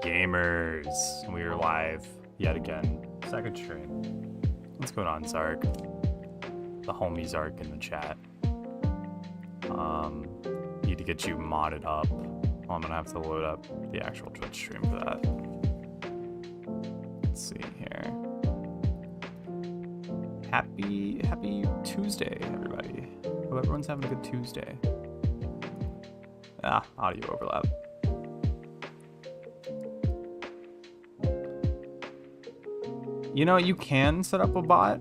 Gamers, we are live yet again. Second stream. What's going on, Zark? The homie Zark in the chat. Need to get you modded up. Well, I'm gonna have to load up the actual Twitch stream for that. Let's see here. Happy Tuesday, everybody. Hope everyone's having a good Tuesday. Ah, audio overlap. You know, you can set up a bot,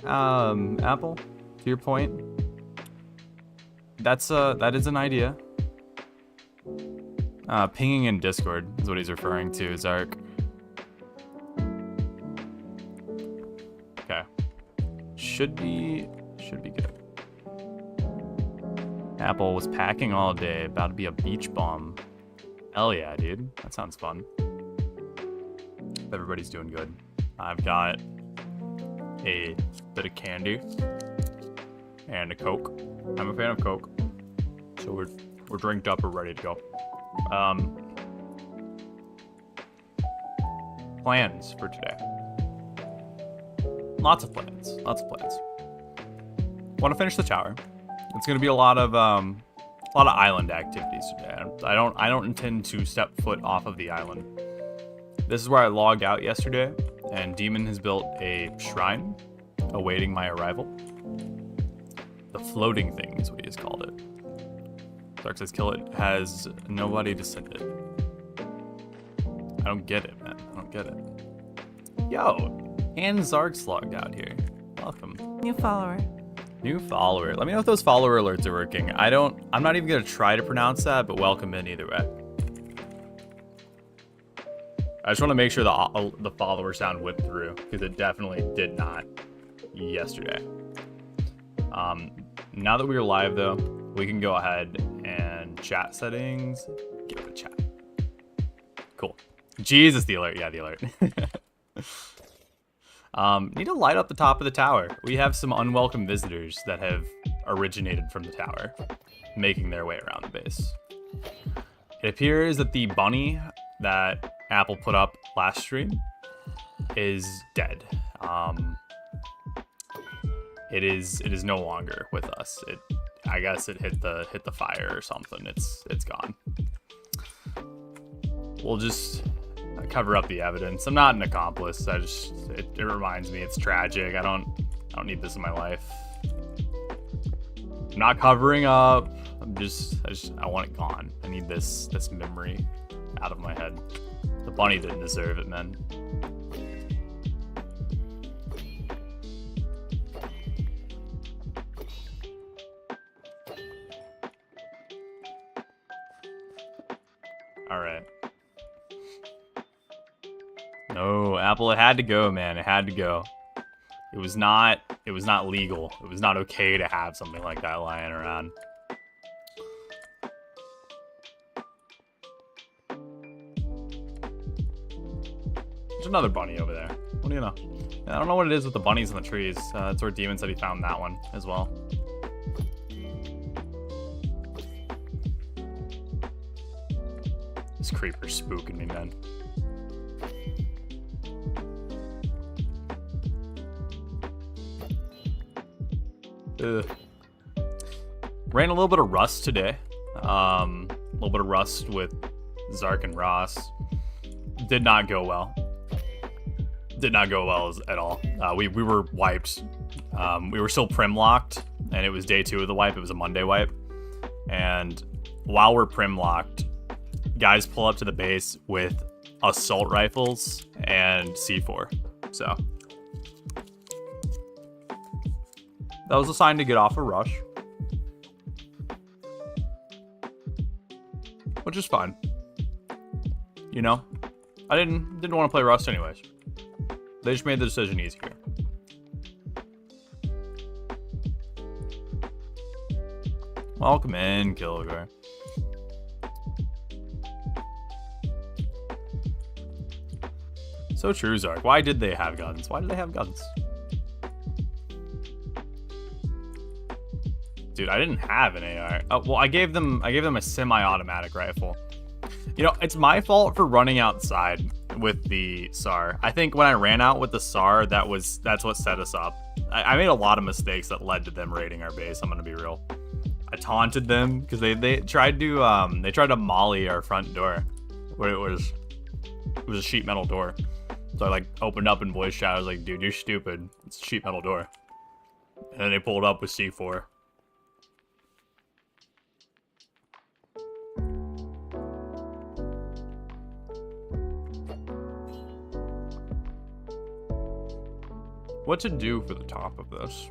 Apple, to your point. That is an idea. Pinging in Discord is what he's referring to, Zark. Okay. Should be good. Apple was packing all day, about to be a beach bum. Hell yeah, dude. That sounds fun. Everybody's doing good. I've got a bit of candy and a Coke. I'm a fan of Coke, so we're drinked up, we're ready to go. Plans for today. Lots of plans. Want to finish the tower. It's gonna be a lot of island activities today. I don't intend to step foot off of the island. This is where I logged out yesterday, and Demon has built a shrine awaiting my arrival. The floating thing is what he has called it. Zark says Killet has nobody to send it. I don't get it, man. I don't get it. Yo, and Zark's logged out here. Welcome. New follower. New follower. Let me know if those follower alerts are working. I'm not even gonna try to pronounce that, but welcome in either way. I just want to make sure the follower sound whipped through, because it definitely did not yesterday. Now that we are live, though, we can go ahead and chat settings. Give it a chat. Cool. Jesus, the alert. Yeah, the alert. Need to light up the top of the tower. We have some unwelcome visitors that have originated from the tower, making their way around the base. It appears that the bunny that Apple put up last stream is dead. It is no longer with us. I guess it hit the fire or something. It's gone. We'll just cover up the evidence. I'm not an accomplice. It reminds me it's tragic. I don't need this in my life. I'm not covering up. I want it gone. I need this memory out of my head. The bunny didn't deserve it, man. All right. No, Apple, it had to go, man. It had to go. It was not legal. It was not okay to have something like that lying around. There's another bunny over there. What do you know? I don't know what it is with the bunnies in the trees. That's where Demon said he found that one as well. This creeper's spooking me, man. Ugh. Ran a little bit of Rust today. A little bit of Rust with Zark and Ross. Did not go well. Did not go well at all. We were wiped. We were still prim locked, and it was day 2 of the wipe. It was a Monday wipe. And while we're prim locked, guys pull up to the base with assault rifles and C4. So that was a sign to get off a rush, which is fine. You know, I didn't want to play Rust anyways. They just made the decision easier. Welcome in, Kilgore. So true, Zark. Why did they have guns? Why did they have guns? Dude, I didn't have an AR. Oh, well, I gave them a semi-automatic rifle. You know, it's my fault for running outside with the SAR. I think when I ran out with the SAR, that's what set us up. I made a lot of mistakes that led to them raiding our base. I'm gonna be real. I taunted them because they tried to molly our front door, where it was a sheet metal door. So I like opened up in voice chat. I was like, dude, you're stupid. It's a sheet metal door. And then they pulled up with C4. What to do for the top of this?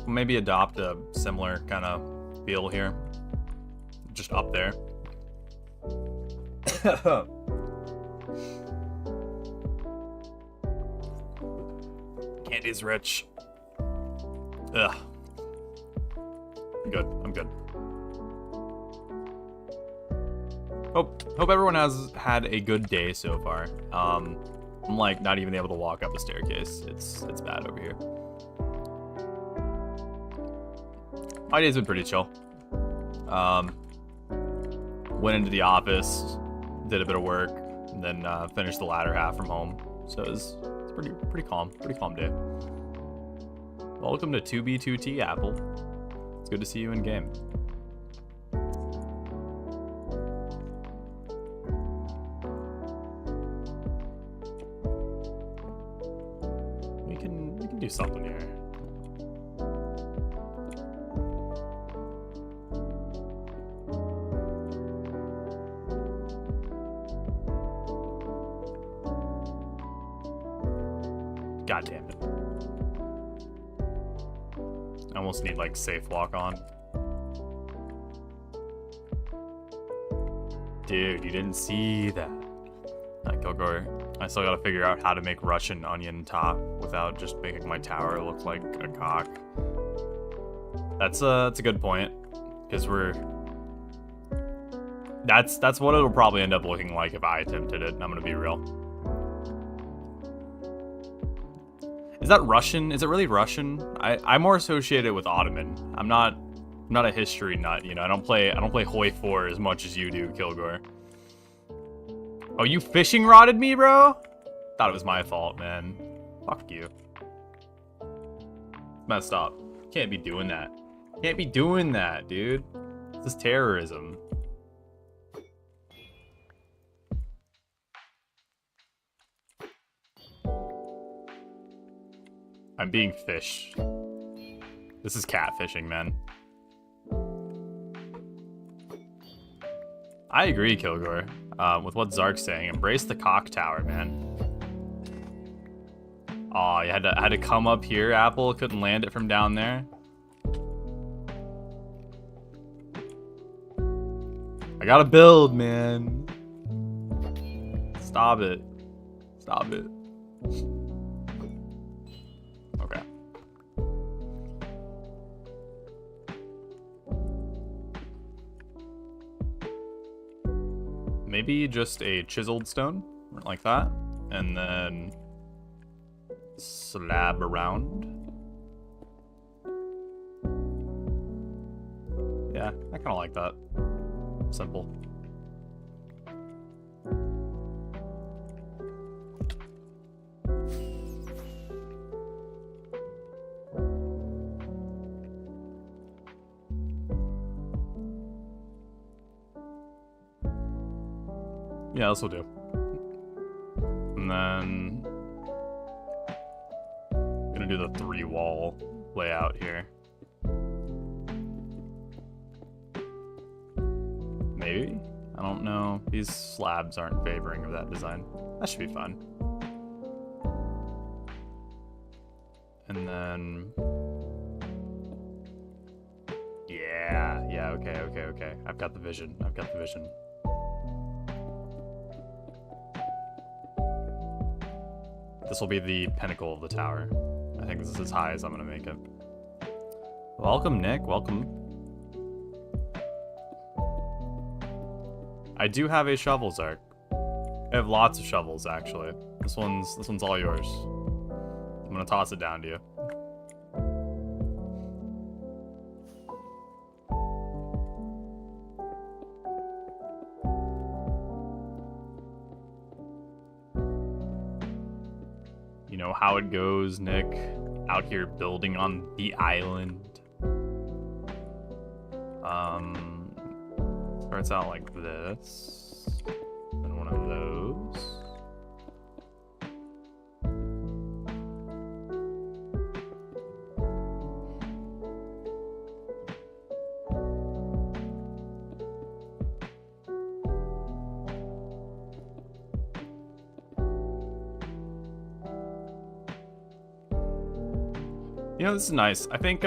Maybe adopt a similar kind of feel here. Just up there. Candy's rich. Ugh. I'm good. I'm good. Hope everyone has had a good day so far. I'm like not even able to walk up a staircase. It's bad over here. My day's been pretty chill. Went into the office, did a bit of work, and then finished the latter half from home. So it's pretty calm day. Welcome to 2B2T, Apple. It's good to see you in game. We can do something here. God damn it. I almost need like safe walk on. Dude, you didn't see that. Kilgore, I still gotta figure out how to make Russian onion top without just making my tower look like a cock. That's a good point. Because that's what it'll probably end up looking like if I attempted it, I'm gonna be real. Is that Russian? Is it really Russian? I'm more associated with Ottoman. I'm not a history nut, you know. I don't play Hoi 4 as much as you do, Kilgore. Oh, you fishing rodded me, bro? Thought it was my fault, man. Fuck you. Messed up. Can't be doing that. Can't be doing that, dude. This is terrorism. I'm being fished. This is catfishing, man. I agree, Kilgore, with what Zark's saying. Embrace the cock tower, man. Aw, you had to come up here, Apple. Couldn't land it from down there. I gotta build, man. Stop it. Stop it. Okay. Maybe just a chiseled stone, like that, and then slab around. Yeah, I kind of like that. Simple. Yeah, this will do. And then I'm gonna do the 3-wall layout here. Maybe? I don't know. These slabs aren't favoring of that design. That should be fun. And then... Yeah, okay. I've got the vision. This will be the pinnacle of the tower. I think this is as high as I'm gonna make it. Welcome, Nick. Welcome. I do have a shovel, Zark. I have lots of shovels, actually. This one's all yours. I'm gonna toss it down to you. know how it goes, Nick. Out here building on the island. Starts out like this. And one of those. You know, this is nice. I think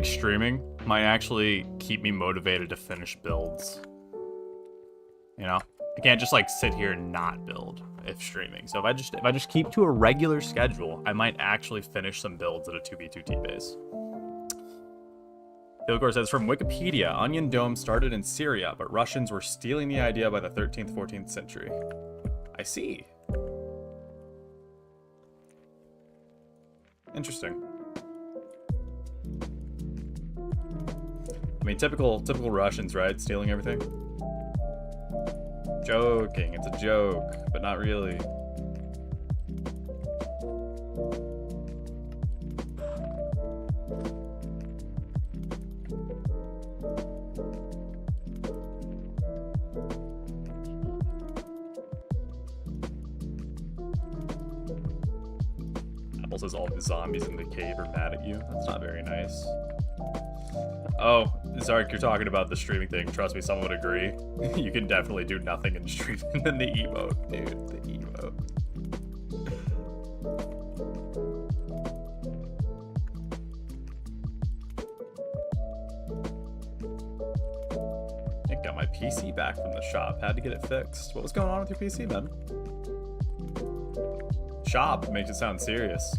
streaming might actually keep me motivated to finish builds. You know? I can't just like sit here and not build if streaming. So if I just keep to a regular schedule, I might actually finish some builds at a 2v2t base. Ilgor says, from Wikipedia, Onion Dome started in Syria, but Russians were stealing the idea by the 13th, 14th century. I see. Interesting. I mean, typical Russians, right? Stealing everything. Joking, it's a joke, but not really. Apple says all the zombies in the cave are mad at you. That's not very nice. Oh, Zark, you're talking about the streaming thing. Trust me, someone would agree. You can definitely do nothing in streaming. And then the emote, dude. The emote. I got my PC back from the shop. Had to get it fixed. What was going on with your PC, man? Shop makes it sound serious.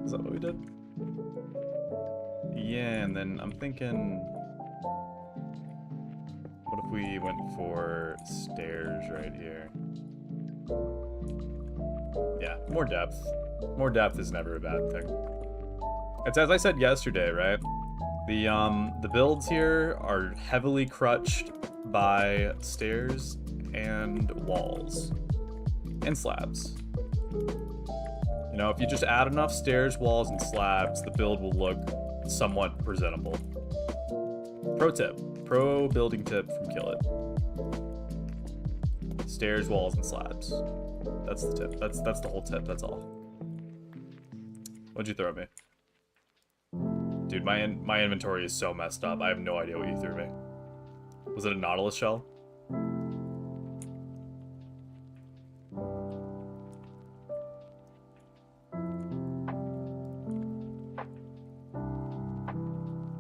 Is that what we did? Yeah, and then I'm thinking, what if we went for stairs right here? Yeah, more depth. More depth is never a bad thing. It's as I said yesterday, right? The builds here are heavily crutched by stairs and walls and slabs. You know, if you just add enough stairs, walls, and slabs, the build will look somewhat presentable. Pro tip. Pro building tip from Killet. Stairs, walls, and slabs. That's the tip. That's the whole tip. That's all. What'd you throw at me? Dude, my inventory is so messed up. I have no idea what you threw me. Was it a Nautilus shell?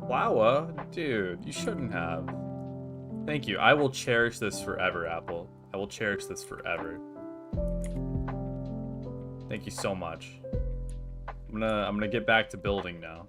Wow, dude, you shouldn't have. Thank you. I will cherish this forever, Apple. I will cherish this forever. Thank you so much. I'm gonna get back to building now.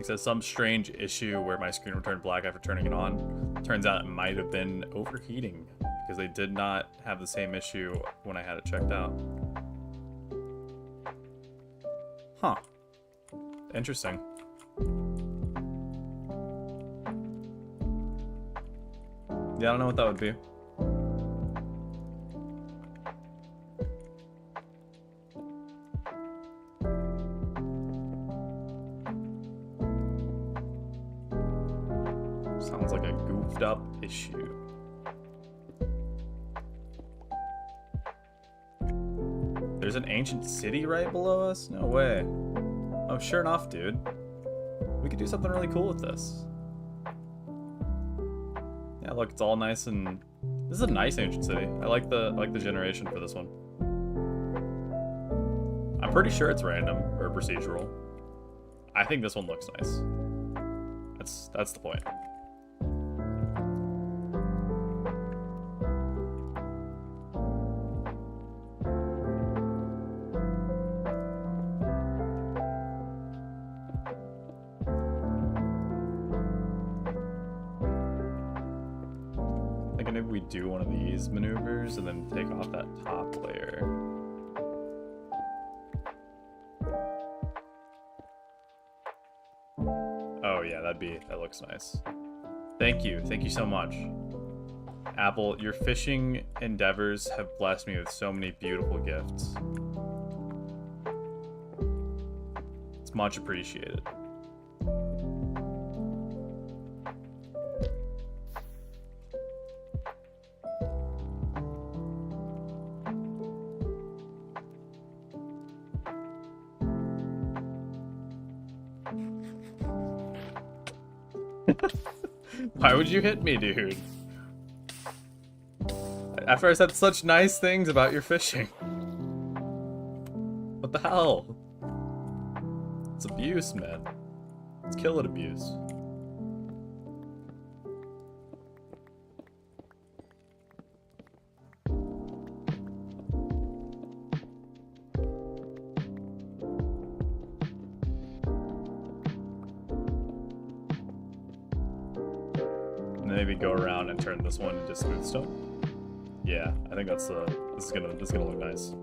Says some strange issue where my screen would turn black after turning it on. Turns out it might have been overheating because they did not have the same issue when I had it checked out. Huh. Interesting. Yeah, I don't know what that would be. Sounds like a goofed up issue. There's an ancient city right below us? No way. Oh, sure enough, dude. We could do something really cool with this. Yeah, look, it's all nice and... This is a nice ancient city. I like the generation for this one. I'm pretty sure it's random or procedural. I think this one looks nice. That's the point. Maybe we do one of these maneuvers and then take off that top layer. Oh yeah, that looks nice. Thank you so much. Apple, your fishing endeavors have blessed me with so many beautiful gifts. It's much appreciated. Why would you hit me, dude? After I said such nice things about your fishing. What the hell? It's abuse, man. It's Killet abuse. Maybe go around and turn this one into smooth stone. Yeah, I think that's this is gonna look nice.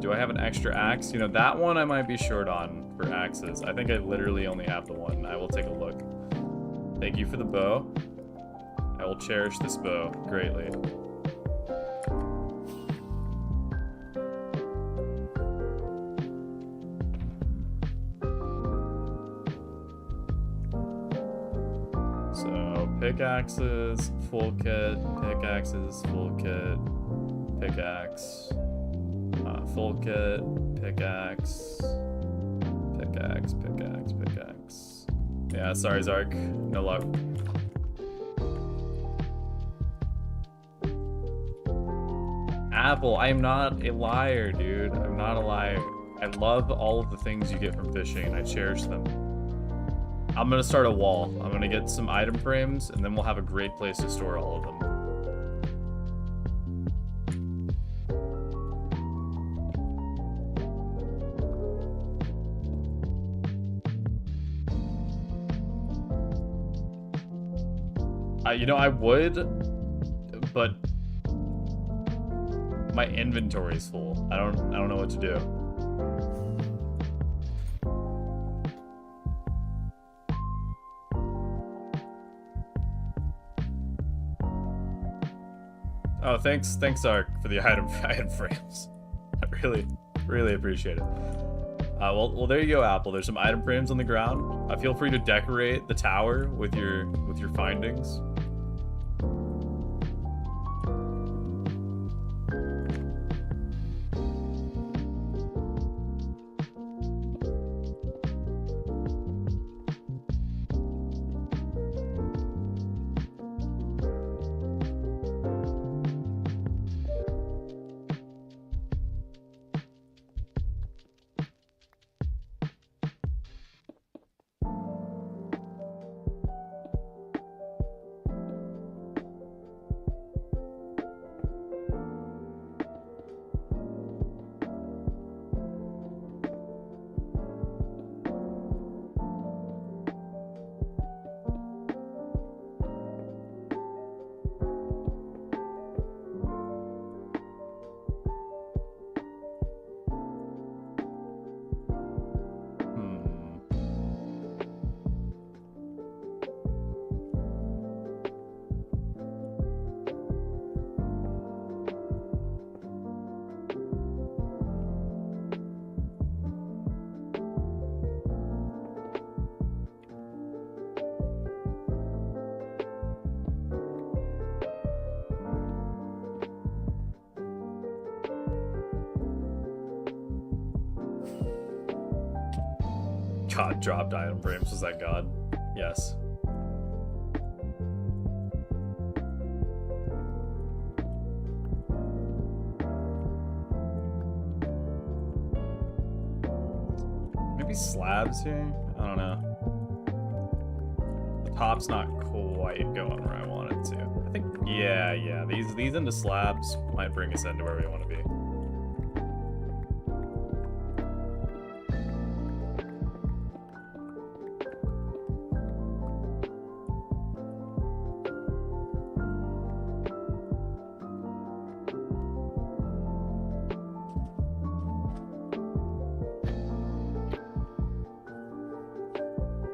Do I have an extra axe? You know, that one I might be short on for axes. I think I literally only have the one. I will take a look. Thank you for the bow. I will cherish this bow greatly. Pickaxes, full kit, pickaxes, full kit, pickaxe, full kit, pickaxe, pickaxe. Yeah, sorry, Zark. No luck. Apple, I am not a liar, dude. I'm not a liar. I love all of the things you get from fishing, and I cherish them. I'm gonna start a wall. I'm gonna get some item frames, and then we'll have a great place to store all of them. You know, I would, but my inventory is full. I don't know what to do. Oh, thanks, Ark, for the item frames. I really appreciate it. Well, there you go, Apple. There's some item frames on the ground. Feel free to decorate the tower with your findings. God dropped item frames. Was that God? Yes. slabs here? I don't know. The top's not quite going where I want it to. I think, yeah. These into slabs might bring us into where we want to be.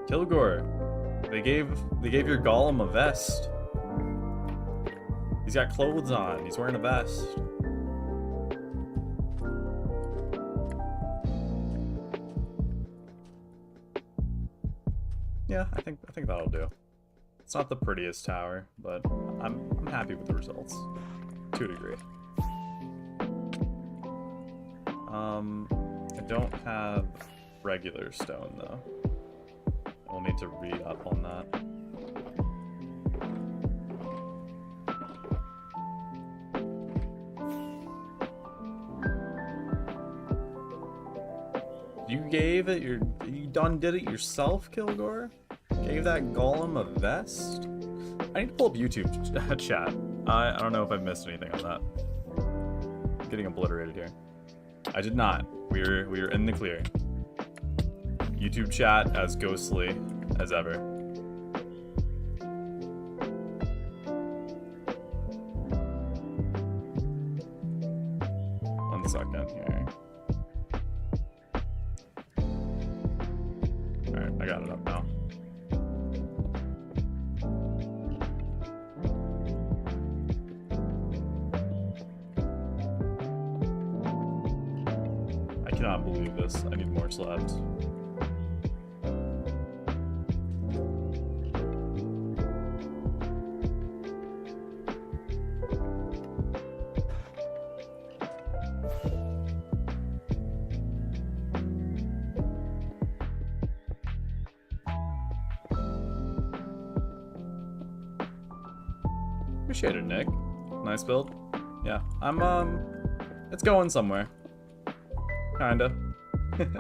Kilgore, they gave your golem a vest. He's got clothes on. He's wearing a vest. Yeah, I think that'll do. It's not the prettiest tower, but I'm happy with the results to a degree. I don't have regular stone though. We'll need to read up on that. You gave it you done did it yourself, Kilgore? Gave that golem a vest? I need to pull up YouTube chat. I don't know if I've missed anything on that. I'm getting obliterated here. I did not. We were in the clear. YouTube chat as ghostly as ever. One second here. Alright, I got it up now. I cannot believe this. I need more slabs. Appreciate it, Nick. Nice build. Yeah, I'm, it's going somewhere. Kinda. 6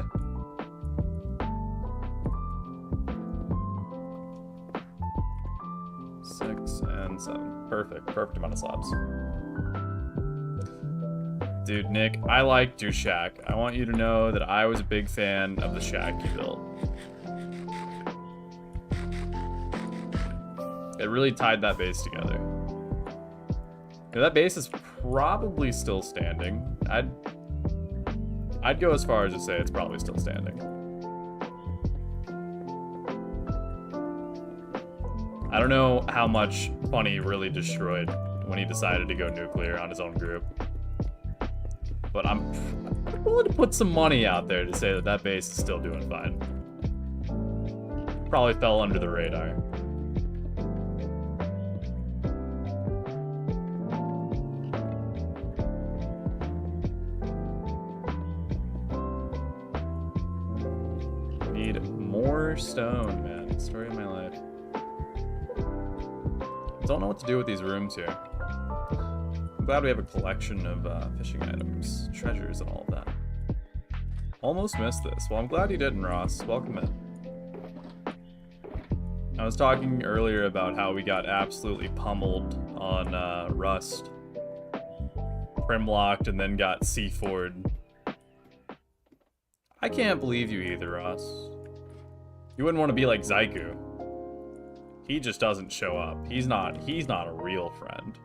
and 7. Perfect amount of slabs. Dude, Nick, I liked your shack. I want you to know that I was a big fan of the shack you built. It really tied that base together. Now, that base is probably still standing. I'd go as far as to say it's probably still standing. I don't know how much Funny really destroyed when he decided to go nuclear on his own group. But I'm willing to put some money out there to say that that base is still doing fine. Probably fell under the radar. Need more stone, man. Story of my life. Don't know what to do with these rooms here. I'm glad we have a collection of fishing items, treasures, and all of that. Almost missed this. Well, I'm glad you didn't, Ross. Welcome in. I was talking earlier about how we got absolutely pummeled on Rust. Primlocked and then got C4'd. I can't believe you either, Ross. You wouldn't want to be like Zyku. He just doesn't show up. He's not a real friend.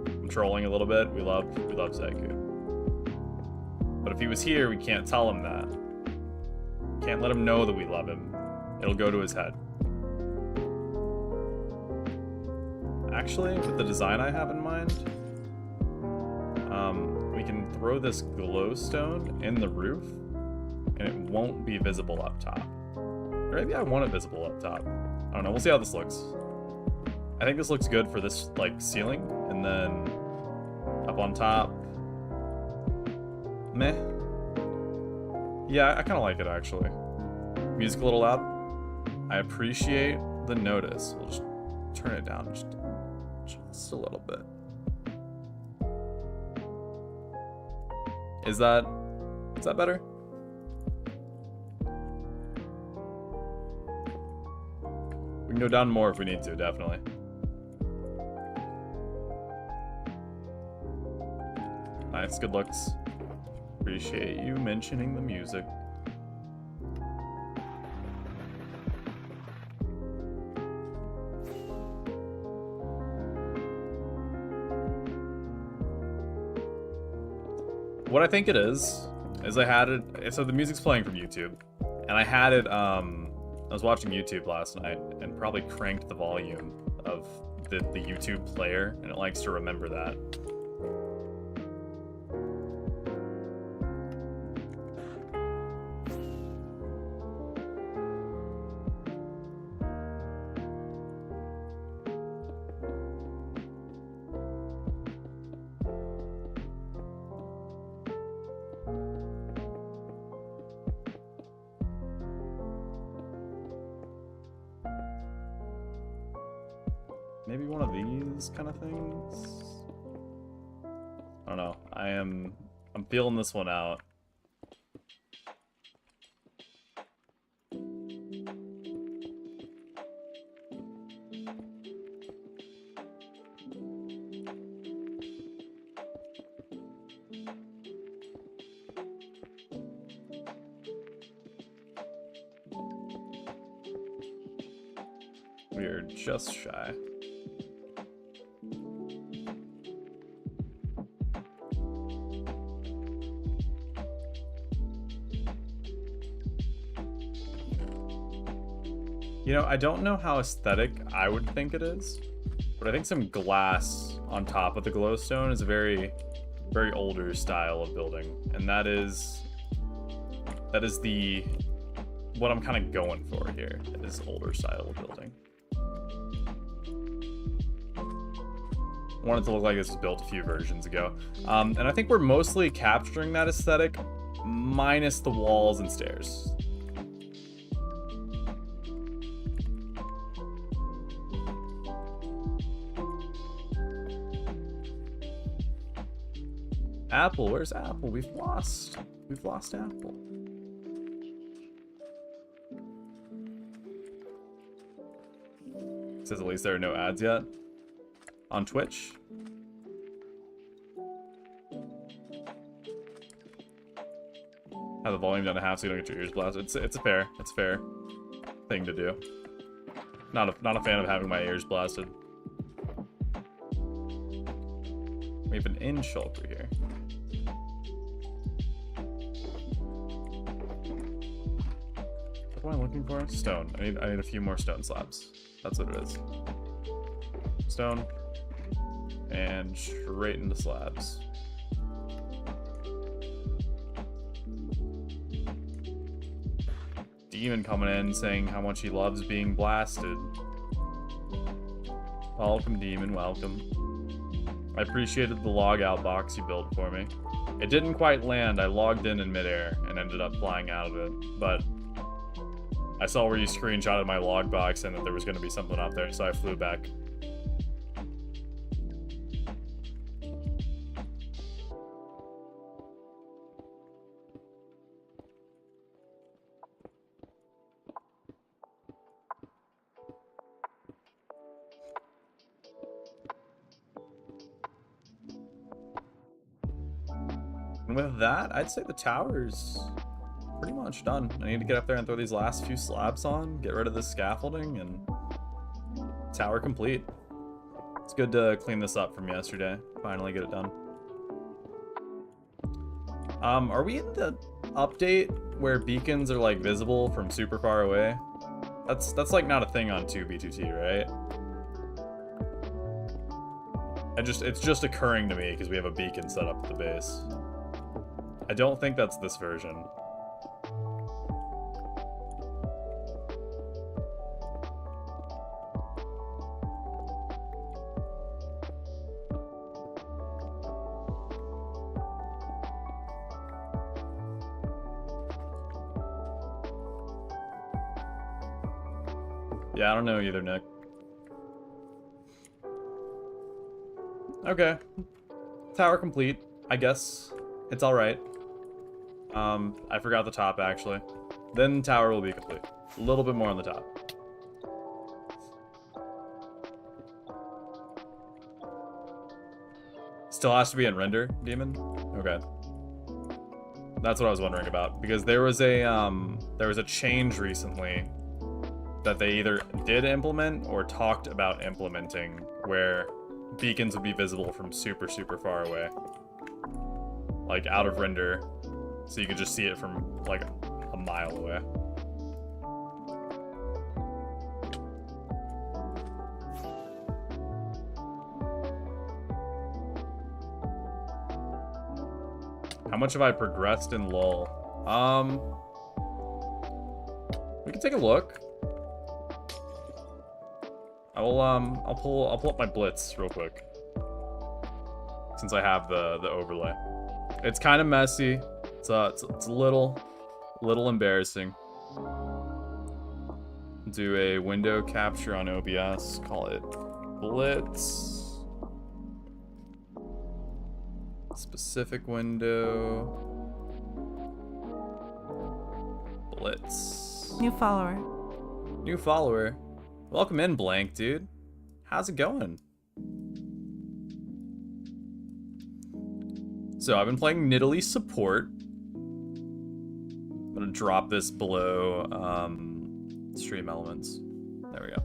I'm trolling a little bit. We love Zyku. But if he was here, we can't tell him that. Can't let him know that we love him. It'll go to his head. Actually, with the design I have in mind, we can throw this glowstone in the roof, and it won't be visible up top. Or maybe I want it visible up top. I don't know. We'll see how this looks. I think this looks good for this, like, ceiling, and then up on top. Meh. Yeah, I kind of like it, actually. Music a little loud. I appreciate the notice. We'll just turn it down just a little bit. Is that better? We can go down more if we need to, definitely. Nice, good looks. Appreciate you mentioning the music. What I think it is I had it, so the music's playing from YouTube, and I had it, I was watching YouTube last night, and probably cranked the volume of the YouTube player, and it likes to remember that. Maybe one of these kind of things? I don't know. I'm feeling this one out. We're just shy. You know, I don't know how aesthetic I would think it is, but I think some glass on top of the glowstone is a very, very older style of building, and that is what I'm kind of going for here. It is older style of building. I want it to look like this was built a few versions ago, and I think we're mostly capturing that aesthetic, minus the walls and stairs. Apple, where's Apple? We've lost Apple. It says at least there are no ads yet on Twitch. Have the volume down to half so you don't get your ears blasted. It's a fair thing to do. Not a fan of having my ears blasted. We have an in shulker here. What am I looking for? Stone. I need a few more stone slabs. That's what it is. Stone. And straight into slabs. Demon coming in saying how much he loves being blasted. Welcome, Demon, welcome. I appreciated the log out box you built for me. It didn't quite land. I logged in midair and ended up flying out of it, but I saw where you screenshotted my log box and that there was going to be something up there, so I flew back. And with that, I'd say the tower's pretty much done. I need to get up there and throw these last few slabs on, get rid of this scaffolding, and tower complete. It's good to clean this up from yesterday. Finally get it done. Are we in the update where beacons are like visible from super far away? That's like not a thing on 2B2T, right? It's just occurring to me because we have a beacon set up at the base. I don't think that's this version. Yeah, I don't know either, Nick. Okay. Tower complete. I guess it's alright. I forgot the top, actually. Then tower will be complete. A little bit more on the top. Still has to be in render, Demon? Okay. That's what I was wondering about. Because there was a change recently that they either did implement or talked about implementing where beacons would be visible from super, super far away. Like, out of render. So you could just see it from, like, a mile away. How much have I progressed in LoL? We can take a look. I'll pull up my blitz real quick. Since I have the overlay. It's kind of messy. It's a little embarrassing. Do a window capture on OBS. Call it blitz. Specific window. Blitz. New follower. New follower. Welcome in, Blank, dude. How's it going? So I've been playing Nidalee support. I'm gonna drop this below stream elements. There we go.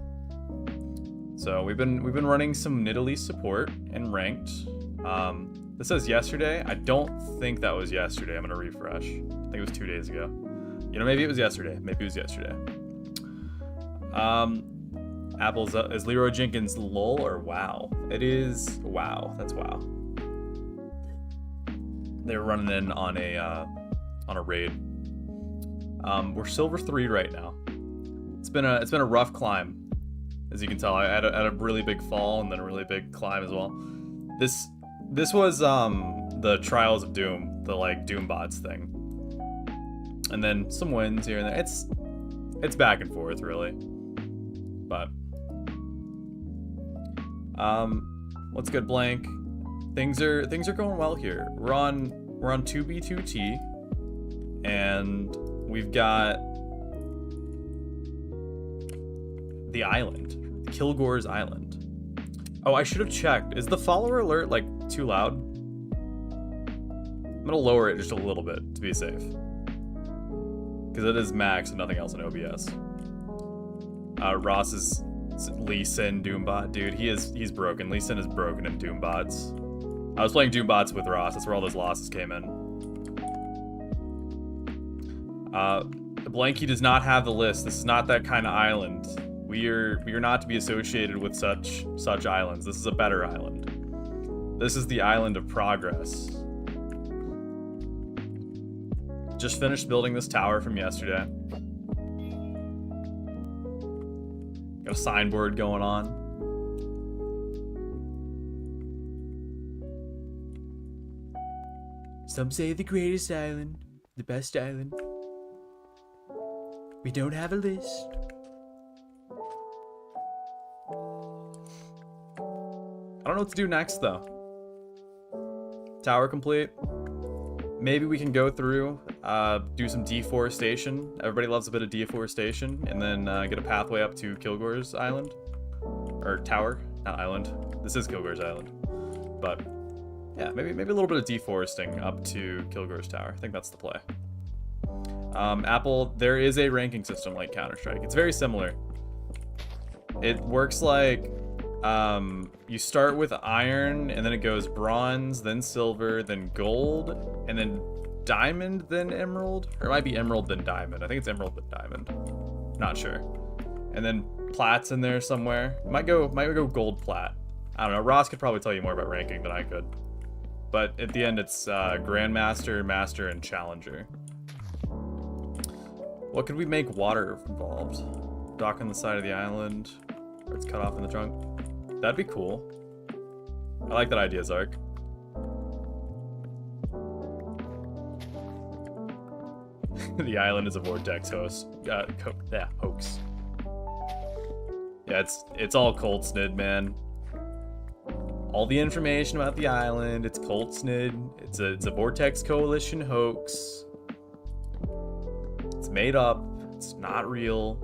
So we've been running some Nidalee support and ranked. This says yesterday. I don't think that was yesterday. I'm gonna refresh. I think it was 2 days ago. You know, maybe it was yesterday. Maybe it was yesterday. Apple's is Leroy Jenkins lol or wow? It is wow. That's wow. They were running in on a raid. We're silver 3 right now. It's been a rough climb, as you can tell. I had a really big fall and then a really big climb as well. This was the Trials of Doom, the like Doom bots thing, and then some wins here and there. It's back and forth really, but what's good, Blank? Things are going well here. We're on 2B2T, and we've got the island, Kilgore's Island. Oh, I should have checked. Is the follower alert like too loud? I'm gonna lower it just a little bit to be safe, because it is max and nothing else in OBS. Ross is Lee Sin Doombot, dude. He's broken. Lee Sin is broken in Doombots. I was playing Doombots with Ross. That's where all those losses came in. Blanky does not have the list. This is not that kind of island. We are not to be associated with such islands. This is a better island. This is the island of progress. Just finished building this tower from yesterday. Got a signboard going on. Some say the greatest island, the best island. We don't have a list. I don't know what to do next though. Tower complete. Maybe we can go through, do some deforestation. Everybody loves a bit of deforestation, and then get a pathway up to Kilgore's Island. Or tower, not island. This is Kilgore's Island. But yeah, maybe a little bit of deforesting up to Kilgore's Tower. I think that's the play. Apple, there is a ranking system like Counter-Strike. It's very similar. It works like you start with iron, and then it goes bronze, then silver, then gold, and then diamond, then emerald. Or it might be emerald, then diamond. I think it's emerald, then diamond. Not sure. And then plat's in there somewhere. Might go gold plat. I don't know. Ross could probably tell you more about ranking than I could. But at the end, it's Grandmaster, Master, and Challenger. What could we make water involved? Dock on the side of the island, or it's cut off in the trunk. That'd be cool. I like that idea, Zark. The island is a vortex hoax. Hoax. Yeah, it's all Cold Snid, man. All the information about the island, it's Cold Snid. It's a Vortex Coalition hoax. made up. It's not real.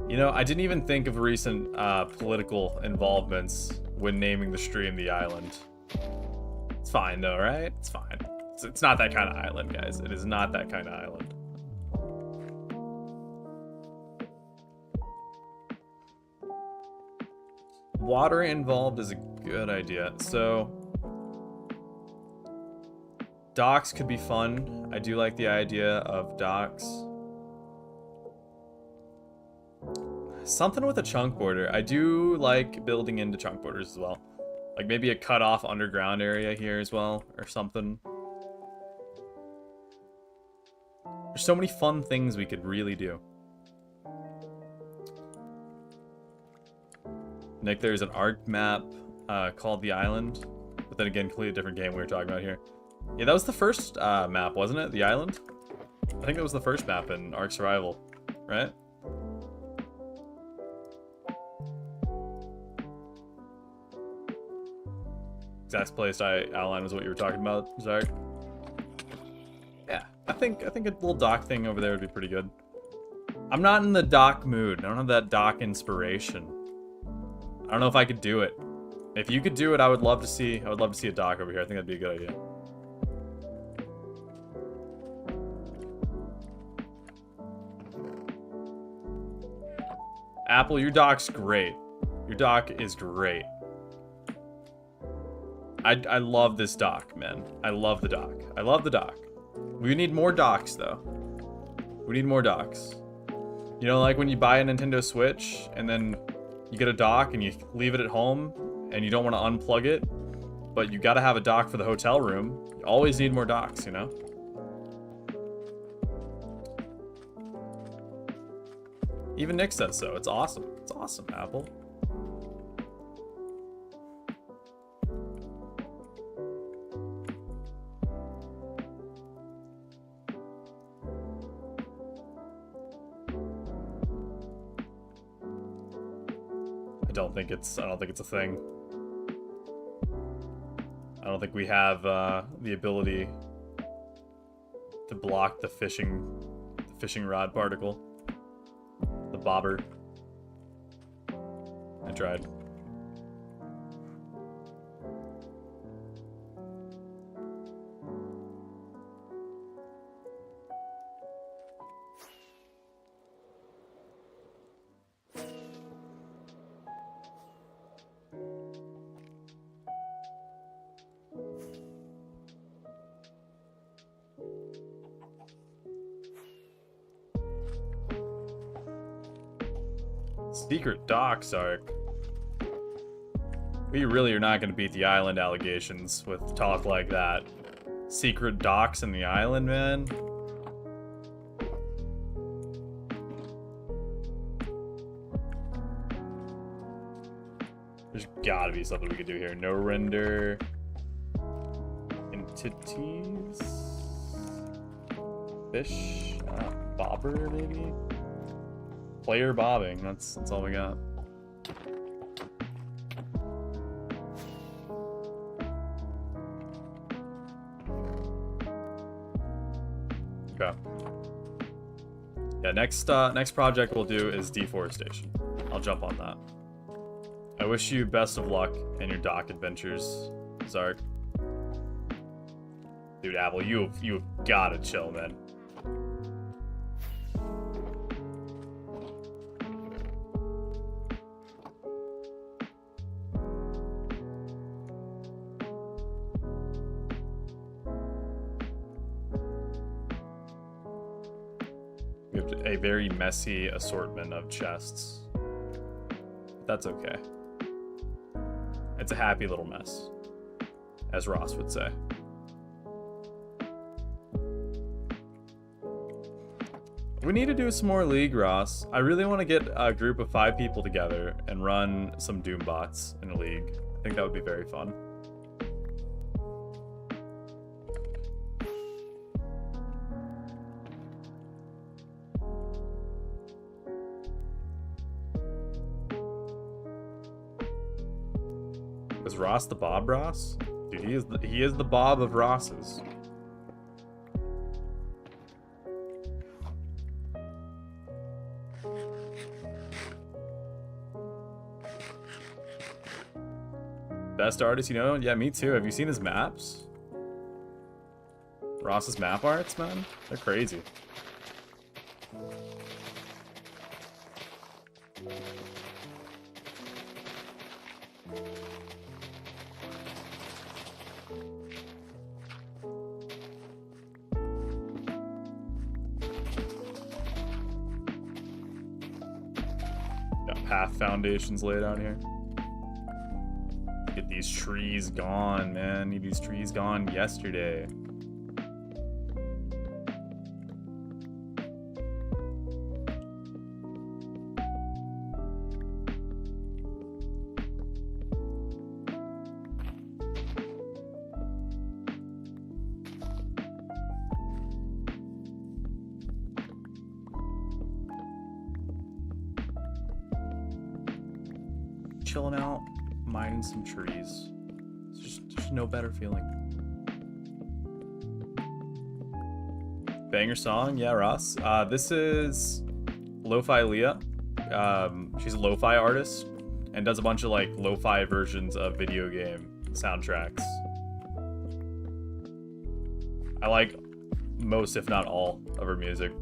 You know, I didn't even think of recent political involvements when naming the stream the island. It's fine though, right? It's fine. It's not that kind of island, guys. It is not that kind of island. Water involved is a good idea. So, docks could be fun. I do like the idea of docks. Something with a chunk border. I do like building into chunk borders as well. Like maybe a cut off underground area here as well, or something. There's so many fun things we could really do. Nick, there's an ARC map called The Island. But then again, completely different game we were talking about here. Yeah, that was the first map, wasn't it? The Island? I think that was the first map in ARC Survival, right? Exact place I outlined was what you were talking about, Zark. Yeah, I think a little dock thing over there would be pretty good. I'm not in the dock mood. I don't have that dock inspiration. I don't know if I could do it. If you could do it, I would love to see a dock over here. I think that'd be a good idea. Apple, your dock's great. Your dock is great. I love this dock, man. I love the dock. I love the dock. We need more docks, though. We need more docks. You know, like when you buy a Nintendo Switch, and then you get a dock, and you leave it at home, and you don't want to unplug it, but you gotta have a dock for the hotel room. You always need more docks, you know? Even Nick says so. It's awesome. It's awesome, Apple. I don't think it's a thing. I don't think we have the ability to block the fishing rod particle. The bobber. I tried. Secret docks, Ark. We really are not going to beat the island allegations with talk like that. Secret docks in the island, man? There's gotta be something we could do here. No render. Entities. Fish. Bobber, maybe? Player bobbing, that's all we got. Okay. Yeah, next project we'll do is deforestation. I'll jump on that. I wish you best of luck in your dock adventures, Zark. Dude, Apple, you've gotta chill, man. A very messy assortment of chests. That's okay. It's a happy little mess, as Ross would say. We need to do some more League, Ross. I really want to get a group of 5 people together and run some Doom bots in a League. I think that would be very fun. Is Ross the Bob Ross? Dude, he is the Bob of Rosses. Best artist, you know? Yeah, me too. Have you seen his maps? Ross's map arts, man? They're crazy. Got path foundations laid out here. Get these trees gone, man. Need these trees gone yesterday. Chilling out, mining some trees. It's just no better feeling. Banger song, yeah, Ross. This is Lo-Fi Leah. She's a lo-fi artist and does a bunch of like lo-fi versions of video game soundtracks. I like most, if not all, of her music.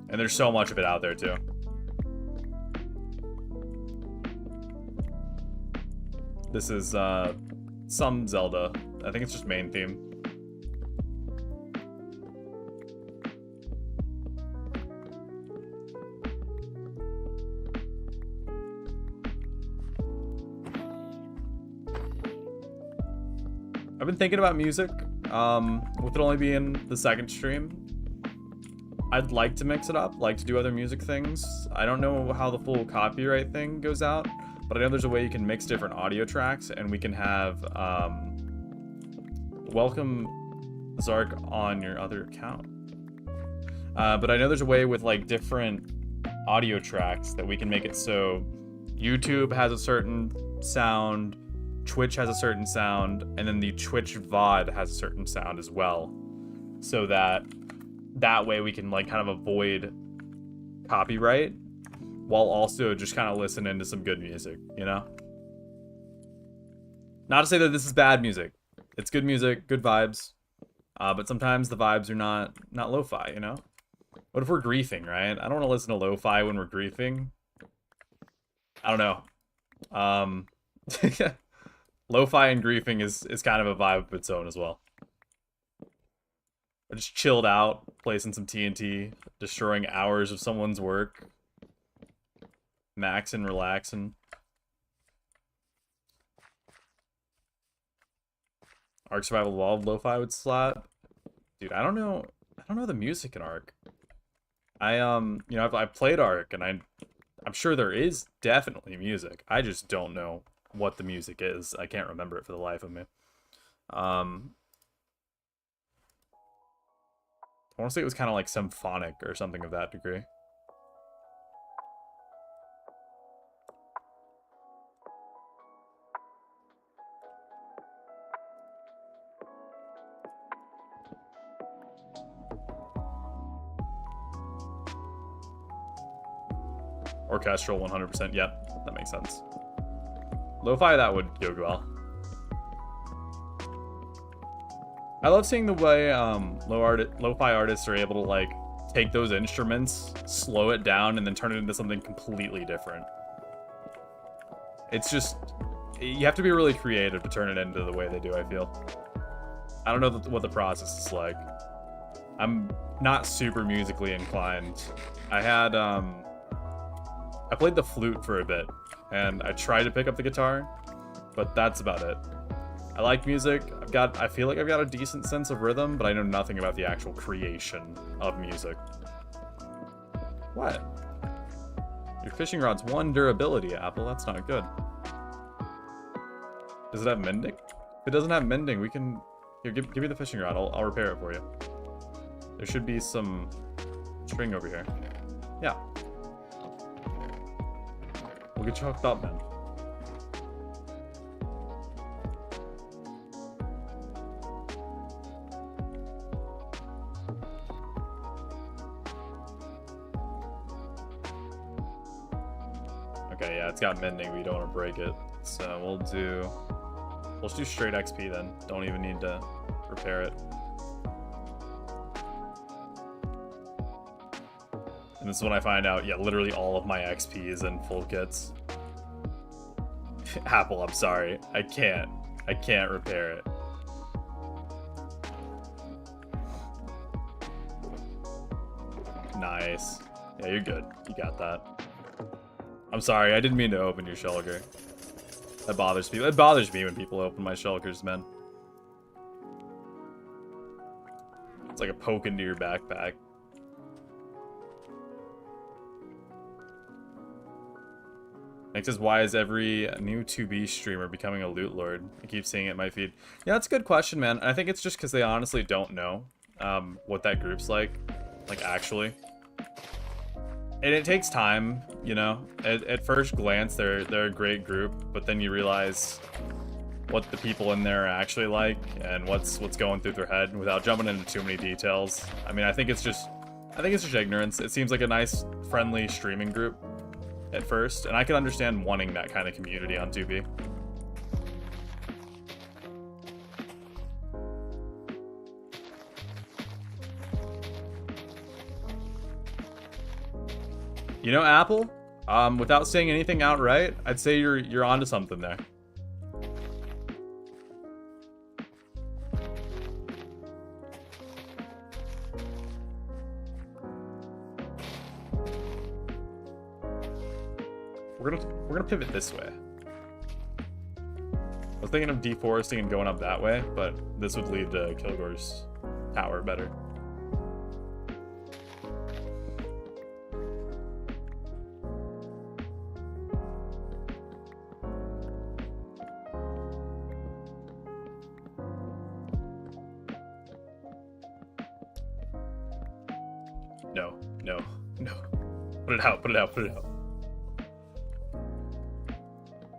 And there's so much of it out there too. This is some Zelda. I think it's just main theme. I've been thinking about music, with it only being the second stream. I'd like to mix it up, like to do other music things. I don't know how the full copyright thing goes out, but I know there's a way you can mix different audio tracks, and we can have, welcome Zark on your other account. But I know there's a way with like different audio tracks that we can make it so YouTube has a certain sound, Twitch has a certain sound, and then the Twitch VOD has a certain sound as well. So that way we can like kind of avoid copyright while also just kind of listening to some good music, you know? Not to say that this is bad music. It's good music, good vibes. But sometimes the vibes are not lo-fi, you know? What if we're griefing, right? I don't want to listen to lo-fi when we're griefing. I don't know. Lo-fi and griefing is kind of a vibe of its own as well. We're just chilled out, placing some TNT, destroying hours of someone's work. Maxing, relaxing. Ark Survival Evolved lo-fi would slap. Dude, I don't know the music in Ark. You know, I've played Ark, and I'm sure there is definitely music. I just don't know what the music is. I can't remember it for the life of me. I want to say it was kind of like symphonic or something of that degree. Orchestral 100%. Yep, that makes sense. Lo-fi, that would go well. I love seeing the way lo-fi artists are able to like take those instruments, slow it down, and then turn it into something completely different. It's just, you have to be really creative to turn it into the way they do, I feel. I don't know what the process is like. I'm not super musically inclined. I played the flute for a bit, and I tried to pick up the guitar, but that's about it. I like music. I feel like I've got a decent sense of rhythm, but I know nothing about the actual creation of music. What? Your fishing rod's 1 durability, Apple. That's not good. Does it have mending? If it doesn't have mending, we can... Here, give me the fishing rod. I'll repair it for you. There should be some string over here. Yeah. We'll get you hooked up, man. Okay, yeah, it's got mending, but you don't want to break it. So we'll just do straight XP then. Don't even need to repair it. And this is when I find out, yeah, literally all of my XP is in full kits. Apple, I'm sorry. I can't repair it. Nice. Yeah, you're good. You got that. I'm sorry, I didn't mean to open your shulker. That bothers people. It bothers me when people open my shulkers, man. It's like a poke into your backpack. Next is, why is every new 2B streamer becoming a loot lord? I keep seeing it in my feed. Yeah, that's a good question, man. I think it's just because they honestly don't know what that group's like actually. And it takes time, you know. At first glance, they're a great group, but then you realize what the people in there are actually like and what's going through their head without jumping into too many details. I mean, I think it's just ignorance. It seems like a nice, friendly streaming group at first, and I can understand wanting that kind of community on 2B. You know, Apple, without saying anything outright, I'd say you're onto something there. We're gonna pivot this way. I was thinking of deforesting and going up that way, but this would lead to Kilgore's tower better. No. Put it out.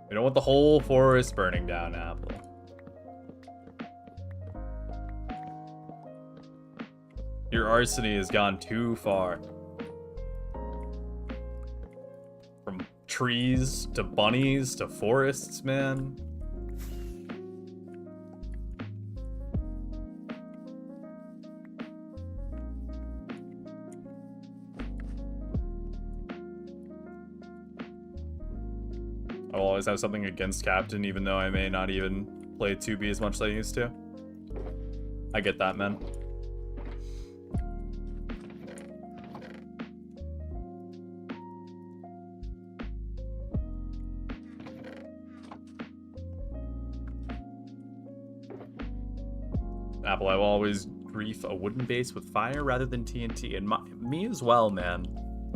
We don't want the whole forest burning down, Apple. Your arsony has gone too far. From trees to bunnies to forests, man. I will always have something against Captain, even though I may not even play 2B as much as I used to. I get that, man. Apple, I will always grief a wooden base with fire rather than TNT. And me as well, man.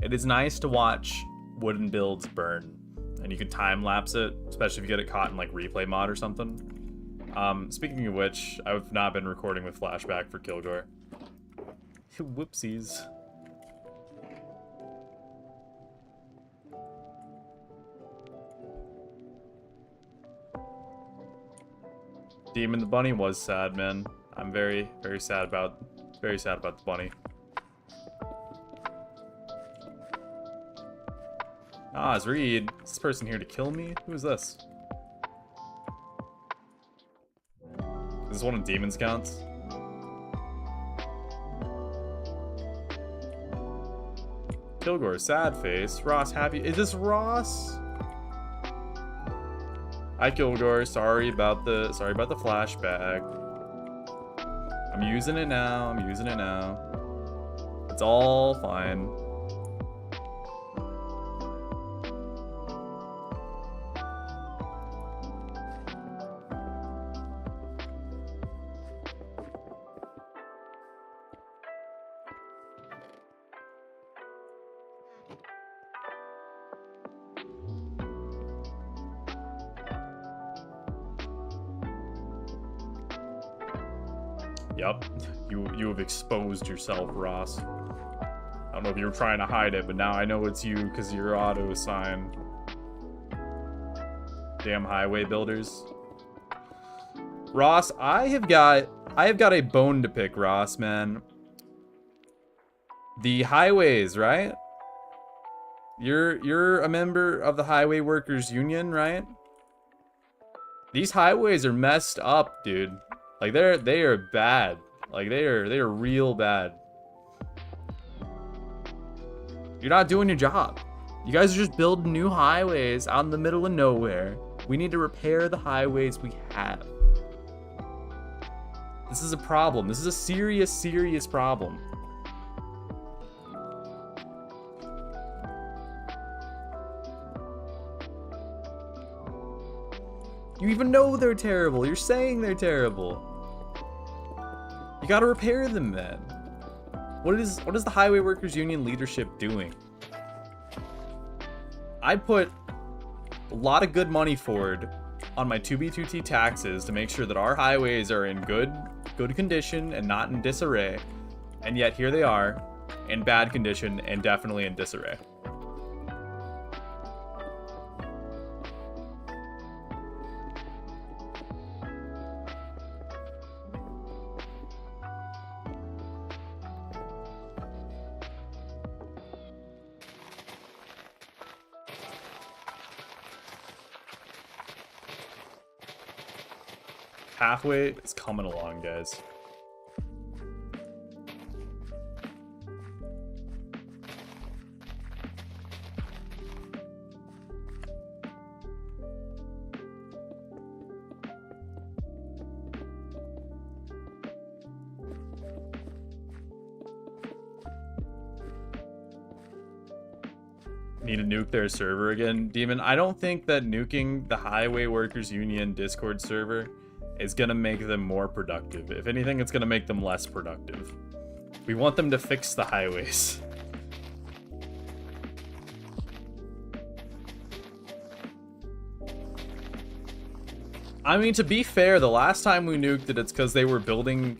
It is nice to watch wooden builds burn. And you can time lapse it, especially if you get it caught in like replay mod or something. Speaking of which, I've not been recording with flashback for Kilgore. Whoopsies. Demon the bunny was sad, man. I'm very sad about the bunny. Ah, it's Reed. Is this person here to kill me? Who is this? Is this one of Demon's counts? Kilgore, sad face. Ross, happy. Is this Ross? Hi, Kilgore. Sorry about the flashback. I'm using it now. It's all fine. Yup, you have exposed yourself, Ross. I don't know if you were trying to hide it, but now I know it's you because you're auto assigned. Damn highway builders. Ross, I have got a bone to pick, Ross, man. The highways, right? You're a member of the Highway Workers Union, right? These highways are messed up, dude. Like they are bad. Like they are real bad. You're not doing your job. You guys are just building new highways out in the middle of nowhere. We need to repair the highways we have. This is a problem. This is a serious, serious problem. You even know they're terrible. You're saying they're terrible. You gotta repair them then. What is the Highway Workers Union leadership doing? I put a lot of good money forward on my 2B2T taxes to make sure that our highways are in good condition and not in disarray. And yet here they are in bad condition and definitely in disarray. Halfway is coming along, guys. Need to nuke their server again, Demon. I don't think that nuking the Highway Workers Union Discord server is gonna make them more productive. If anything, it's gonna make them less productive. We want them to fix the highways. I mean, to be fair, the last time we nuked it, it's because they were building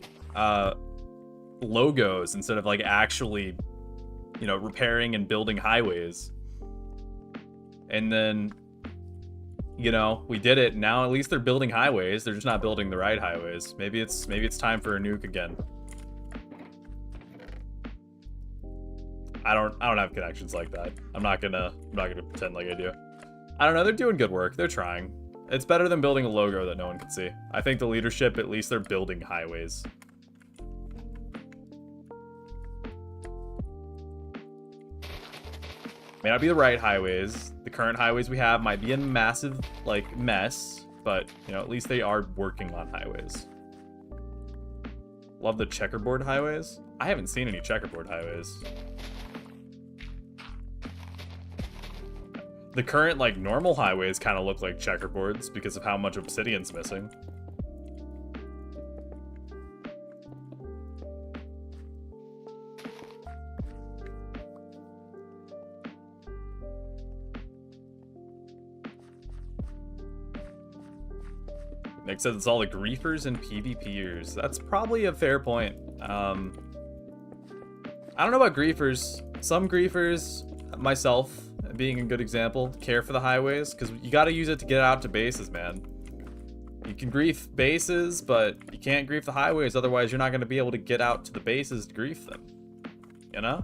logos instead of like actually, you know, repairing and building highways. And then, you know, we did it. Now at least they're building highways. They're just not building the right highways. Maybe it's time for a nuke again. I don't have connections like that. I'm not gonna pretend like I do. I don't know. They're doing good work. They're trying. It's better than building a logo that no one can see. I think the leadership, at least they're building highways. May not be the right highways. The current highways we have might be a massive, like, mess, but, you know, at least they are working on highways. Love the checkerboard highways. I haven't seen any checkerboard highways. The current, like, normal highways kind of look like checkerboards because of how much obsidian's missing. Nick says it's all the griefers and PvPers. That's probably a fair point. I don't know about griefers. Some griefers, myself being a good example, care for the highways because you got to use it to get out to bases, man. You can grief bases, but you can't grief the highways. Otherwise, you're not going to be able to get out to the bases to grief them. You know?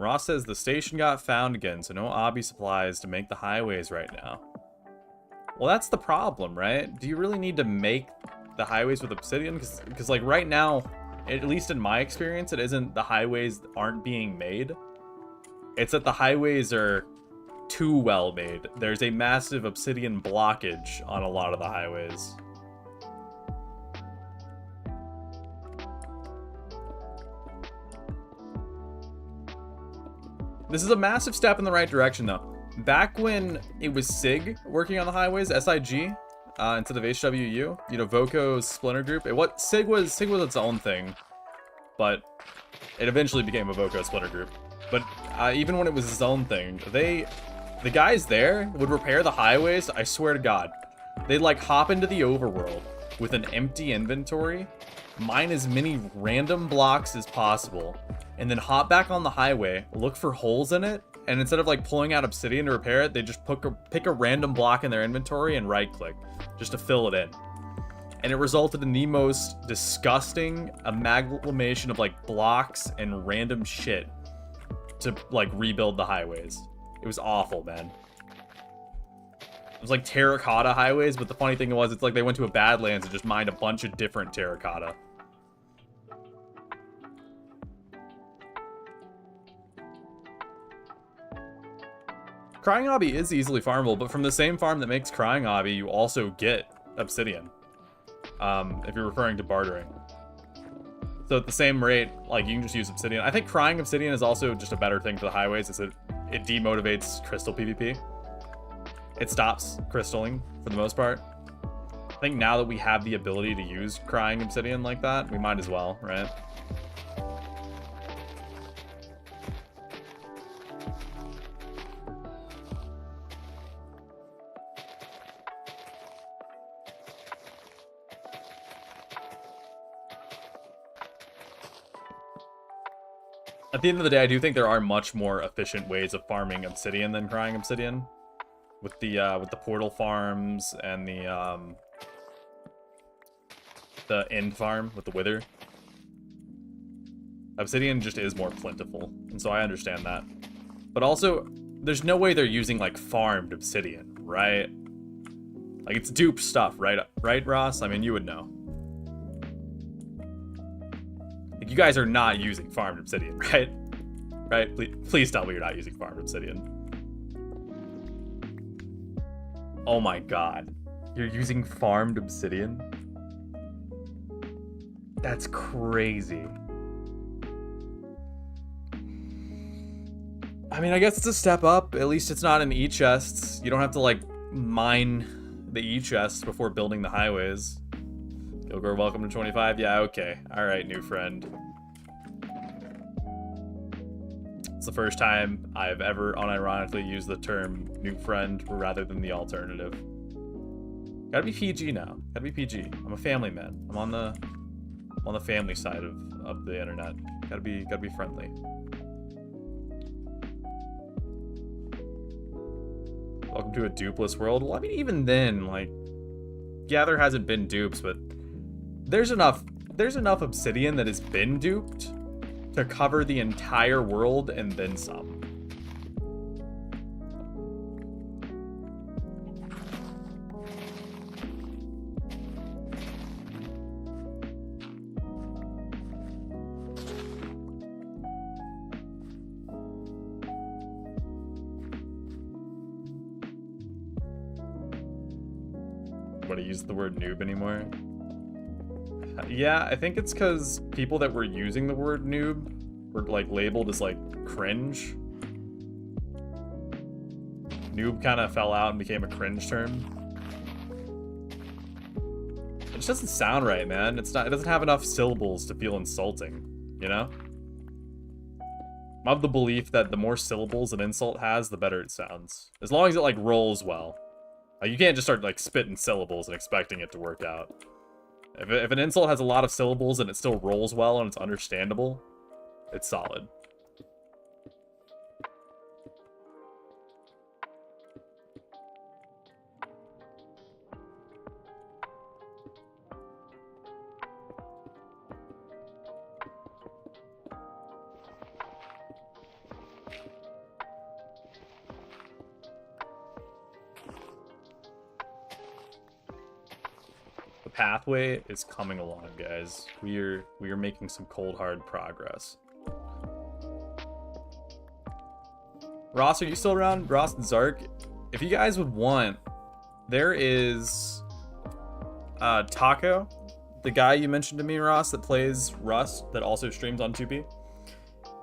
Ross says the station got found again, so no obby supplies to make the highways right now. Well, that's the problem, right? Do you really need to make the highways with obsidian? Because like right now, at least in my experience, it isn't the highways aren't being made. It's that the highways are too well made. There's a massive obsidian blockage on a lot of the highways. This is a massive step in the right direction, though. Back when it was SIG working on the highways, SIG, instead of HWU, you know, Voco's splinter group. SIG was its own thing, but it eventually became a Voco splinter group. But even when it was its own thing, the guys there would repair the highways. I swear to God, they'd like hop into the overworld with an empty inventory, mine as many random blocks as possible, and then hop back on the highway, look for holes in it, and instead of like pulling out obsidian to repair it, they just pick a random block in their inventory and right click just to fill it in. And it resulted in the most disgusting amalgamation of like blocks and random shit to like rebuild the highways. It was awful, man. It was like terracotta highways, but the funny thing was, it's like they went to a Badlands and just mined a bunch of different terracotta. Crying Obby is easily farmable, but from the same farm that makes Crying Obby, you also get obsidian. If you're referring to bartering. So at the same rate, like, you can just use obsidian. I think Crying Obsidian is also just a better thing for the highways, is that it demotivates crystal PvP. It stops crystalling, for the most part. I think now that we have the ability to use Crying Obsidian like that, we might as well, right? At the end of the day, I do think there are much more efficient ways of farming obsidian than Crying Obsidian. With the portal farms and the end farm with the wither. Obsidian just is more plentiful, and so I understand that. But also, there's no way they're using, like, farmed obsidian, right? Like, it's dupe stuff, right? Right, Ross? I mean, you would know. Like, you guys are not using farmed obsidian, right? Right? Please tell me you're not using farmed obsidian. Oh my god. You're using farmed obsidian? That's crazy. I mean, I guess it's a step up. At least it's not in E-chests. You don't have to, like, mine the E-chests before building the highways. Gilgore, welcome to 25. Yeah, okay. Alright, new friend. It's the first time I've ever unironically used the term new friend rather than the alternative. Gotta be PG now. Gotta be PG. I'm a family man. I'm on the family side of the internet. Gotta be friendly. Welcome to a dupeless world. Well, I mean, even then, like, yeah, there hasn't been dupes, but there's enough obsidian that has been duped to cover the entire world and then some. What, do you use the word noob anymore? Yeah, I think it's because people that were using the word noob were, like, labeled as, like, cringe. Noob kind of fell out and became a cringe term. It just doesn't sound right, man. It doesn't have enough syllables to feel insulting, you know? I'm of the belief that the more syllables an insult has, the better it sounds. As long as it, like, rolls well. Like, you can't just start, like, spitting syllables and expecting it to work out. If an insult has a lot of syllables and it still rolls well and it's understandable, it's solid. The pathway is coming along, guys. We are making some cold hard progress. Ross, are you still around? Ross and Zark? If you guys would want, there is Taco, the guy you mentioned to me, Ross, that plays Rust, that also streams on 2P.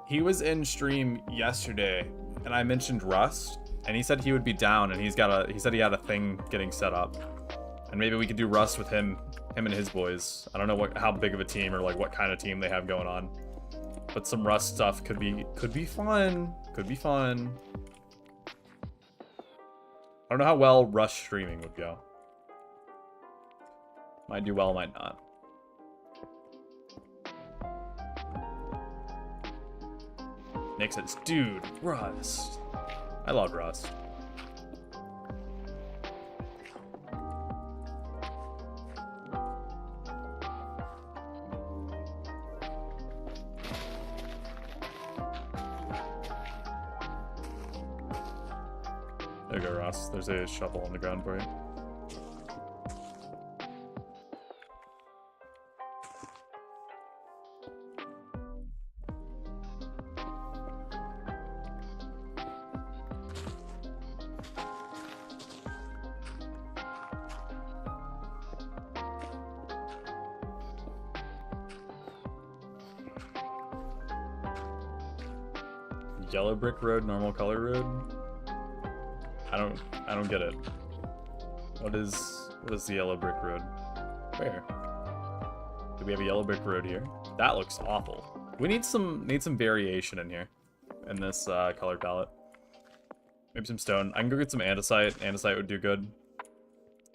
He was in stream yesterday, and I mentioned Rust, and he said he would be down, and he said he had a thing getting set up. And maybe we could do Rust with him and his boys. I don't know how big of a team or, like, what kind of team they have going on. But some Rust stuff could be fun. Could be fun. I don't know how well Rust streaming would go. Might do well, might not. Nick says, dude, Rust. I love Rust. There you go, Ross. There's a shovel on the ground for you. Yellow brick road, normal color road. I don't get it. What is the yellow brick road? Where? Do we have a yellow brick road here? That looks awful. We need some variation in here, in this color palette. Maybe some stone. I can go get some andesite. Andesite would do good.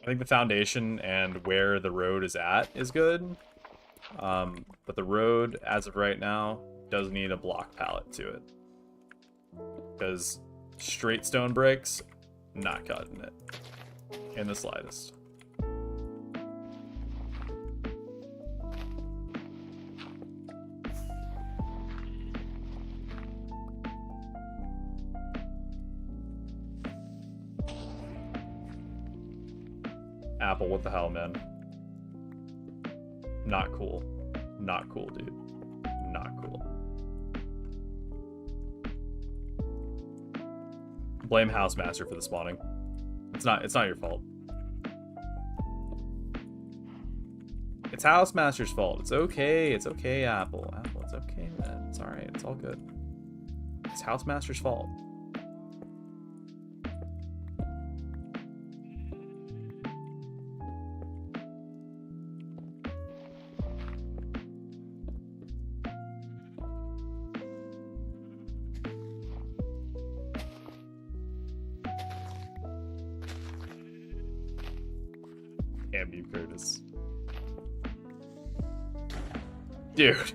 I think the foundation and where the road is at is good. But the road, as of right now, does need a block palette to it. Because straight stone bricks, not cutting it in the slightest. Apple, what the hell, man? Not cool. Not cool, dude. Not cool. Blame Housemaster for the spawning. It's not your fault. It's Housemaster's fault. It's okay. It's okay, Apple. Apple, it's okay, man. It's alright. It's all good. It's Housemaster's fault. Damn you, Curtis. Dude.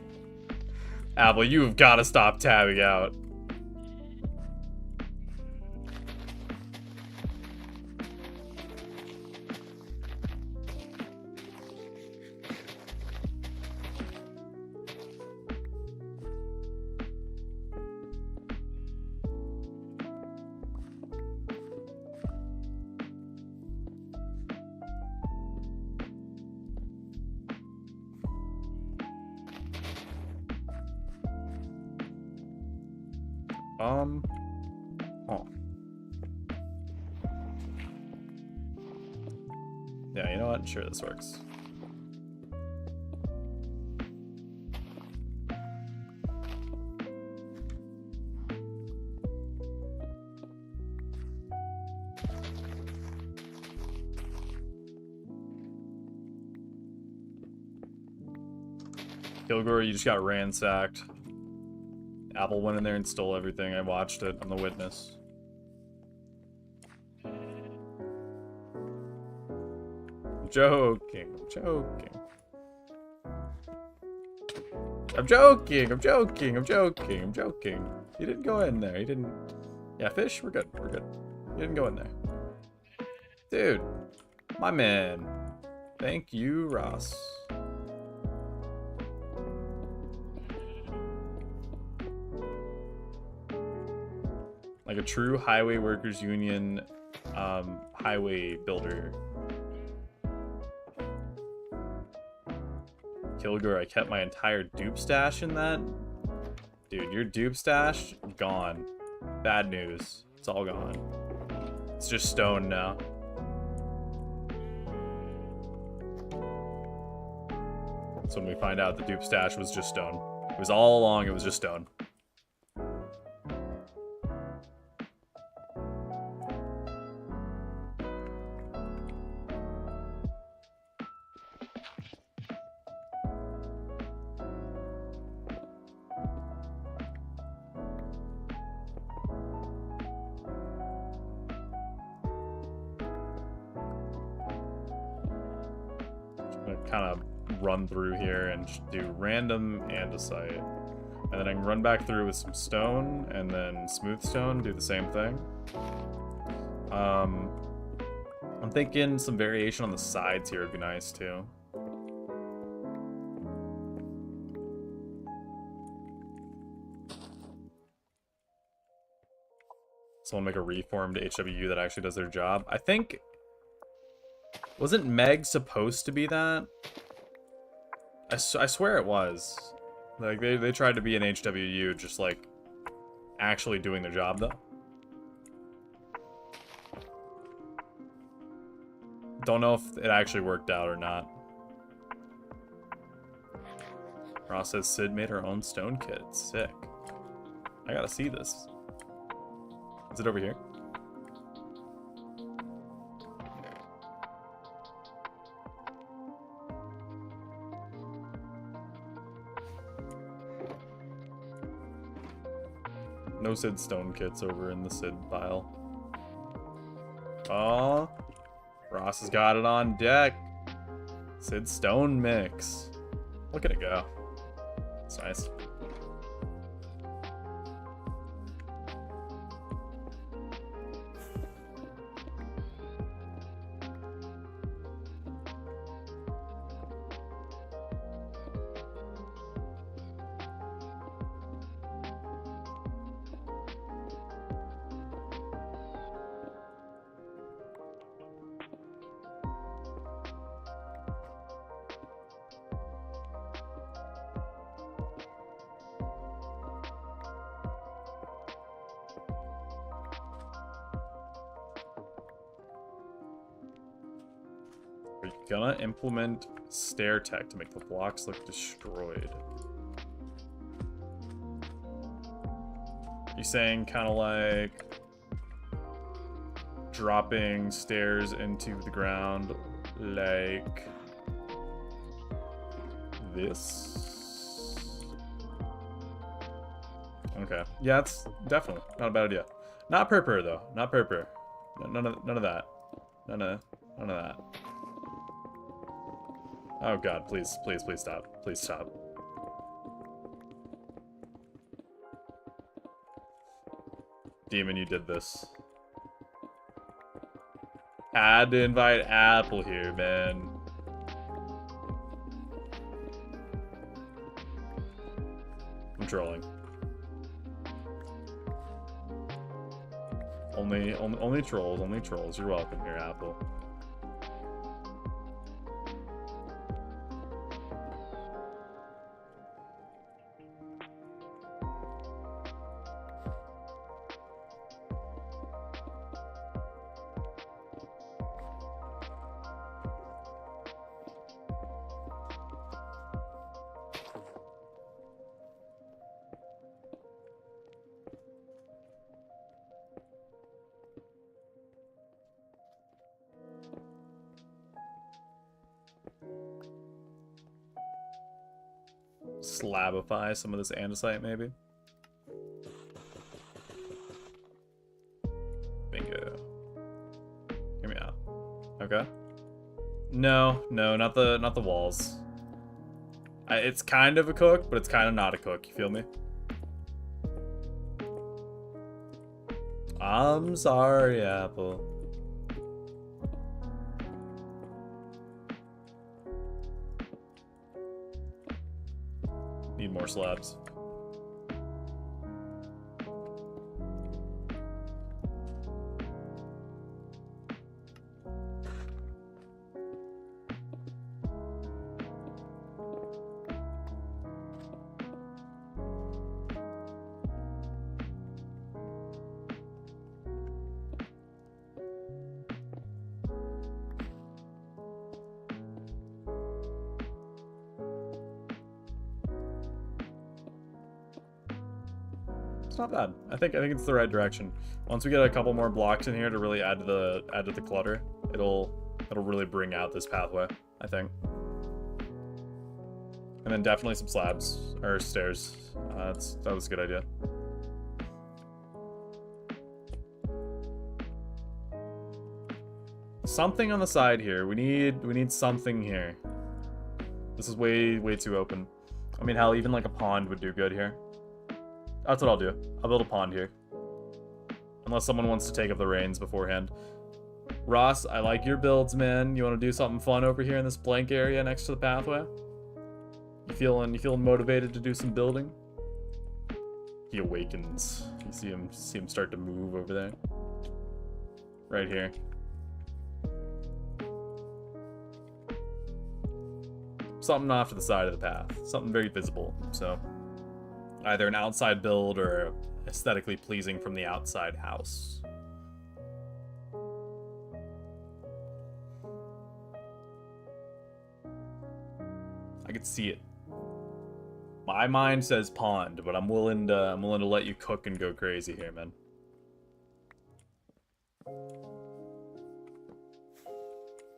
Apple, you've got to stop tabbing out. Oh. Yeah, you know what? Sure, this works. Kilgore, you just got ransacked. Apple went in there and stole everything. I watched it. I'm the witness. I'm joking. I'm joking. I'm joking. I'm joking. I'm joking. I'm joking. You didn't go in there. You didn't. Yeah, fish. We're good. We're good. You didn't go in there. Dude. My man. Thank you, Ross. Like a true highway workers union highway builder. Kilgore, I kept my entire dupe stash in that. Dude, your dupe stash, gone. Bad news. It's all gone. It's just stone now. That's when we find out the dupe stash was just stone. It was all along, it was just stone. Kind of run through here and do random andesite, and then I can run back through with some stone and then smooth stone, do the same thing. I'm thinking some variation on the sides here would be nice too. Someone make a reformed HWU that actually does their job. I think... Wasn't Meg supposed to be that? I swear it was. Like, they tried to be an HWU, just, like, actually doing their job, though. Don't know if it actually worked out or not. Ross says Sid made her own stone kit. Sick. I gotta see this. Is it over here? No Sid stone kits over in the Sid pile. Oh, Ross has got it on deck. Sid stone mix. Look at it go. It's nice. Are you gonna implement stair tech to make the blocks look destroyed? You saying kind of like dropping stairs into the ground like this? Okay. Yeah, it's definitely not a bad idea. Not purpur though. Not purpur. None of that. None of that. Oh god, please stop. Please stop. Demon, you did this. Had to invite Apple here, man. I'm trolling. Only trolls. You're welcome here, Apple. Slabify some of this andesite, maybe? Bingo. Hear me out. Okay. No, not the walls. It's kind of a cook, but it's kind of not a cook. You feel me? I'm sorry, Apple. Need more slabs. It's not bad. I think it's the right direction. Once we get a couple more blocks in here to really add to the clutter, it'll really bring out this pathway, I think. And then definitely some slabs or stairs. That was a good idea. Something on the side here. We need something here. This is way too open. I mean, hell, even like a pond would do good here. That's what I'll do. I'll build a pond here. Unless someone wants to take up the reins beforehand. Ross, I like your builds, man. You want to do something fun over here in this blank area next to the pathway? You feeling motivated to do some building? he awakens. You see him start to move over there. Right here. Something off to the side of the path. Something very visible. So either an outside build or aesthetically pleasing from the outside house. I could see it. My mind says pond, but I'm willing to let you cook and go crazy here, man.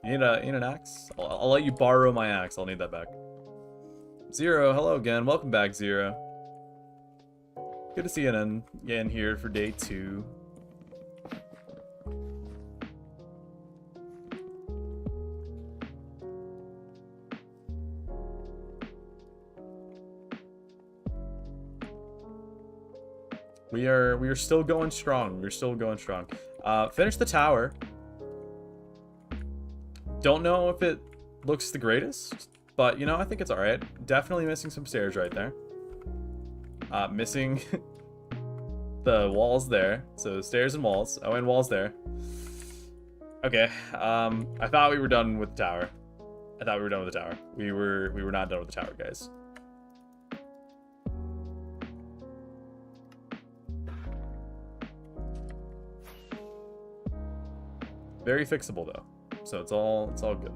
You need an axe? I'll let you borrow my axe. I'll need that back. Zero, hello again. Welcome back, Zero. Good to see you in here for day 2. We are still going strong. We're still going strong. Finish the tower. Don't know if it looks the greatest, but you know, I think it's alright. Definitely missing some stairs right there. Missing the walls there. So stairs and walls. Oh, and walls there. Okay. I thought we were done with the tower. We were not done with the tower, guys. Very fixable though. So it's all good.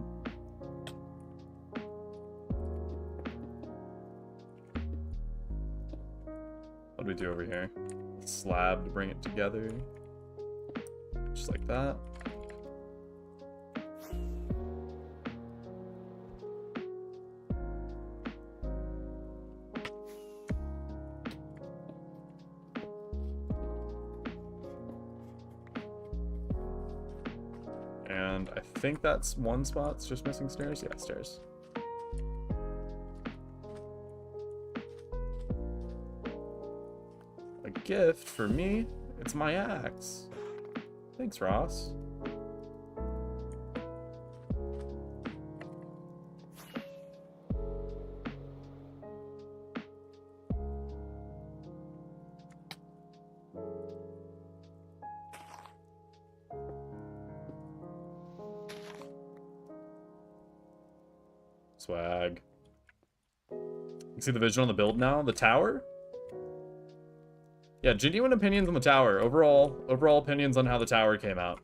What do we do over here? Slab to bring it together. Just like that. And I think that's one spot. It's just missing stairs. Yeah, stairs. A gift for me? It's my axe. Thanks, Ross. Swag. You see the vision on the build now? The tower? Yeah, genuine opinions on the tower. Overall opinions on how the tower came out.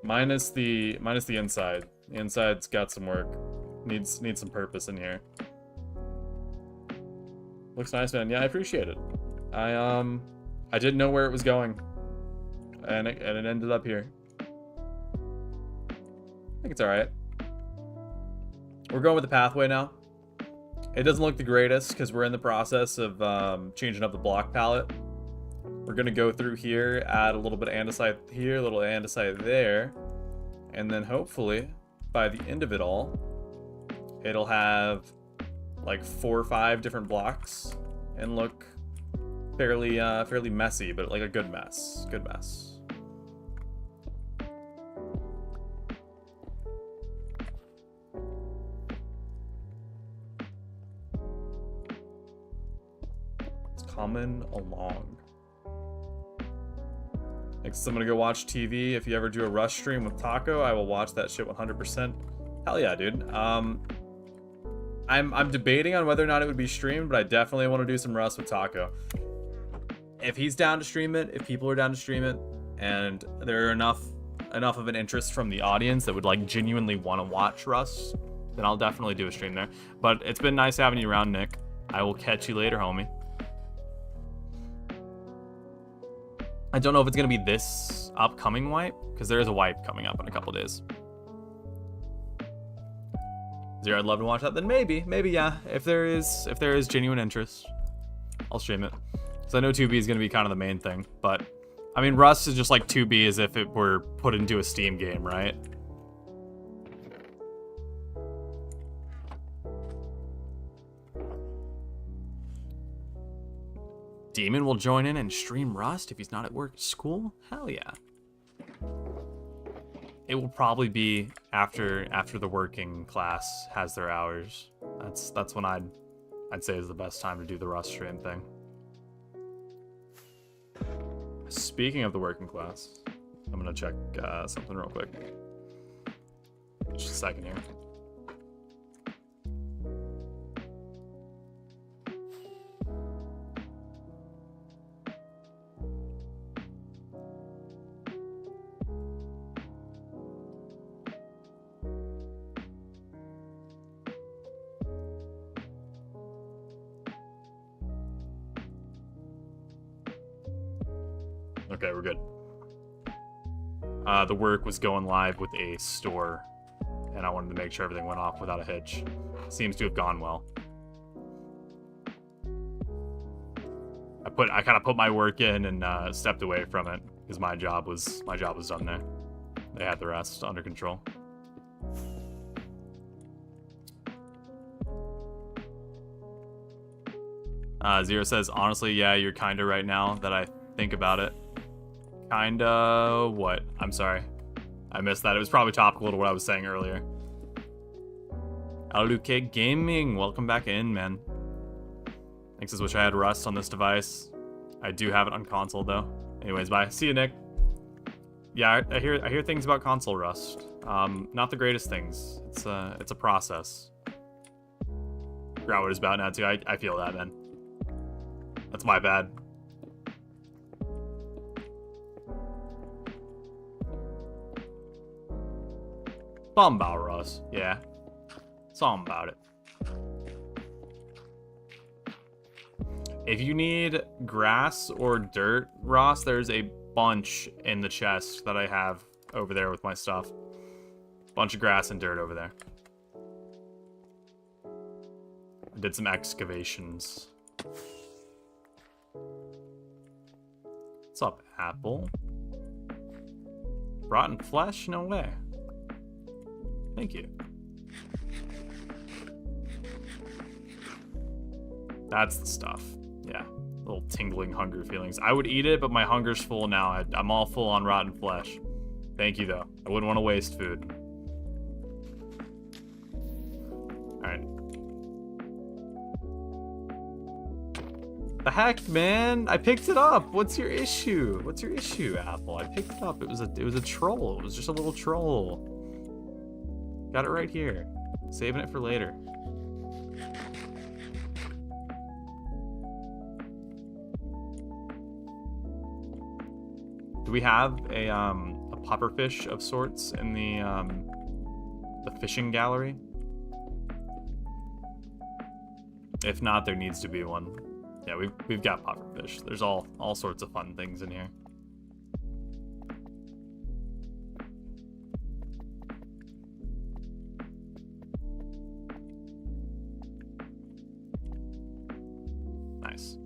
Minus the inside. The inside's got some work. Needs some purpose in here. Looks nice, man. Yeah, I appreciate it. I didn't know where it was going. And it ended up here. I think it's alright. We're going with the pathway now. It doesn't look the greatest because we're in the process of changing up the block palette. We're going to go through here, add a little bit of andesite here, a little andesite there. And then hopefully, by the end of it all, it'll have like 4 or 5 different blocks and look fairly messy, but like a good mess. Good mess. Coming along. Next, I'm gonna go watch TV. If you ever do a rush stream with Taco, I will watch that shit 100%. Hell yeah, dude. I'm debating on whether or not it would be streamed, but I definitely want to do some Rust with Taco. If he's down to stream it, if people are down to stream it, and there are enough of an interest from the audience that would like genuinely want to watch Rust, then I'll definitely do a stream there. But it's been nice having you around, Nick. I will catch you later, homie. I don't know if it's going to be this upcoming wipe, because there is a wipe coming up in a couple days. Zero, I'd love to watch that. Then maybe, yeah. If there is genuine interest, I'll stream it. Because I know 2B is going to be kind of the main thing. But, I mean, Rust is just like 2B as if it were put into a Steam game, right? Demon will join in and stream Rust if he's not at work at school? Hell yeah. It will probably be after the working class has their hours. That's when I'd say is the best time to do the Rust stream thing. speaking of the working class, I'm gonna check something real quick. Just a second here. Okay, we're good. The work was going live with a store, and I wanted to make sure everything went off without a hitch. Seems to have gone well. I kind of put my work in and stepped away from it because my job was done there. They had the rest under control. Zero says, honestly, yeah, you're kinda right now that I think about it. Kinda what? I'm sorry. I missed that. It was probably topical to what I was saying earlier. Aluke Gaming, welcome back in, man. Thanks as wish I had Rust on this device. I do have it on console though. Anyways, bye. See you, Nick. Yeah, I hear things about console Rust. Not the greatest things. It's a process. Forgot what it's about now too. I feel that, man. That's my bad. Something about Russ, yeah. Something about it. If you need grass or dirt, Ross, there's a bunch in the chest that I have over there with my stuff. Bunch of grass and dirt over there. I did some excavations. What's up, Apple? Rotten flesh? No way. Thank you. That's the stuff. Yeah. Little tingling hunger feelings. I would eat it, but my hunger's full now. I'm all full on rotten flesh. Thank you, though. I wouldn't want to waste food. Alright. The heck, man? I picked it up. What's your issue? What's your issue, Apple? I picked it up. It was a troll. It was just a little troll. Got it right here. Saving it for later. Do we have a pufferfish of sorts in the fishing gallery? If not, there needs to be one. Yeah, we've got pufferfish. There's all sorts of fun things in here. Nice.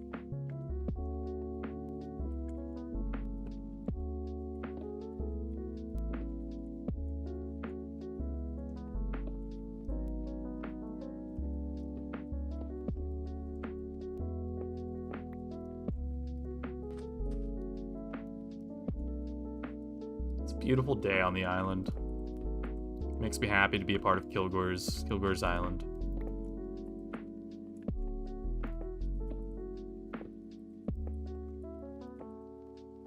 Beautiful day on the island. Makes me happy to be a part of Kilgore's island.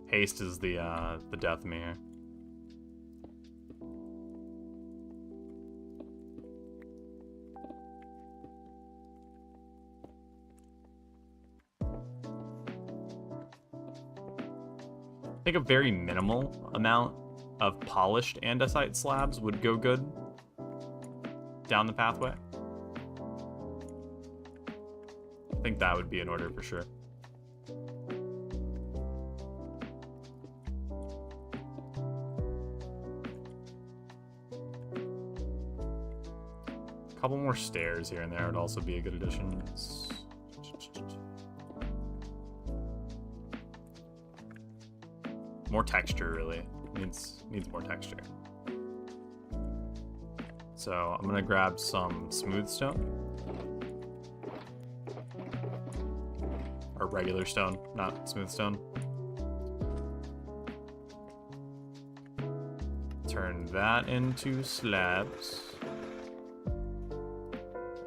Haste is the death mirror. I think a very minimal amount of polished andesite slabs would go good down the pathway. I think that would be in order for sure. A couple more stairs here and there would also be a good addition. More texture, really. Needs more texture. So I'm gonna grab some smooth stone. Or regular stone, not smooth stone. Turn that into slabs.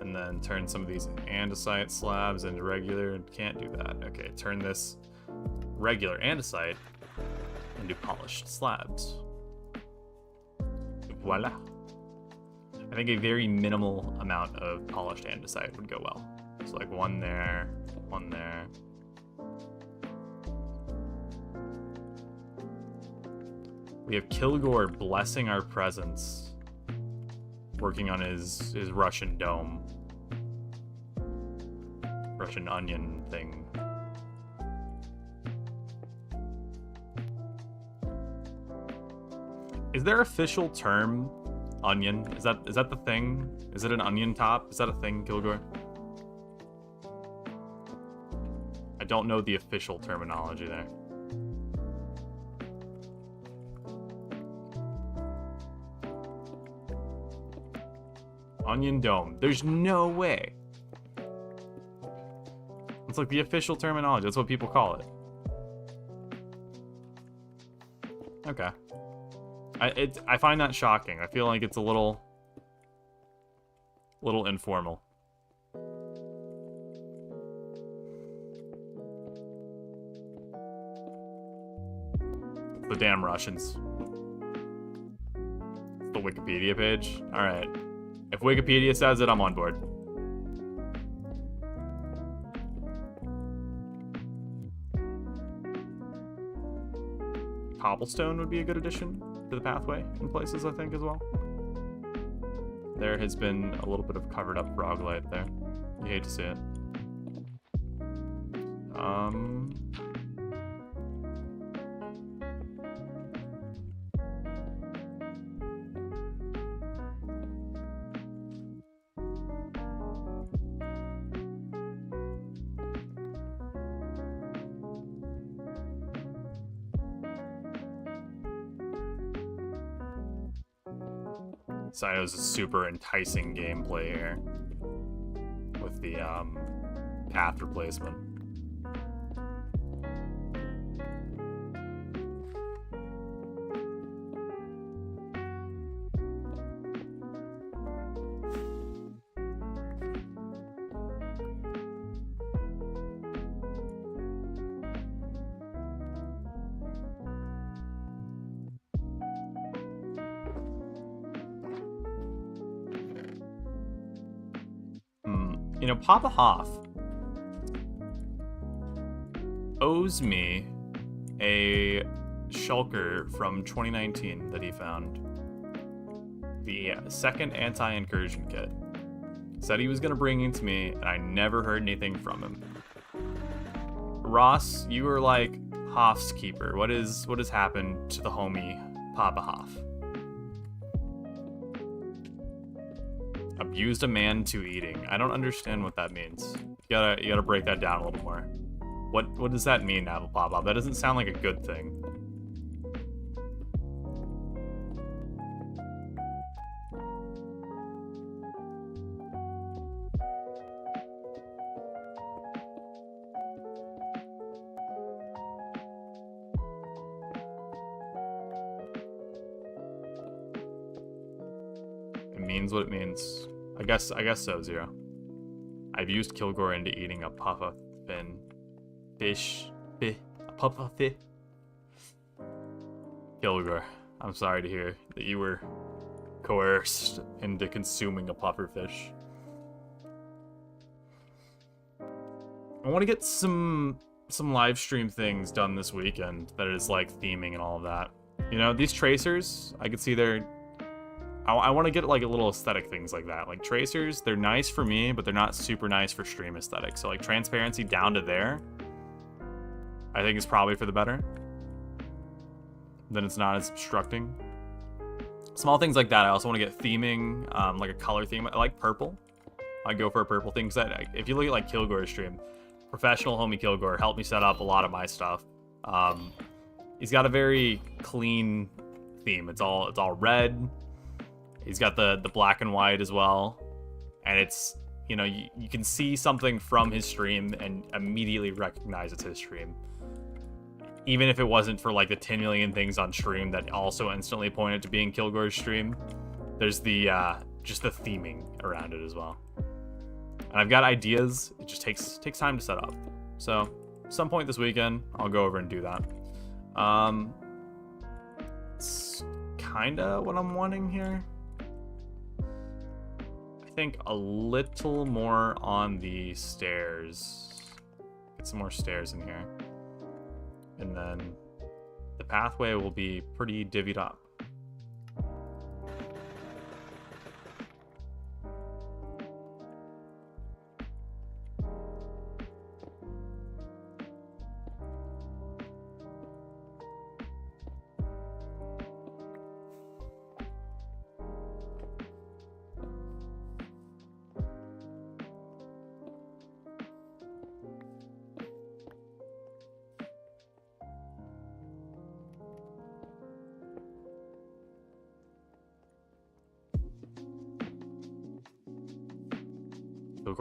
And then turn some of these andesite slabs into regular. Can't do that. Okay, turn this regular andesite into polished slabs. Voila. I think a very minimal amount of polished andesite would go well. So like one there, one there. We have Kilgore blessing our presence, working on his Russian dome. Russian onion thing. Is there official term onion? Is that the thing? Is it an onion top? Is that a thing, Kilgore? I don't know the official terminology there. Onion dome. There's no way. It's like the official terminology. That's what people call it. Okay. I find that shocking. I feel like it's a little informal. The damn Russians. The Wikipedia page. All right. If Wikipedia says it, I'm on board. Cobblestone would be a good addition to the pathway in places, I think, as well. There has been a little bit of covered up froglight there. You hate to see it. Cyto's a super enticing gameplay here with the path replacement. You know, Papa Hoff owes me a shulker from 2019 that he found. The second anti-incursion kit. Said he was going to bring it to me, and I never heard anything from him. Ross, you were like Hoff's keeper. What has happened to the homie Papa Hoff? Abused a man to eating. I don't understand what that means. You gotta break that down a little more. What does that mean, Apple Pop? That doesn't sound like a good thing. It means what it means. I guess so, Zero. I've used Kilgore into eating a puffa fin. A puffa fish. Kilgore, I'm sorry to hear that you were coerced into consuming a puffer fish. I want to get some live stream things done this weekend that is like theming and all of that. You know, these tracers, I could see they're... I want to get like a little aesthetic things like that. Like tracers, they're nice for me, but they're not super nice for stream aesthetic. So like transparency down to there, I think is probably for the better. Then it's not as obstructing. Small things like that. I also want to get theming, like a color theme. I like purple. I go for a purple thing. Cause if you look at like Kilgore's stream, professional homie Kilgore helped me set up a lot of my stuff. He's got a very clean theme. It's all red. He's got the black and white as well. And it's, you know, you can see something from his stream and immediately recognize it's his stream. Even if it wasn't for like the 10 million things on stream that also instantly pointed to being Kilgore's stream, there's the just the theming around it as well. And I've got ideas. It just takes time to set up. So some point this weekend, I'll go over and do that. It's kind of what I'm wanting here. I think a little more on the stairs. Get some more stairs in here. And then the pathway will be pretty divvied up.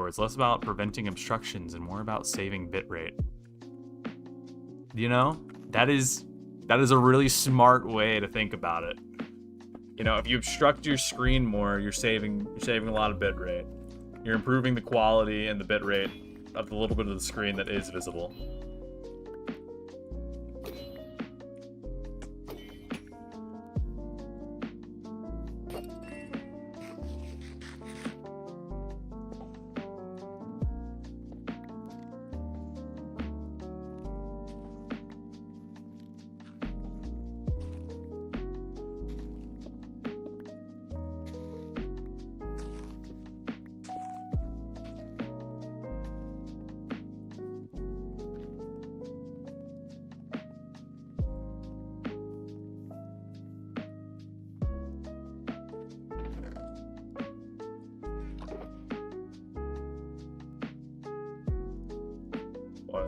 It's less about preventing obstructions and more about saving bitrate. You know, that is a really smart way to think about it. You know, if you obstruct your screen more, you're saving a lot of bitrate. You're improving the quality and the bitrate of the little bit of the screen that is visible.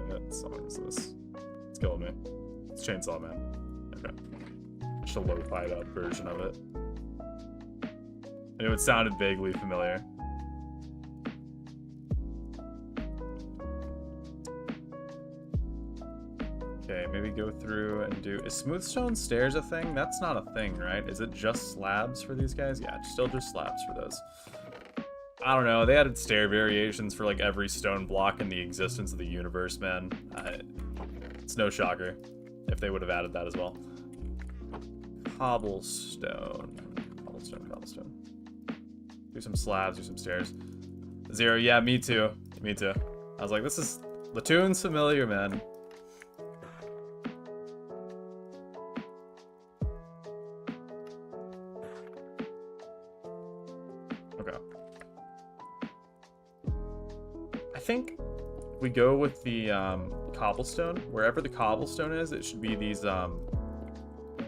What song is this? It's killing me. It's Chainsaw Man. Okay. Just a lo-fi'd up version of it. I knew it sounded vaguely familiar. Okay, maybe go through and do... Is smooth stone stairs a thing? That's not a thing, right? Is it just slabs for these guys? Yeah, still just slabs for those. I don't know, they added stair variations for like every stone block in the existence of the universe, man. It's no shocker if they would have added that as well. Cobblestone. Cobblestone. Do some slabs, do some stairs. Zero, yeah, me too. Me too. I was like, this is... The tune's familiar, man. I think we go with the cobblestone. Wherever the cobblestone is, it should be these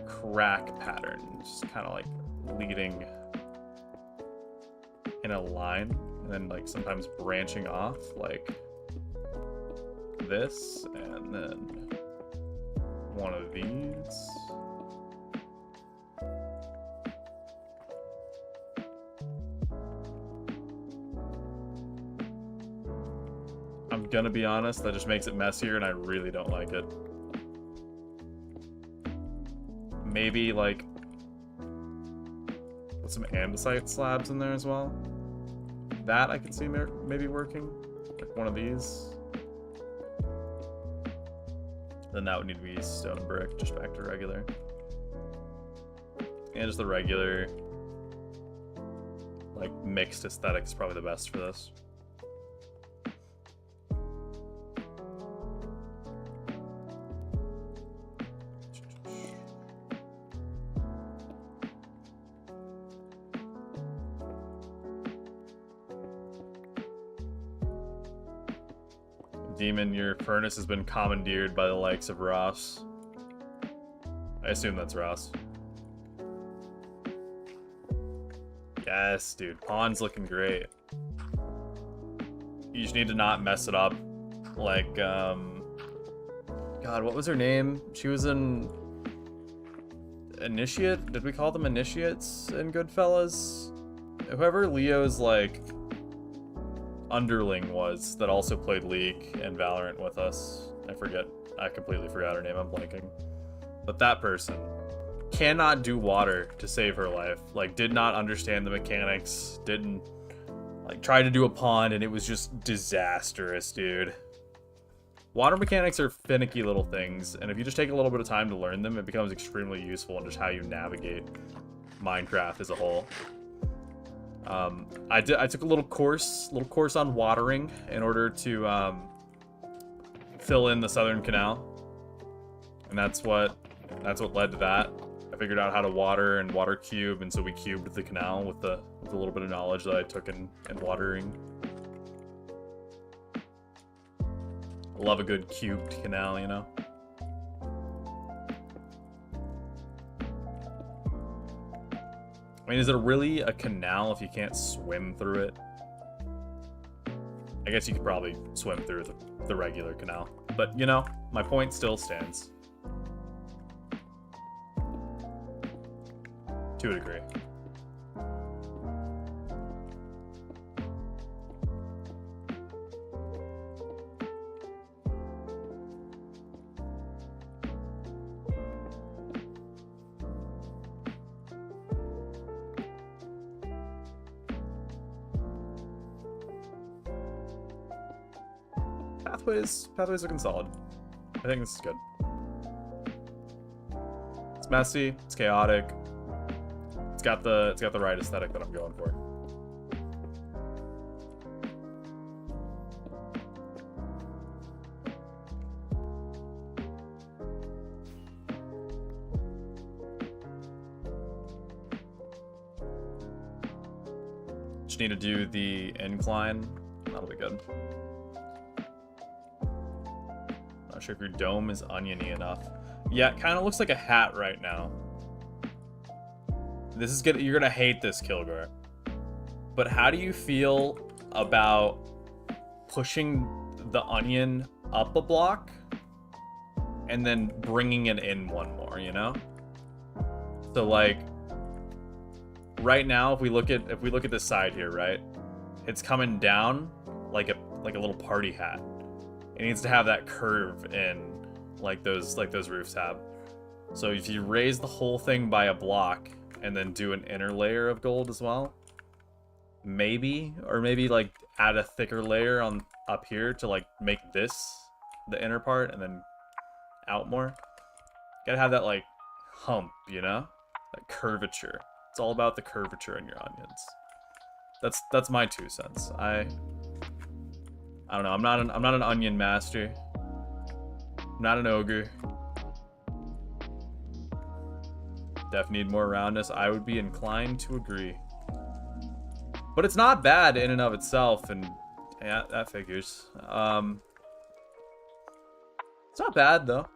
crack patterns, kind of like leading in a line, and then like sometimes branching off, like this, and then one of these. I'm gonna be honest, that just makes it messier and I really don't like it. Maybe like put some andesite slabs in there as well. That I can see maybe working. Like one of these. Then that would need to be stone brick, just back to regular. And just the regular, like mixed aesthetic is probably the best for this. Demon, your furnace has been commandeered by the likes of Ross. I assume that's Ross. Yes, dude. Pawn's looking great. You just need to not mess it up. Like, God, what was her name? She was an initiate? Did we call them initiates in Goodfellas? Whoever Leo's, like, underling was that also played League and Valorant with us. I completely forgot her name, I'm blanking. But that person cannot do water to save her life. Like, did not understand the mechanics, didn't, like, try to do a pond and it was just disastrous, dude. Water mechanics are finicky little things, and if you just take a little bit of time to learn them, it becomes extremely useful in just how you navigate Minecraft as a whole. I took a little course on watering in order to fill in the Southern Canal, and that's what led to that. I figured out how to water and water cube, and so we cubed the canal with a little bit of knowledge that I took in watering. I love a good cubed canal, you know? I mean, is it really a canal if you can't swim through it? I guess you could probably swim through the regular canal. But, you know, my point still stands. To a degree. Pathways looking solid. I think this is good. It's messy, it's chaotic. It's got the right aesthetic that I'm going for. Just need to do the incline. That'll be good. Not sure if your dome is oniony enough. Yeah, it kind of looks like a hat right now. This is you're gonna hate this, Kilgore. But how do you feel about pushing the onion up a block and then bringing it in one more, you know? So like right now, if we look at this side here, right? It's coming down like a little party hat. It needs to have that curve in like those roofs have. So if you raise the whole thing by a block and then do an inner layer of gold as well, maybe like add a thicker layer on up here to like make this the inner part and then out more. Gotta have that like hump, you know, that curvature. It's all about the curvature in your onions. That's my 2 cents. I don't know. I'm not an onion master. I'm not an ogre. Def need more roundness. I would be inclined to agree. But it's not bad in and of itself, and yeah, that figures. It's not bad though.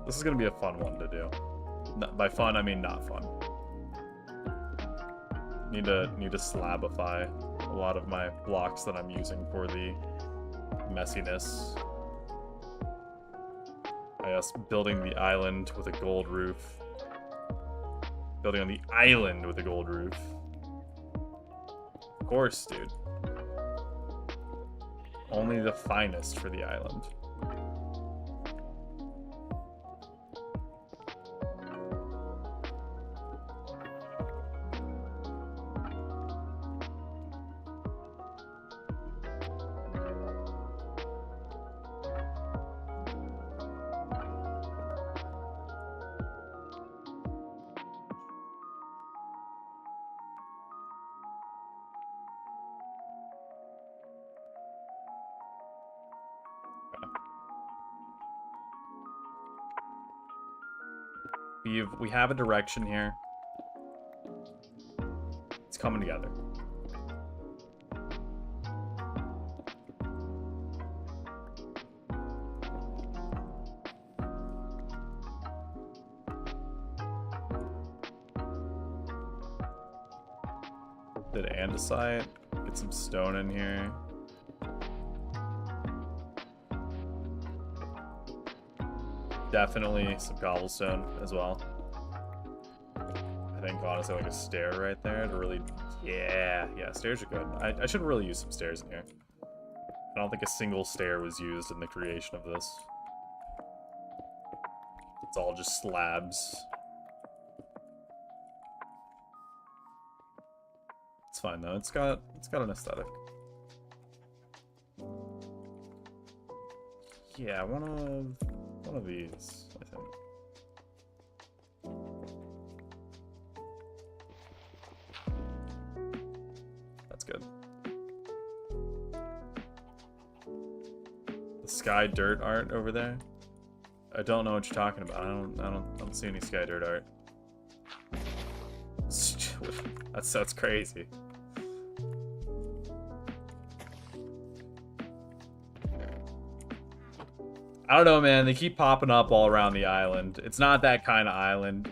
This is gonna be a fun one to do. By fun, I mean not fun. Need to slabify a lot of my blocks that I'm using for the messiness. I guess building the island with a gold roof. Building on the island with a gold roof. Of course, dude. Only the finest for the island. We have a direction here. It's coming together. Did andesite. Get some stone in here. Definitely some cobblestone as well. I think, honestly, like a stair right there to really... Yeah, stairs are good. I should really use some stairs in here. I don't think a single stair was used in the creation of this. It's all just slabs. It's fine though. It's got an aesthetic. Yeah, one of these, I think. That's good. The sky dirt art over there. I don't know what you're talking about. I don't see any sky dirt art. That's crazy. I don't know, man. They keep popping up all around the island. It's not that kind of island.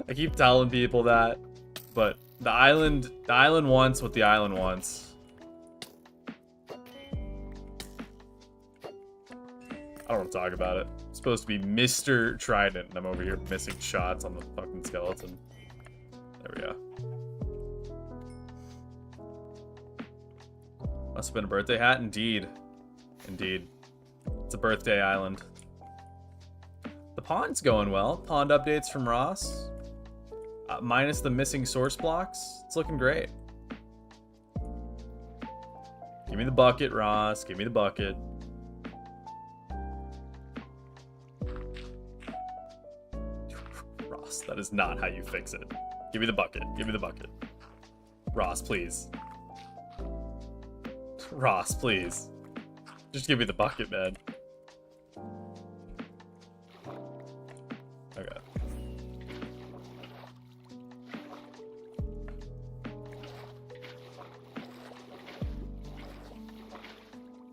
I keep telling people that, but the island wants what the island wants. I don't want to talk about it. I'm supposed to be Mr. Trident, and I'm over here missing shots on the fucking skeleton. There we go. Must have been a birthday hat, indeed. Indeed. It's a birthday island. The pond's going well. Pond updates from Ross. Minus the missing source blocks. It's looking great. Give me the bucket, Ross. Give me the bucket. Ross, that is not how you fix it. Give me the bucket. Give me the bucket. Ross, please. Ross, please. Just give me the bucket, man. Okay.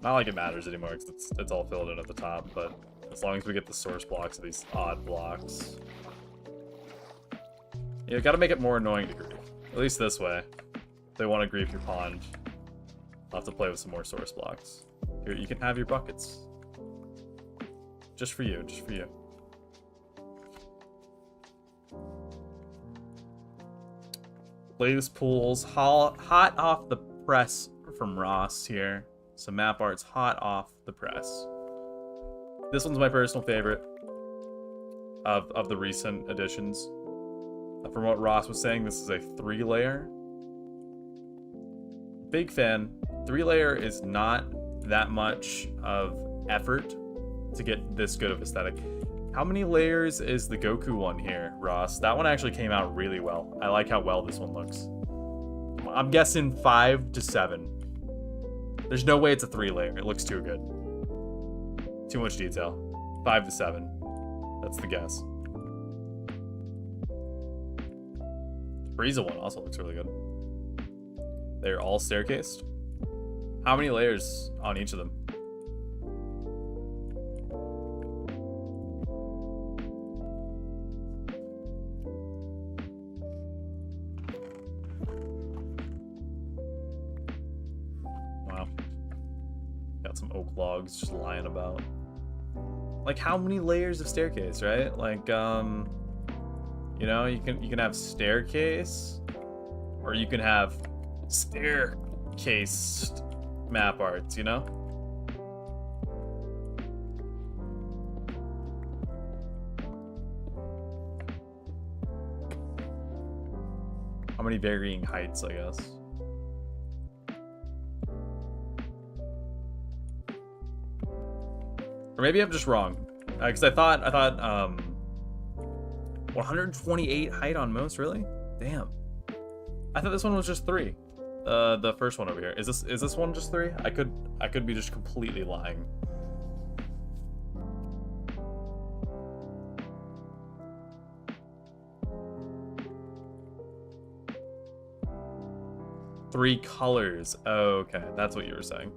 Not like it matters anymore because it's all filled in at the top, but as long as we get the source blocks of these odd blocks. You gotta make it more annoying to grief. At least this way. If they want to grief your pond, I'll have to play with some more source blocks. Here, you can have your buckets. Just for you, just for you. Latest pools, hot off the press from Ross here. Some map art's hot off the press. This one's my personal favorite of the recent additions. From what Ross was saying, this is a 3-layer. Big fan. 3-layer is not that much of effort to get this good of aesthetic. How many layers is the Goku one here, Ross? That one actually came out really well. I like how well this one looks. I'm guessing 5 to 7. There's no way it's a 3-layer. It looks too good. Too much detail. 5 to 7. That's the guess. Frieza one also looks really good. They're all staircased. How many layers on each of them? Wow. Got some oak logs just lying about. Like, how many layers of staircase, right? Like, you know, you can have staircase, or you can have staircased map arts, you know? How many varying heights, I guess. Or maybe I'm just wrong. Because I thought 128 height on most, really? Damn. I thought this one was just 3. The first one over here. Is this one just 3? I could be just completely lying. Three colors. Oh, okay, that's what you were saying.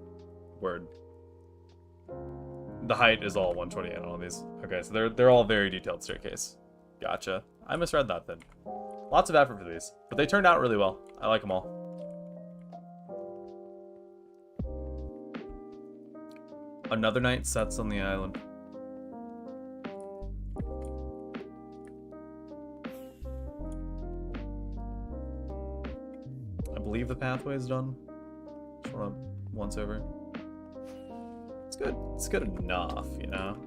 Word. The height is all 128 on all these. Okay, so they're all very detailed staircase. Gotcha. I misread that then. Lots of effort for these, but they turned out really well. I like them all. Another night sets on the island. I believe the pathway is done. Just want to once over. It's good. It's good enough, you know?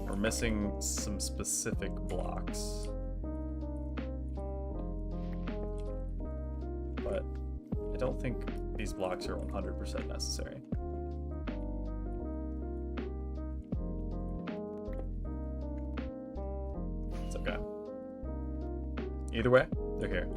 We're missing some specific blocks. But I don't think these blocks are 100% necessary. It's okay. Either way, they're here.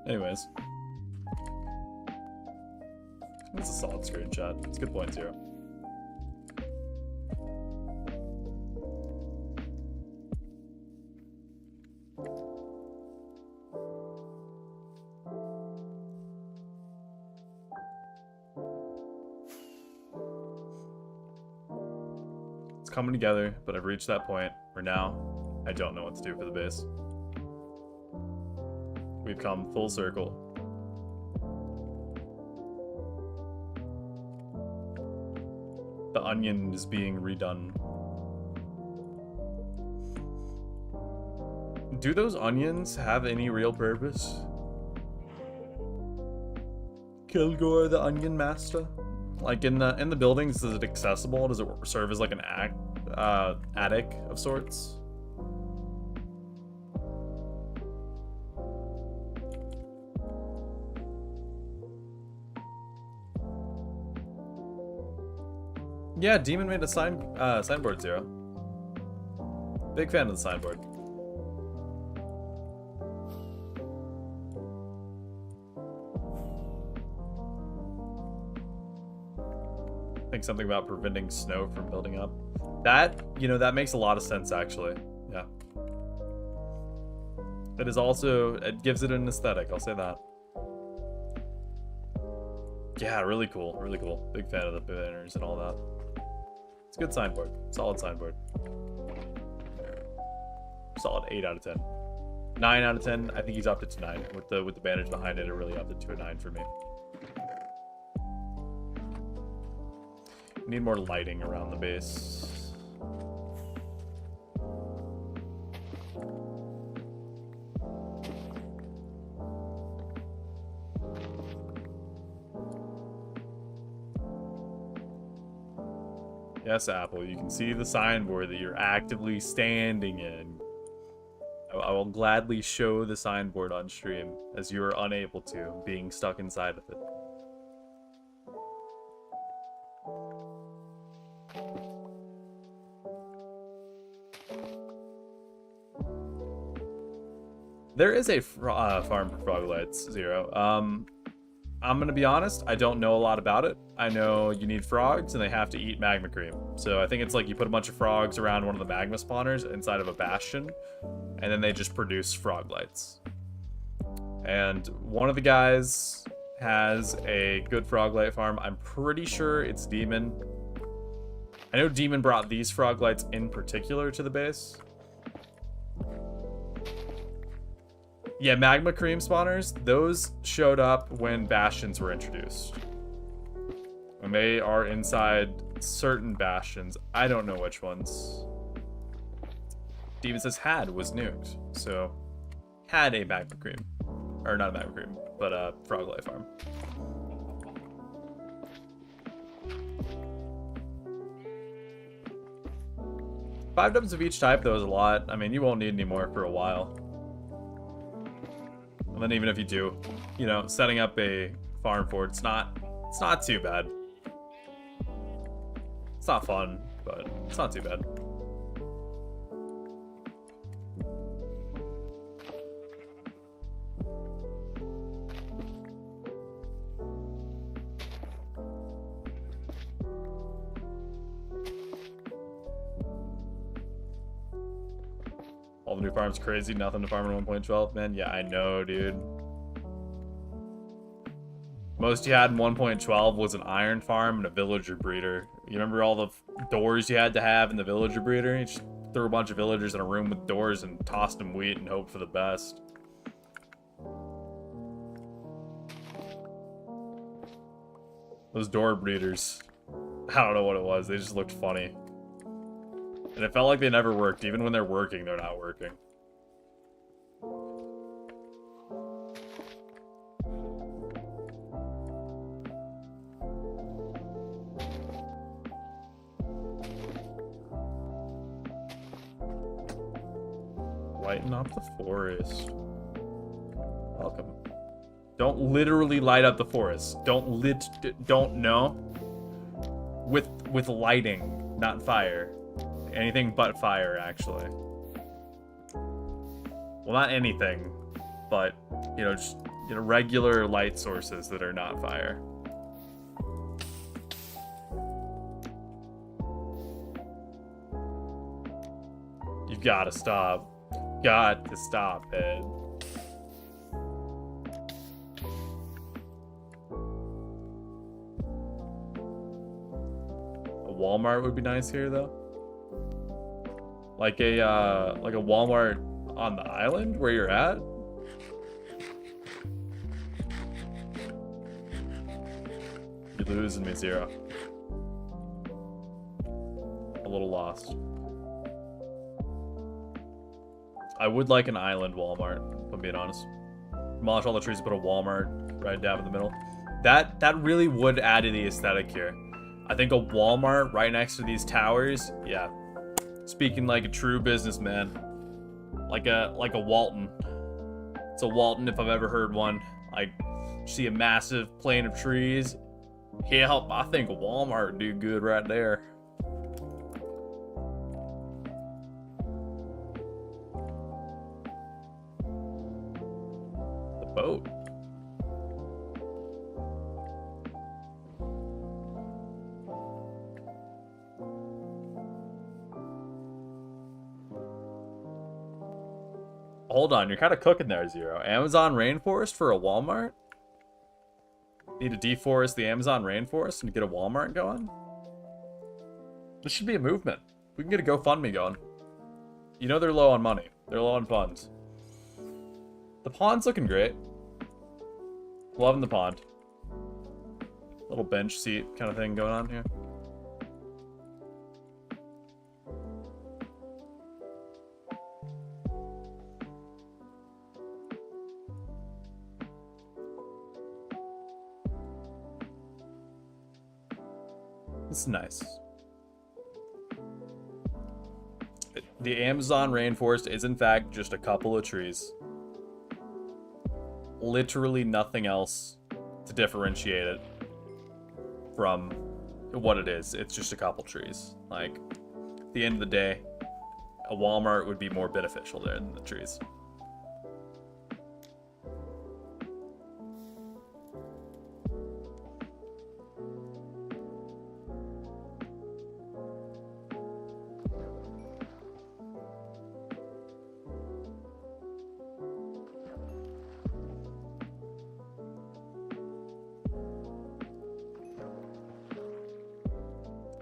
Anyways. That's a solid screenshot. It's a good point, Zero. It's coming together, but I've reached that point where now I don't know what to do for the base. We've come full circle. The onion is being redone. Do those onions have any real purpose? Kilgore, the onion master? Like in the buildings, is it accessible? Does it serve as like an attic of sorts? Yeah, Demon made a signboard, Zero. Big fan of the signboard. I think something about preventing snow from building up. That, you know, that makes a lot of sense, actually. Yeah. It is also, it gives it an aesthetic, I'll say that. Yeah, really cool, really cool. Big fan of the banners and all that. It's a good signboard. Solid signboard. Solid 8 out of 10. 9 out of 10. I think he's upped it to 9. With the banners behind it, it really upped it to a 9 for me. Need more lighting around the base. Yes, Apple, you can see the signboard that you're actively standing in. I will gladly show the signboard on stream, as you are unable to, being stuck inside of it. There is a farm for froglights, Zero. I'm gonna be honest, I don't know a lot about it. I know you need frogs and they have to eat magma cream. So I think it's like you put a bunch of frogs around one of the magma spawners inside of a bastion, and then they just produce froglights. And one of the guys has a good froglight farm. I'm pretty sure it's Demon. I know Demon brought these froglights in particular to the base. Yeah, magma cream spawners, those showed up when bastions were introduced. And they are inside certain bastions. I don't know which ones. Demon says had was nuked, so had a magma cream. Or not a magma cream, but a froglight farm. 5 dubs of each type, though, is a lot. I mean, you won't need any more for a while. And then even if you do, you know, setting up a farm for it's not too bad. It's not fun, but it's not too bad. All the new farms crazy, nothing to farm in 1.12, man. Yeah, I know, dude. Most you had in 1.12 was an iron farm and a villager breeder. You remember all the doors you had to have in the villager breeder? You just threw a bunch of villagers in a room with doors and tossed them wheat and hoped for the best. Those door breeders. I don't know what it was. They just looked funny. And it felt like they never worked. Even when they're working, they're not working. Lighten up the forest. Welcome. Don't literally light up the forest. Don't know. With lighting, not fire. Anything but fire, actually. Well, not anything, but, you know, just, you know, regular light sources that are not fire. You've got to stop. Got to stop it. A Walmart would be nice here, though. Like a Walmart on the island where you're at? You're losing me, Zero. A little lost. I would like an island Walmart, if I'm being honest. Demolish all the trees and put a Walmart right down in the middle. That really would add to the aesthetic here. I think a Walmart right next to these towers, yeah. Speaking like a true businessman. Like a Walton. It's a Walton if I've ever heard one. Like, see a massive plain of trees. Yeah, I think a Walmart would do good right there. The boat. Hold on, you're kind of cooking there, Zero. Amazon rainforest for a Walmart? Need to deforest the Amazon rainforest and get a Walmart going? This should be a movement. We can get a GoFundMe going. You know they're low on money. They're low on funds. The pond's looking great. Loving the pond. Little bench seat kind of thing going on here. It's nice. The Amazon rainforest is in fact just a couple of trees. Literally nothing else to differentiate it from what it is. It's just a couple trees. Like, at the end of the day, a Walmart would be more beneficial there than the trees.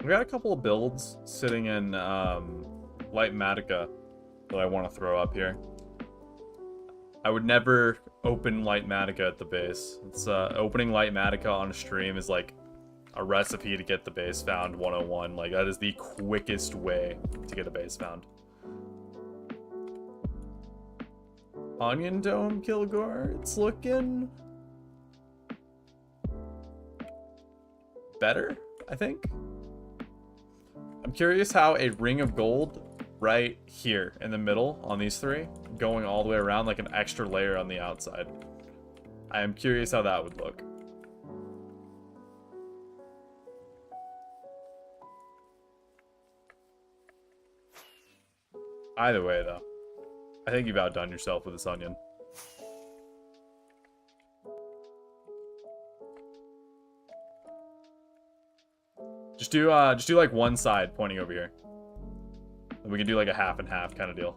We got a couple of builds sitting in Light Matica that I want to throw up here. I would never open Light Matica at the base. It's opening Light Matica on a stream is like a recipe to get the base found 101. Like, that is the quickest way to get a base found. Onion Dome, Kilgore, it's looking better, I think. I'm curious how a ring of gold right here in the middle on these three, going all the way around like an extra layer on the outside. I am curious how that would look. Either way, though, I think you've outdone yourself with this onion. Just do like one side pointing over here. And we can do like a half and half kind of deal.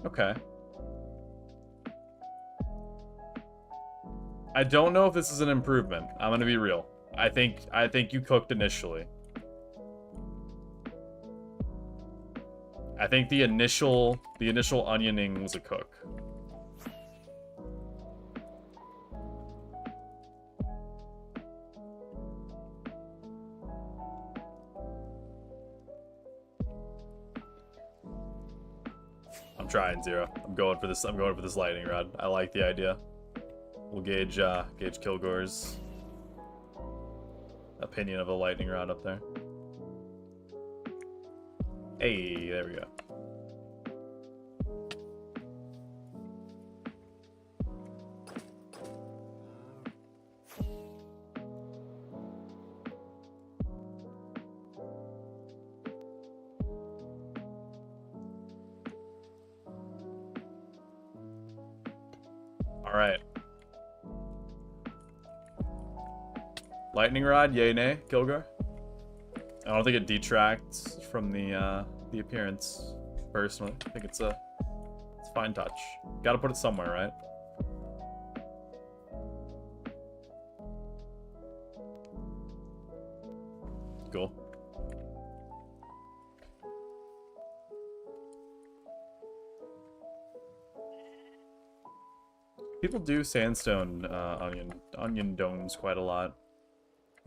Okay. I don't know if this is an improvement. I'm gonna be real. I think you cooked initially. I think the initial onioning was a cook. I'm trying, Zero. I'm going for this lightning rod. I like the idea. We'll gauge Kilgore's opinion of a lightning rod up there. Hey, there we go. All right. Lightning rod, yay, nay, Kilgore? I don't think it detracts from the appearance, personally. I think it's a fine touch. Gotta put it somewhere, right? Cool. People do sandstone onion domes quite a lot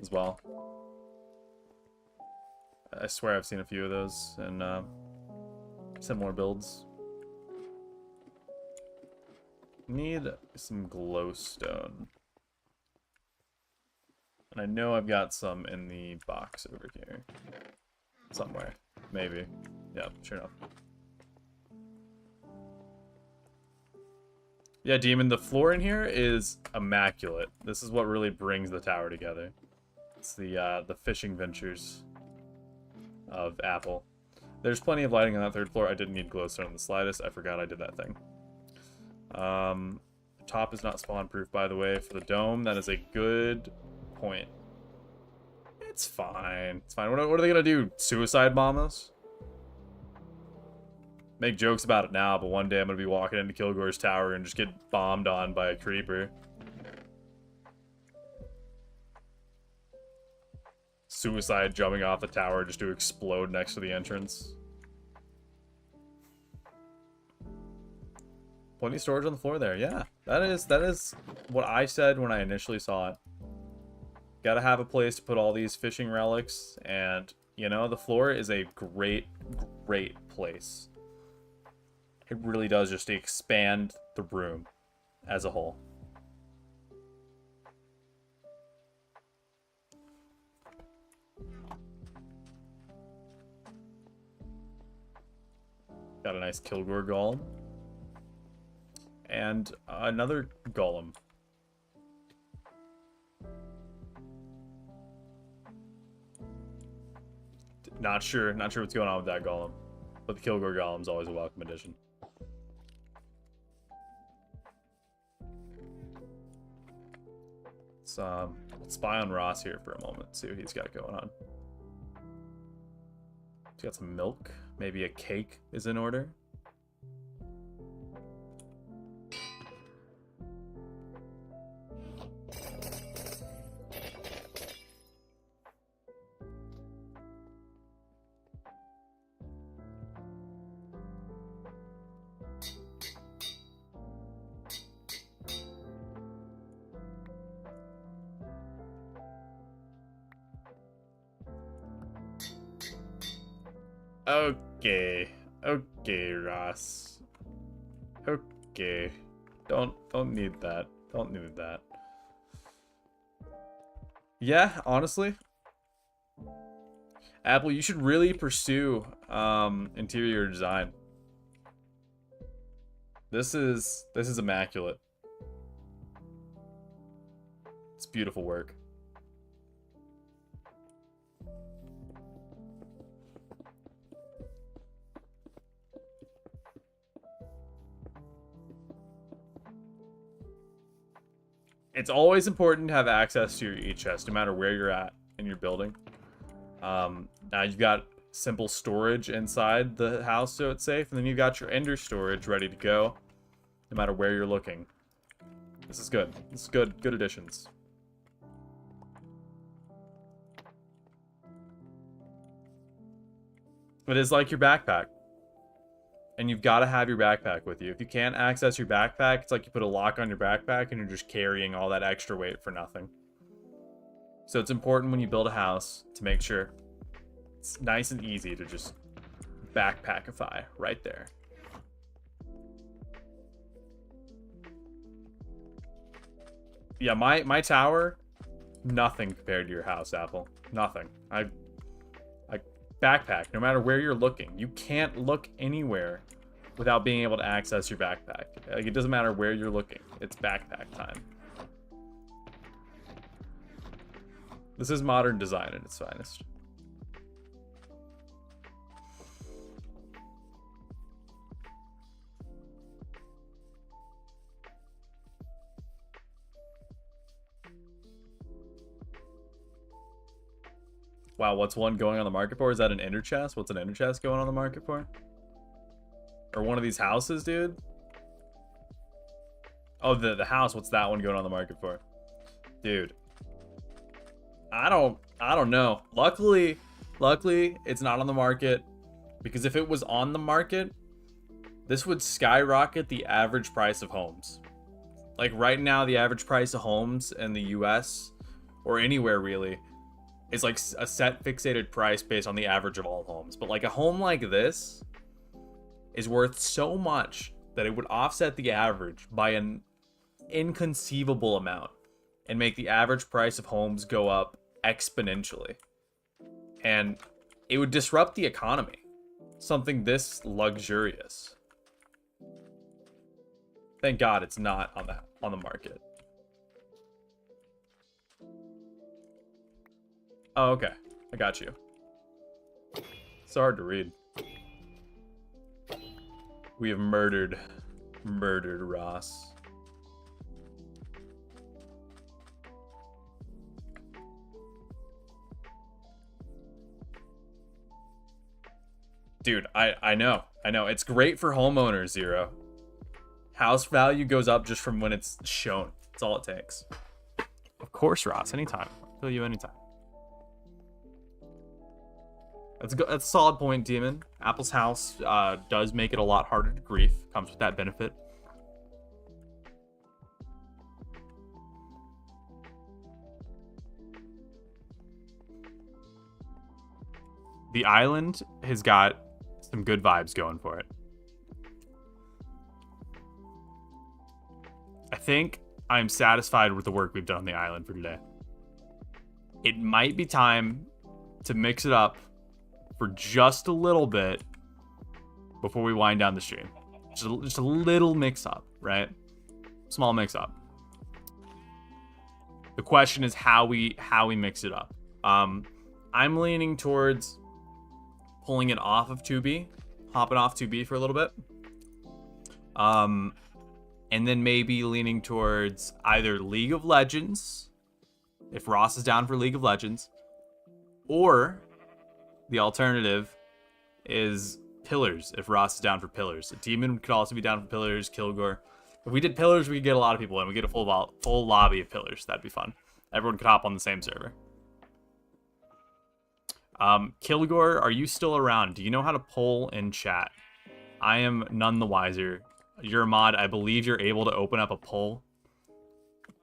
as well. I swear I've seen a few of those in similar builds. Need some glowstone. And I know I've got some in the box over here. Somewhere. Maybe. Yeah, sure enough. Yeah, Demon, the floor in here is immaculate. This is what really brings the tower together. It's the fishing ventures of Apple. There's plenty of lighting on that third floor. I didn't need glowstone in the slightest. I forgot I did that thing. Top is not spawn proof, by the way. For the dome, that is a good point. It's fine. It's fine. What are they gonna do? Suicide bomb us? Make jokes about it now, but one day I'm gonna be walking into Kilgore's tower and just get bombed on by a creeper. Suicide jumping off the tower just to explode next to the entrance. Plenty of storage on the floor there. Yeah, that is what I said when I initially saw it. Gotta have a place to put all these fishing relics, and, you know, the floor is a great place. It really does just expand the room as a whole. Got a nice Kilgore golem. And another golem. Not sure what's going on with that golem. But the Kilgore golem's always a welcome addition. Let's spy on Ross here for a moment, see what he's got going on. He's got some milk. Maybe a cake is in order. Okay. Okay, Ross. Okay. Don't need that. Don't need that. Yeah, honestly. Apple, you should really pursue interior design. This is immaculate. It's beautiful work. It's always important to have access to your e-chest, no matter where you're at in your building. Now you've got simple storage inside the house, so it's safe, and then you've got your ender storage ready to go, no matter where you're looking. This is good. This is good. Good additions. It is like your backpack. And you've got to have your backpack with you. If you can't access your backpack, it's like you put a lock on your backpack and you're just carrying all that extra weight for nothing. So it's important when you build a house to make sure it's nice and easy to just backpackify right there. Yeah, my tower, nothing compared to your house, Apple. Nothing. I backpack, no matter where you're looking. You can't look anywhere without being able to access your backpack. Like, it doesn't matter where you're looking. It's backpack time. This is modern design at its finest. Wow, what's one going on the market for? Is that an ender chest? What's an ender chest going on the market for? Or one of these houses, dude? Oh, the house. What's that one going on the market for? Dude. I don't know. Luckily, it's not on the market. Because if it was on the market, this would skyrocket the average price of homes. Like right now, the average price of homes in the US, or anywhere really, is like a set fixated price based on the average of all homes. But like a home like this is worth so much that it would offset the average by an inconceivable amount and make the average price of homes go up exponentially. And it would disrupt the economy. Something this luxurious. Thank God it's not on the market. Oh, okay. I got you. It's hard to read. We have murdered Ross. Dude, I know. It's great for homeowners, Zero. House value goes up just from when it's shown. That's all it takes. Of course, Ross. Anytime. I'll kill you anytime. That's a solid point, Demon. Apple's house does make it a lot harder to grief. Comes with that benefit. The island has got some good vibes going for it. I think I'm satisfied with the work we've done on the island for today. It might be time to mix it up for just a little bit before we wind down the stream. Just a little mix up, right? Small mix up. The question is how we mix it up. I'm leaning towards pulling it off of 2B, hopping off 2B for a little bit. And then maybe leaning towards either League of Legends, if Ross is down for League of Legends, or the alternative is Pillars, if Ross is down for Pillars. A Demon could also be down for Pillars, Kilgore. If we did Pillars, we could get a lot of people in. We get a full lobby of Pillars. That'd be fun. Everyone could hop on the same server. Kilgore, are you still around? Do you know how to poll in chat? I am none the wiser. You're a mod. I believe you're able to open up a poll.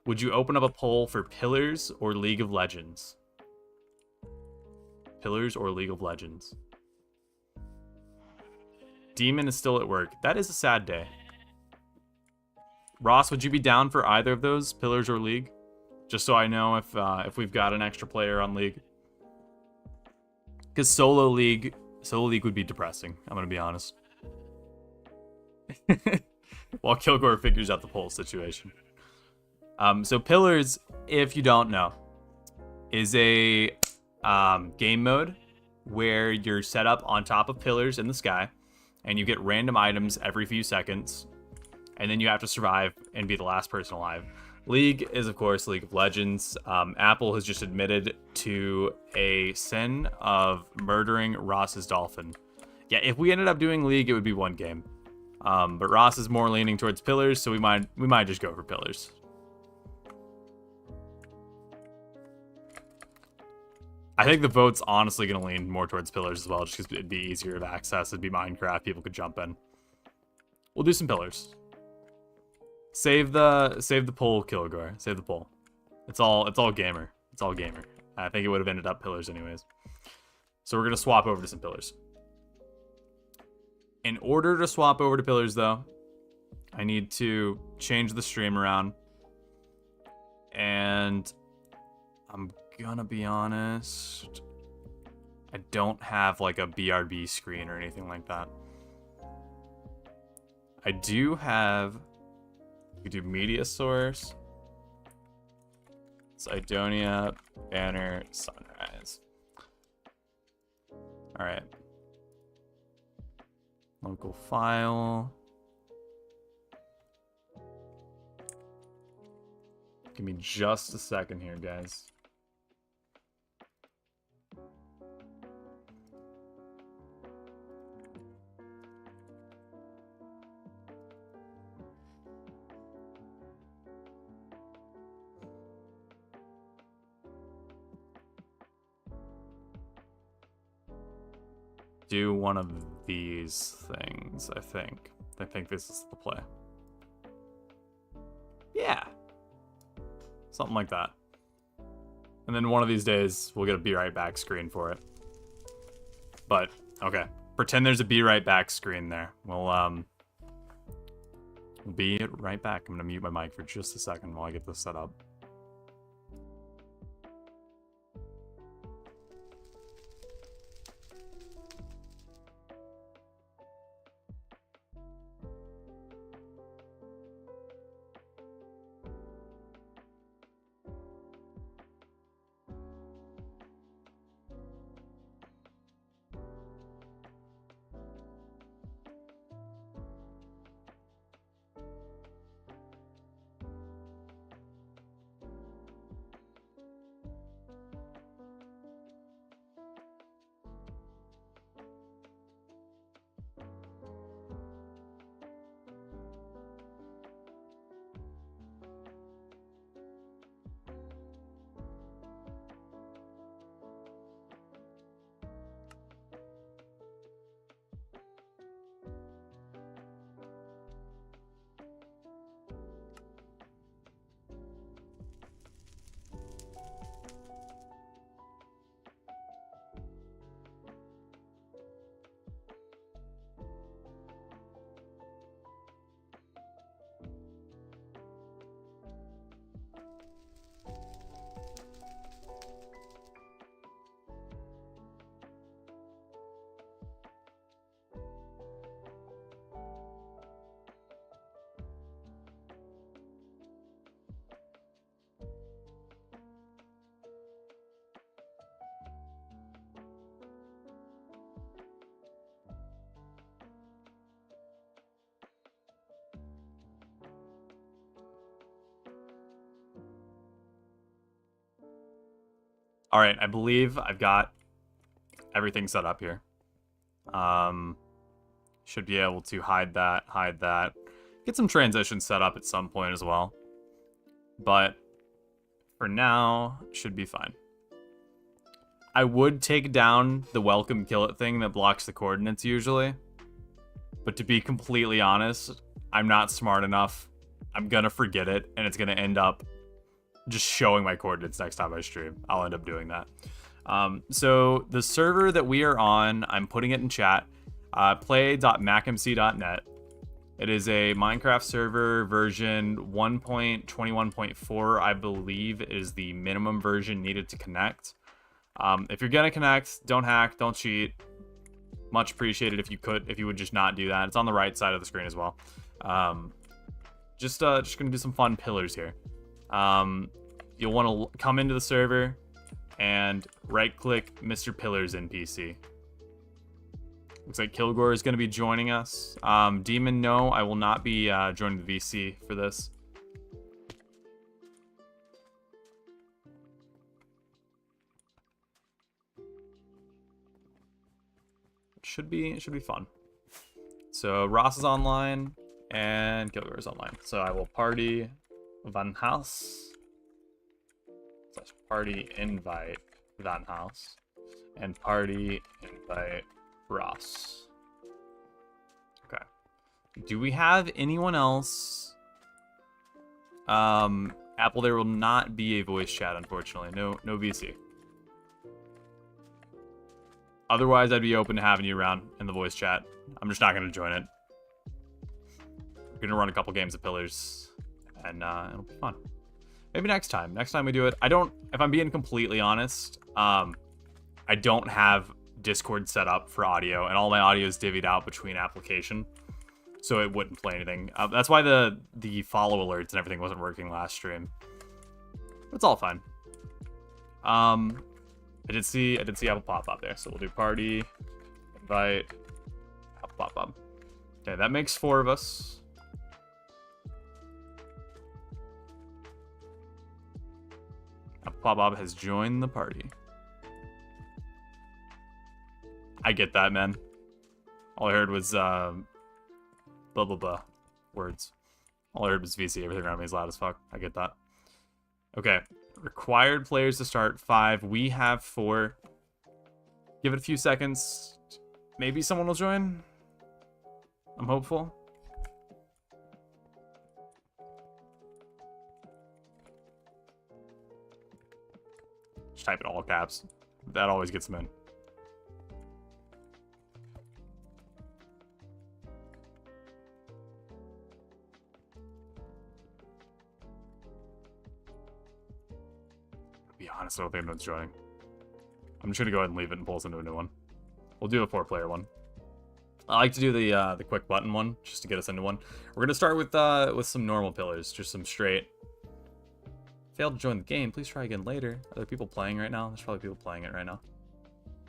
Would you open up a poll for Pillars or League of Legends? Pillars or League of Legends? Demon is still at work. That is a sad day. Ross, would you be down for either of those, Pillars or League? Just so I know if we've got an extra player on League. Because solo League would be depressing. I'm gonna be honest. While Kilgore figures out the pole situation. So Pillars, if you don't know, is a game mode where you're set up on top of pillars in the sky, and you get random items every few seconds, and then you have to survive and be the last person alive. League is, of course, League of Legends. Apple has just admitted to a sin of murdering Ross's dolphin. Yeah, if we ended up doing League, it would be one game. But Ross is more leaning towards Pillars, so we might just go for Pillars. I think the vote's honestly going to lean more towards Pillars as well, just because it'd be easier of access. It'd be Minecraft. People could jump in. We'll do some Pillars. Save the poll, Kilgore. Save the poll. It's all gamer. It's all gamer. I think it would have ended up Pillars anyways. So we're going to swap over to some Pillars. In order to swap over to Pillars, though, I need to change the stream around. And I'm gonna be honest, I don't have like a BRB screen or anything like that. I do have, we do media source, Cydonia, banner, sunrise. All right. Local file. Give me just a second here, guys. Do one of these things, I think. I think this is the play. Yeah. Something like that. And then one of these days, we'll get a be right back screen for it. But, okay. Pretend there's a be right back screen there. We'll be right back. I'm gonna mute my mic for just a second while I get this set up. All right, I believe I've got everything set up here. Should be able to hide that. Get some transitions set up at some point as well. But for now, should be fine. I would take down the welcome Killet thing that blocks the coordinates usually. But to be completely honest, I'm not smart enough. I'm gonna forget it, and it's gonna end up just showing my coordinates next time I stream. I'll end up doing that. So the server that we are on, I'm putting it in chat. Play.macmc.net. It is a Minecraft server version 1.21.4, I believe, is the minimum version needed to connect. If you're gonna connect, don't hack, don't cheat. Much appreciated if you would just not do that. It's on the right side of the screen as well. Just gonna do some fun pillars here. You'll want to come into the server and right-click Mr. Pillars NPC. Looks like Kilgore is going to be joining us. Demon, no, I will not be joining the VC for this. It should be fun. So Ross is online and Kilgore is online. So I will party Van House. Party invite Van House and party invite Ross. Okay. Do we have anyone else? Apple, there will not be a voice chat, unfortunately. No VC. Otherwise, I'd be open to having you around in the voice chat. I'm just not going to join it. We're going to run a couple games of Pillars, and it'll be fun. Maybe next time. Next time we do it. If I'm being completely honest, I don't have Discord set up for audio, and all my audio is divvied out between application, so it wouldn't play anything. That's why the follow alerts and everything wasn't working last stream. It's all fine. I did see Apple pop up there, so we'll do party, invite, Apple pop up. Okay, that makes 4 of us. Bob has joined the party. I get that, man. All I heard was blah blah blah words. All I heard was VC. Everything around me is loud as fuck. I get that. Okay. Required players to start 5. We have 4. Give it a few seconds. Maybe someone will join. I'm hopeful. Just type in all caps. That always gets them in. To be honest, I don't think anyone's joining. I'm just gonna go ahead and leave it and pull us into a new one. We'll do a 4-player one. I like to do the quick button one just to get us into one. We're gonna start with some normal pillars, just some straight. Failed to join the game. Please try again later. Are there people playing right now? There's probably people playing it right now.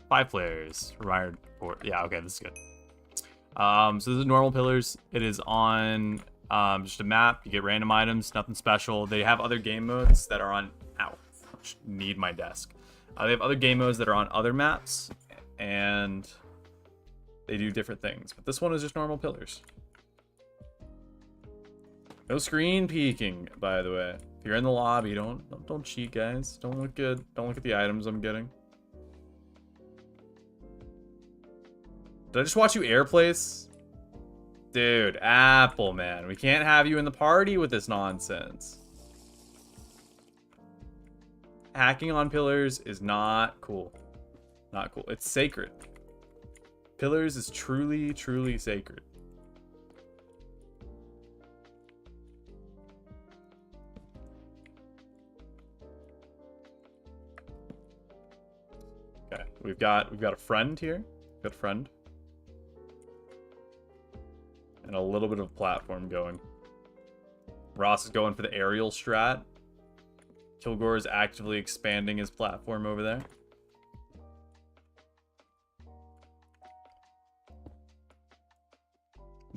5 players. Required 4. Yeah, okay, this is good. So this is normal pillars. It is on just a map. You get random items, nothing special. They have other game modes that are on... Ow. Need my desk. They have other game modes that are on other maps, and they do different things. But this one is just normal pillars. No screen peeking, by the way. If you're in the lobby, don't cheat, guys. Don't look good. Don't look at the items I'm getting. Did I just watch you airplace? Dude, Apple, man. We can't have you in the party with this nonsense. Hacking on pillars is not cool. Not cool. It's sacred. Pillars is truly, truly sacred. Okay, we've got a friend here. We've got a friend. And a little bit of platform going. Ross is going for the aerial strat. Kilgore is actively expanding his platform over there.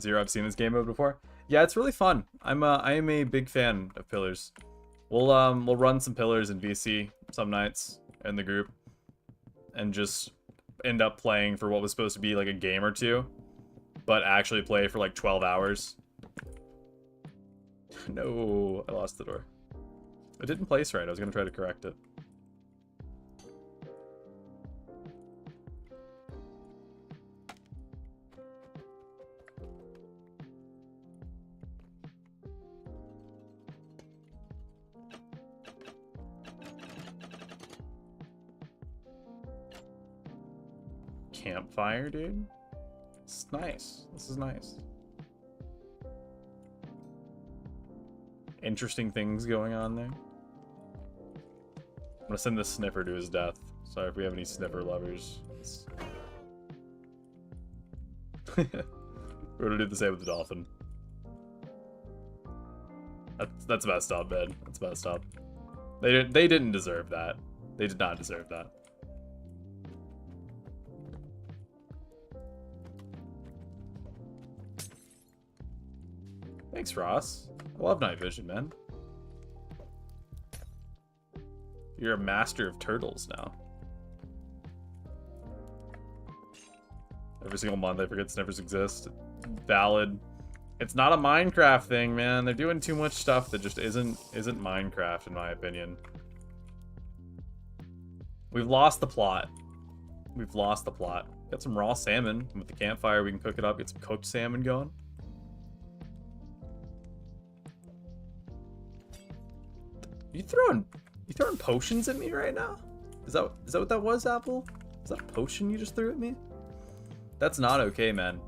Zero, I've seen this game mode before. Yeah, it's really fun. I am a big fan of pillars. We'll run some pillars in VC some nights in the group, and just end up playing for what was supposed to be like a game or two, but actually play for like 12 hours. No, I lost the door. It didn't place right. I was gonna try to correct it. Campfire, dude? is nice. This is nice. Interesting things going on there. I'm gonna send this sniffer to his death. Sorry if we have any sniffer lovers. We're gonna do the same with the dolphin. That's messed up, man. That's messed up. They didn't deserve that. They did not deserve that. Thanks, Ross. I love night vision, man. You're a master of turtles now. Every single month I forget sniffers exist. Valid. It's not a Minecraft thing, man. They're doing too much stuff that just isn't Minecraft, in my opinion. We've lost the plot. We've lost the plot. Got some raw salmon. With the campfire, we can cook it up. Get some cooked salmon going. You throwing potions at me right now? Is that what that was, Apple? Is that a potion you just threw at me? That's not okay, man.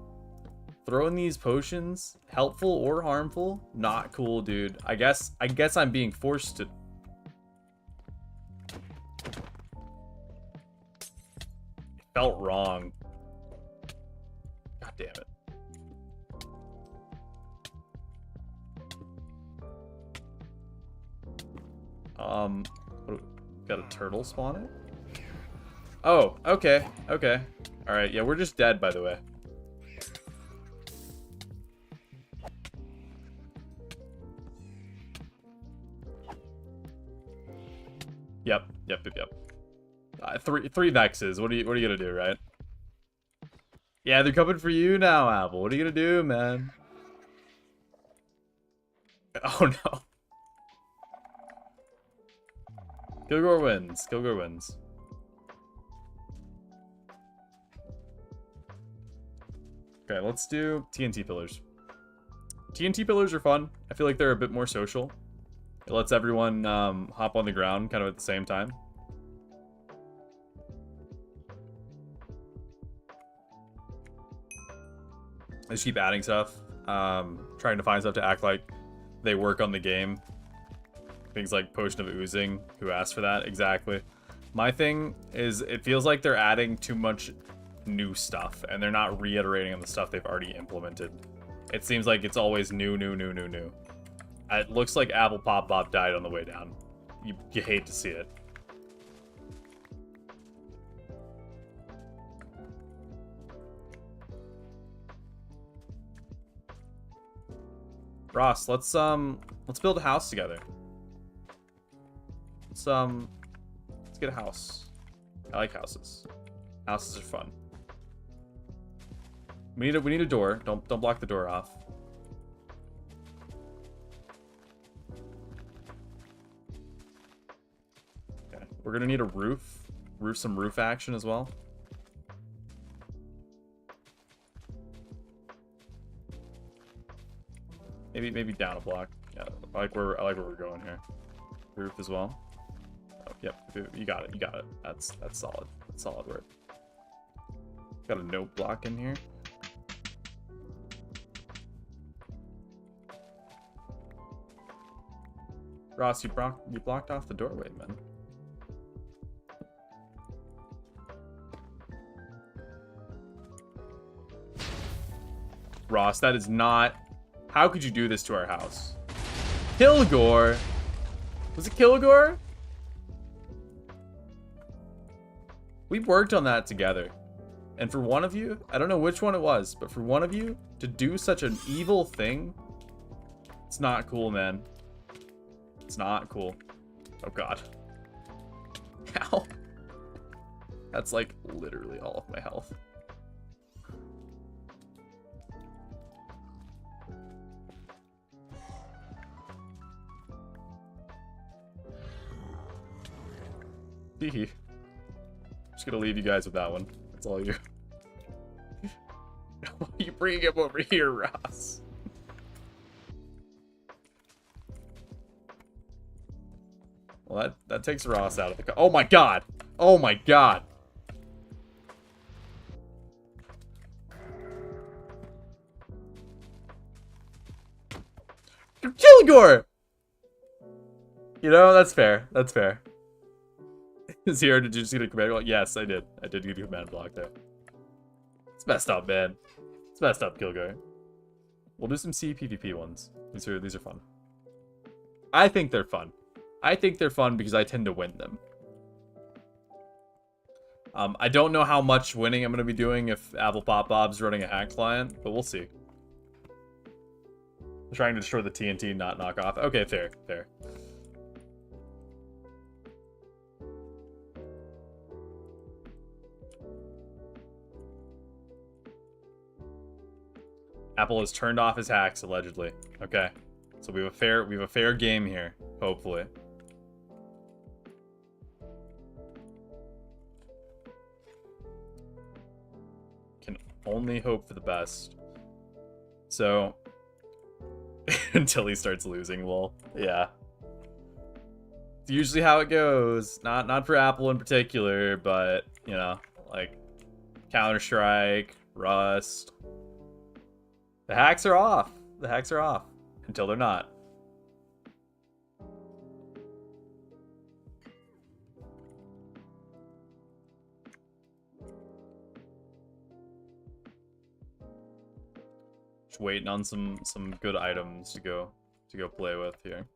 Throwing these potions, helpful or harmful, not cool, dude. I guess I'm being forced to. It felt wrong. God damn it. Got a turtle spawning? Oh, okay, okay. Alright, yeah, we're just dead, by the way. Yep. Three vexes. What are you gonna do, right? Yeah, they're coming for you now, Apple. What are you gonna do, man? Oh no. Kilgore wins. Kilgore wins. Okay, let's do TNT pillars. TNT pillars are fun. I feel like they're a bit more social. It lets everyone hop on the ground kind of at the same time. I just keep adding stuff. Trying to find stuff to act like they work on the game. Things like Potion of Oozing. Who asked for that? Exactly. My thing is, it feels like they're adding too much new stuff, and they're not reiterating on the stuff they've already implemented. It seems like it's always new. It looks like Apple Pop Pop died on the way down. You hate to see it. Ross, let's build a house together. Let's get a house. I like houses. Houses are fun. We need a door. Don't block the door off. Okay. We're gonna need a roof. Some roof action as well. Maybe down a block. Yeah, I like where we're going here. Roof as well. Oh, yep, you got it. That's solid. That's solid work. Got a note block in here. Ross, you blocked off the doorway, man. Ross, that is not... How could you do this to our house? Kilgore? Was it Kilgore? We worked on that together. And for one of you, I don't know which one it was, but for one of you to do such an evil thing, it's not cool, man. It's not cool. Oh god. Ow. That's like literally all of my health. Hehe. Just gonna leave you guys with that one. That's all you. You bring him over here, Ross. Well, that takes Ross out of the... Oh my god! Oh my god! Kilgore! You know, that's fair. That's fair. Zero, did you just get a command block? Yes, I did. I did get a command block there. It's messed up, man. It's messed up, Kilgore. We'll do some CPvP ones. These are fun. I think they're fun. I think they're fun because I tend to win them. I don't know how much winning I'm going to be doing if Apple Pop Bob's running a hack client, but we'll see. I'm trying to destroy the TNT, not knock off. Okay, fair, fair. Apple has turned off his hacks, allegedly. Okay. So we have a fair game here, hopefully. Can only hope for the best. So until he starts losing, well, yeah. It's usually how it goes. Not for Apple in particular, but you know, like Counter-Strike, Rust. The hacks are off. The hacks are off. Until they're not. Just waiting on some good items to go play with here.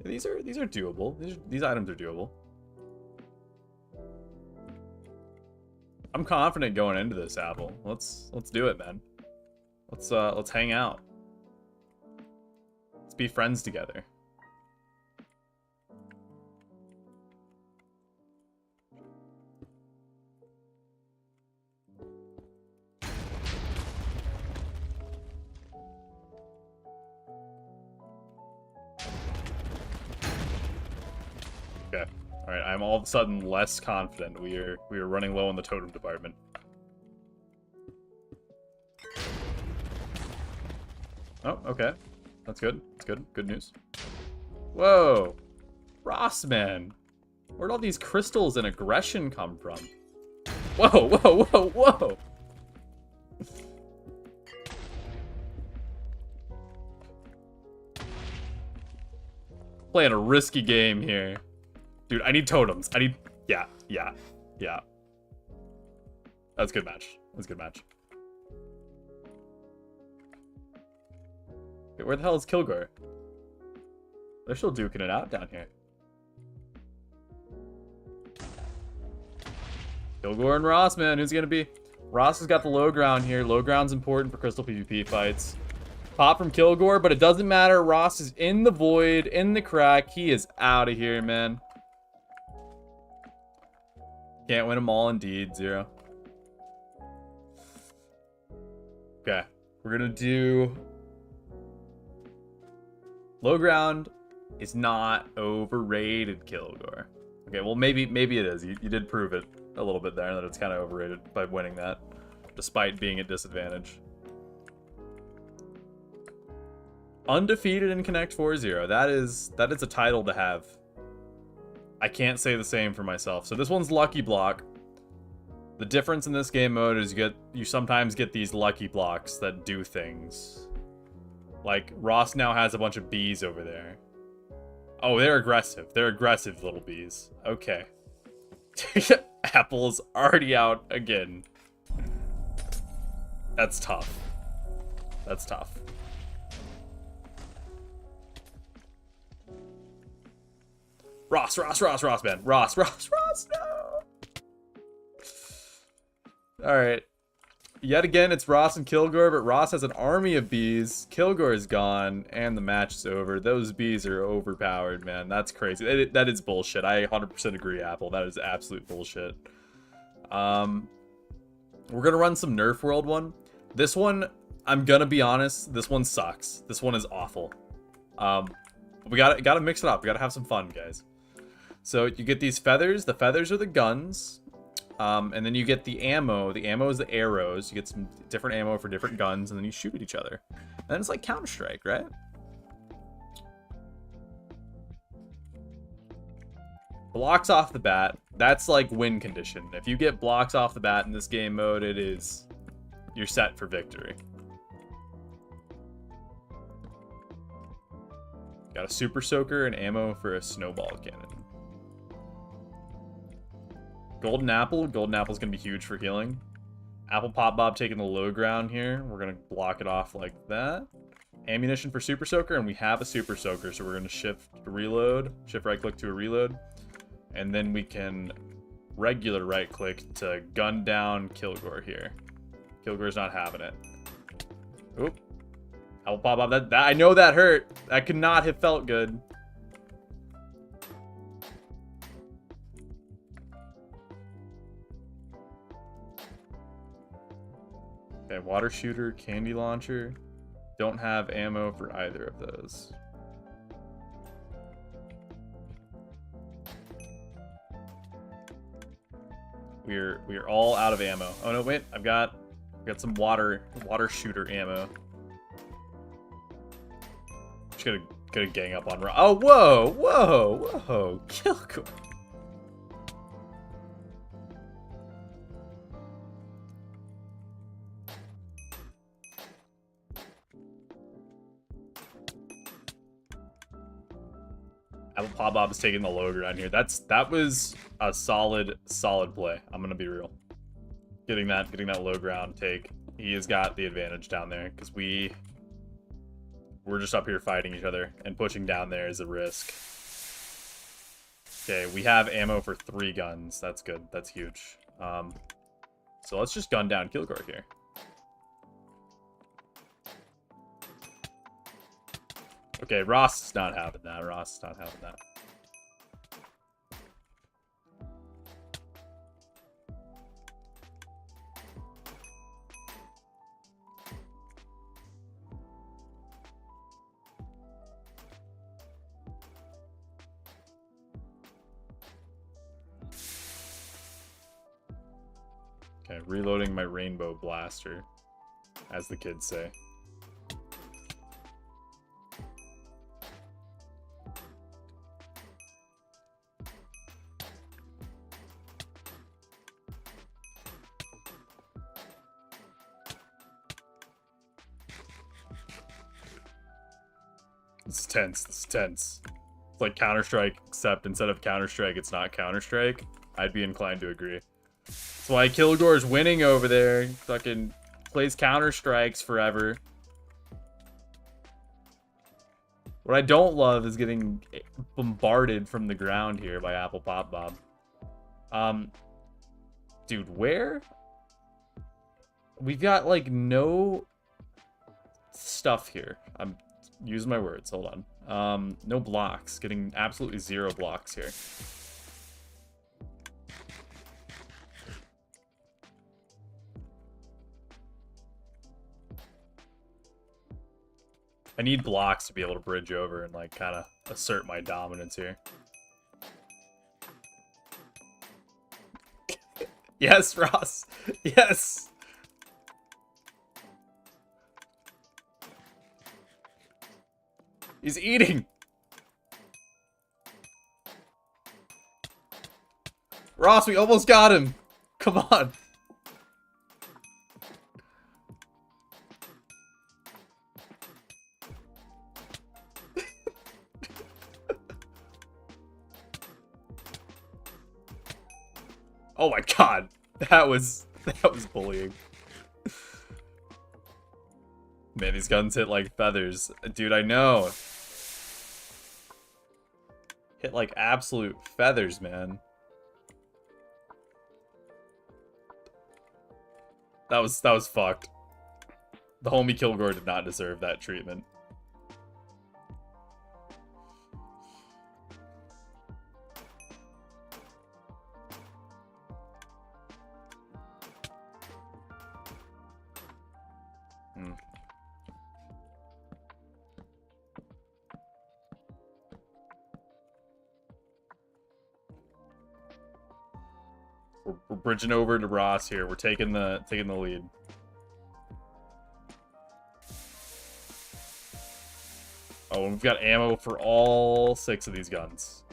These are doable. These items are doable. I'm confident going into this, Apple. Let's do it, man. Let's hang out. Let's be friends together. Okay. Alright, I'm all of a sudden less confident. We are running low in the totem department. Oh, okay. That's good. That's good. Good news. Whoa! Ross, man! Where'd all these crystals and aggression come from? Whoa, whoa, whoa, whoa! Playing a risky game here. Dude, I need totems. I need... Yeah. That's a good match. That's a good match. Okay, where the hell is Kilgore? They're still duking it out down here. Kilgore and Ross, man. Who's it gonna be? Ross has got the low ground here. Low ground's important for crystal PvP fights. Pop from Kilgore, but it doesn't matter. Ross is in the void, in the crack. He is out of here, man. Can't win them all indeed. Zero. Okay. We're gonna do... Low ground is not overrated, Kilgore. Okay, well, maybe it is. You did prove it a little bit there, that it's kind of overrated by winning that, despite being at disadvantage. Undefeated in Connect 4-0. That is a title to have. I can't say the same for myself. So this one's Lucky Block. The difference in this game mode is you sometimes get these lucky blocks that do things. Like, Ross now has a bunch of bees over there. Oh, they're aggressive. They're aggressive little bees. Okay. Apple's already out again. That's tough. That's tough. Ross, man. Ross, no! Alright. Yet again, it's Ross and Kilgore, but Ross has an army of bees. Kilgore is gone, and the match is over. Those bees are overpowered, man. That's crazy. That is bullshit. I 100% agree, Apple. That is absolute bullshit. We're gonna run some Nerf World one. This one, I'm gonna be honest, this one sucks. This one is awful. We gotta mix it up. We gotta have some fun, guys. So you get these feathers. The feathers are the guns. And then you get the ammo. The ammo is the arrows. You get some different ammo for different guns, and then you shoot at each other. then it's like Counter-Strike, right? Blocks off the bat. That's like win condition. If you get blocks off the bat in this game mode, you're set for victory. Got a Super Soaker and ammo for a snowball cannon. Golden Apple. Golden Apple's going to be huge for healing. Apple Pop Bob taking the low ground here. We're going to block it off like that. Ammunition for Super Soaker, and we have a Super Soaker, so we're going to shift reload. Shift right click to a reload. And then we can regular right click to gun down Kilgore here. Kilgore's not having it. Oop. Apple Pop Bob. That I know that hurt. That could not have felt good. Okay, water shooter, candy launcher. Don't have ammo for either of those. We're all out of ammo. Oh no, wait, I've got some water shooter ammo. Just gonna gang up on. Oh, whoa, Kilgore. Apple Pop Bob is taking the low ground here. That was a solid play. I'm gonna be real. Getting that low ground take. He has got the advantage down there because we're just up here fighting each other, and pushing down there is a risk. Okay, we have ammo for 3 guns. That's good. That's huge. So let's just gun down Kilgore here. Okay, Ross is not having that. Ross is not having that. Okay, reloading my rainbow blaster, as the kids say. This is tense. This is tense. It's like Counter-Strike, except instead of Counter-Strike, it's not Counter-Strike. I'd be inclined to agree. That's why Kilgore's winning over there. Fucking plays Counter-Strikes forever. What I don't love is getting bombarded from the ground here by Apple Pop Bob. Dude, where? We've got, like, no stuff here. I'm using my words. Hold on. No blocks. Getting absolutely 0 blocks here. I need blocks to be able to bridge over and, like, kind of assert my dominance here. Yes, Ross. Yes. He's eating. Ross, we almost got him. Come on. Oh my god. That was bullying. Man, these guns hit like feathers. Dude, I know. Hit like absolute feathers, man. That was fucked. The homie Kilgore did not deserve that treatment. We're bridging over to Ross here. We're taking the lead. Oh, and we've got ammo for all 6 of these guns.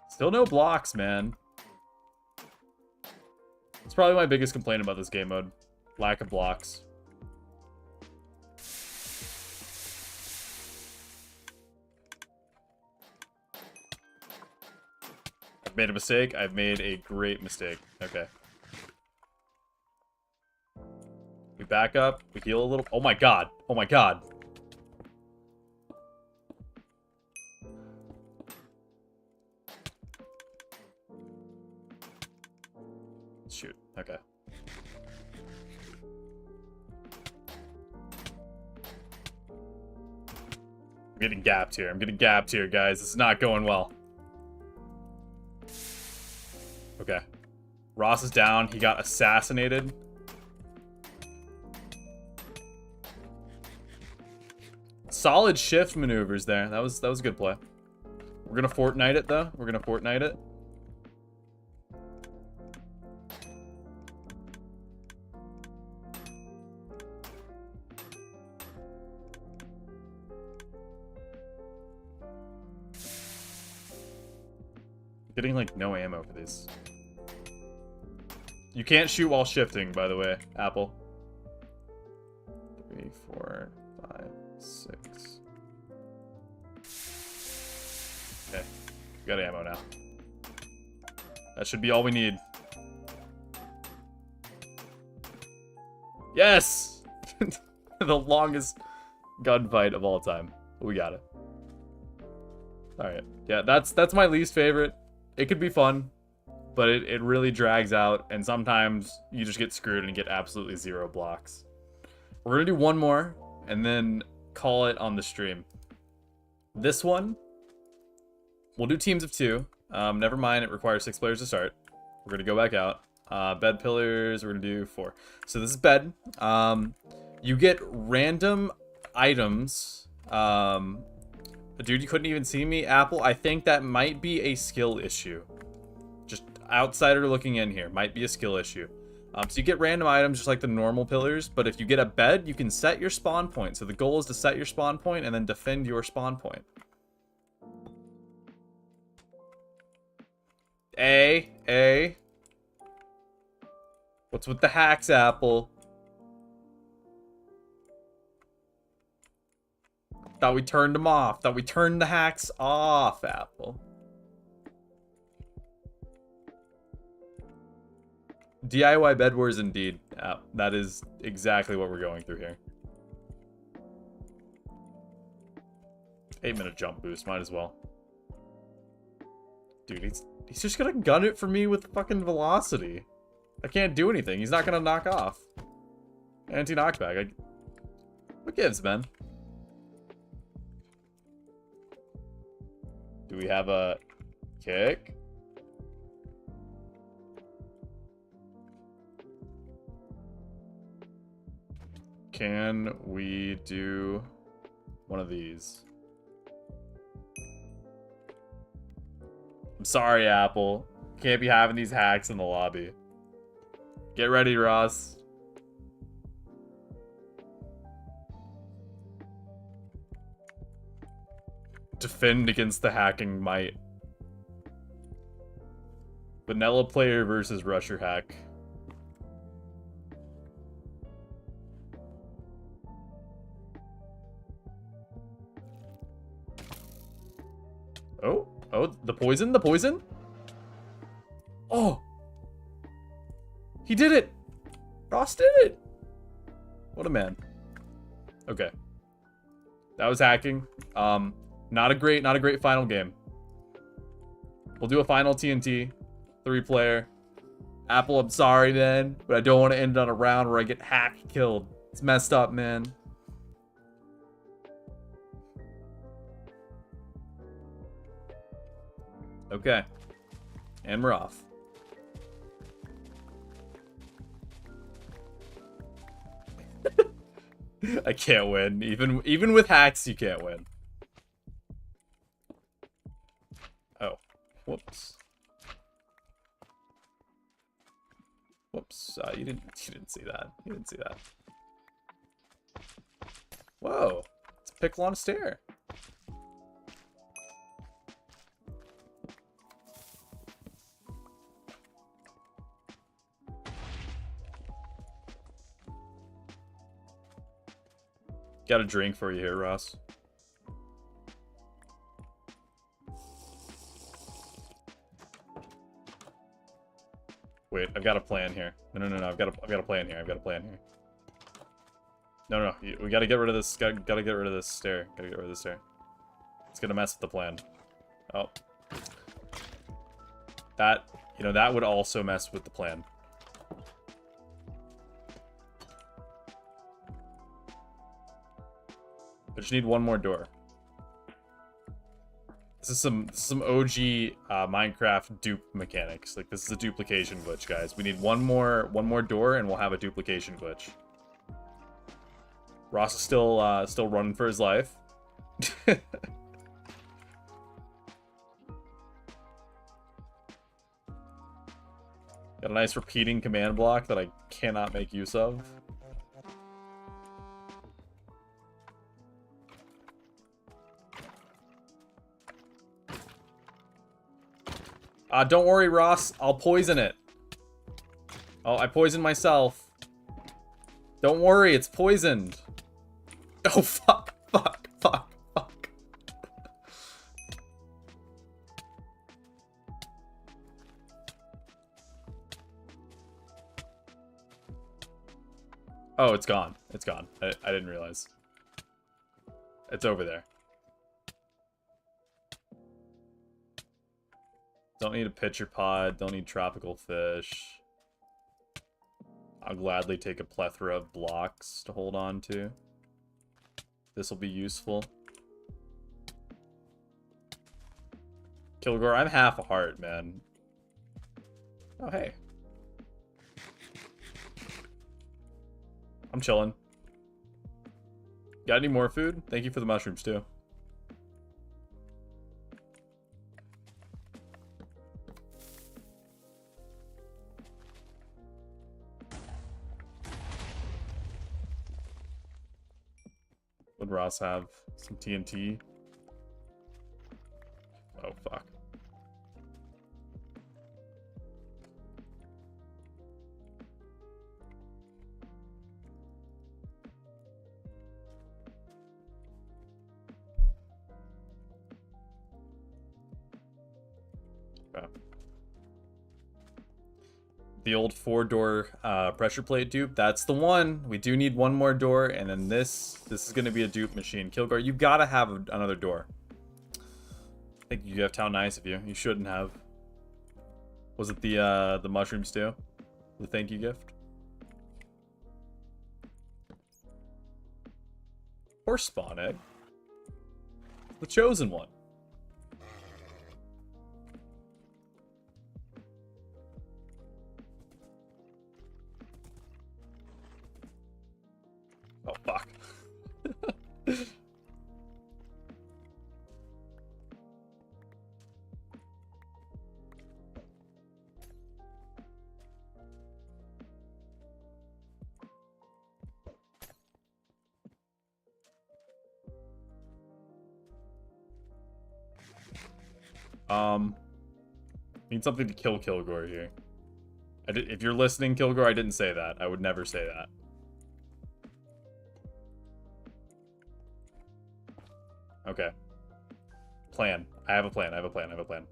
Still no blocks, man. It's probably my biggest complaint about this game mode. Lack of blocks. I've made a mistake. I've made a great mistake. Okay. We back up. We heal a little. Oh my god. Oh my god. Shoot. Okay. I'm getting gapped here. I'm getting gapped here, guys. This is not going well. Okay. Ross is down. He got assassinated. Solid shift maneuvers there. That was a good play. We're gonna Fortnite it though. We're gonna Fortnite it. Getting like no ammo for this. You can't shoot while shifting, by the way, Apple. 3, 4, 5, 6. Okay, we got ammo now. That should be all we need. Yes! The longest gunfight of all time. We got it. Alright. Yeah, that's my least favorite. It could be fun, but it really drags out, and sometimes you just get screwed and get absolutely 0 blocks. We're gonna do one more, and then call it on the stream. This one, we'll do teams of 2. Never mind, it requires 6 players to start. We're gonna go back out. Bed pillars, we're gonna do 4. So this is bed. You get random items. Dude, you couldn't even see me, Apple. I think that might be a skill issue. Just outsider looking in here. Might be a skill issue. So you get random items just like the normal pillars, but if you get a bed, you can set your spawn point. So the goal is to set your spawn point and then defend your spawn point. A. What's with the hacks, Apple? Thought we turned them off. Thought we turned the hacks off, Apple. DIY bed wars indeed. That is exactly what we're going through here. 8-minute jump boost, might as well. Dude, he's just gonna gun it for me with fucking velocity. I can't do anything. He's not gonna knock off. Anti-knockback. What gives, man? Do we have a kick? Can we do one of these? I'm sorry, Apple. Can't be having these hacks in the lobby. Get ready, Ross. Defend against the hacking might. Vanilla player versus rusher hack. Oh, the poison? Oh! He did it! Ross did it! What a man. Okay. That was hacking. Not a great final game. We'll do a final TNT. 3-player. Apple, I'm sorry, man, but I don't want to end on a round where I get hacked killed. It's messed up, man. Okay. And we're off. I can't win. Even with hacks, you can't win. Oh. Whoops. Whoops. You didn't see that. You didn't see that. Whoa. It's a pickle on a stair. Got a drink for you here, Ross. Wait, I've got a plan here. No, I've got a plan here. I've got a plan here. No. We gotta get rid of this. Gotta get rid of this stair. Gotta get rid of this stair. It's gonna mess with the plan. Oh. That, that would also mess with the plan. But you need one more door. This is some OG Minecraft dupe mechanics. Like, this is a duplication glitch, guys. We need one more door, and we'll have a duplication glitch. Ross is still running for his life. Got a nice repeating command block that I cannot make use of. Don't worry, Ross. I'll poison it. Oh, I poisoned myself. Don't worry, it's poisoned. Oh, fuck. Oh, it's gone. It's gone. I didn't realize. It's over there. Don't need a pitcher pod. Don't need tropical fish. I'll gladly take a plethora of blocks to hold on to. This will be useful. Kilgore, I'm half a heart, man. Oh, hey. I'm chilling. Got any more food? Thank you for the mushrooms, too. Would Ross have some TNT? Oh, fuck. Okay. The old 4-door pressure plate dupe. That's the one. We do need one more door, and then this is going to be a dupe machine. Kilgore, you gotta have another door. I think you have Town Nice of you. You shouldn't have. Was it the mushrooms too? The thank you gift? Or spawn egg. The chosen one. Oh, fuck. Need something to kill Kilgore here. If you're listening, Kilgore, I didn't say that. I would never say that. Okay. Plan. I have a plan. I have a plan. I have a plan.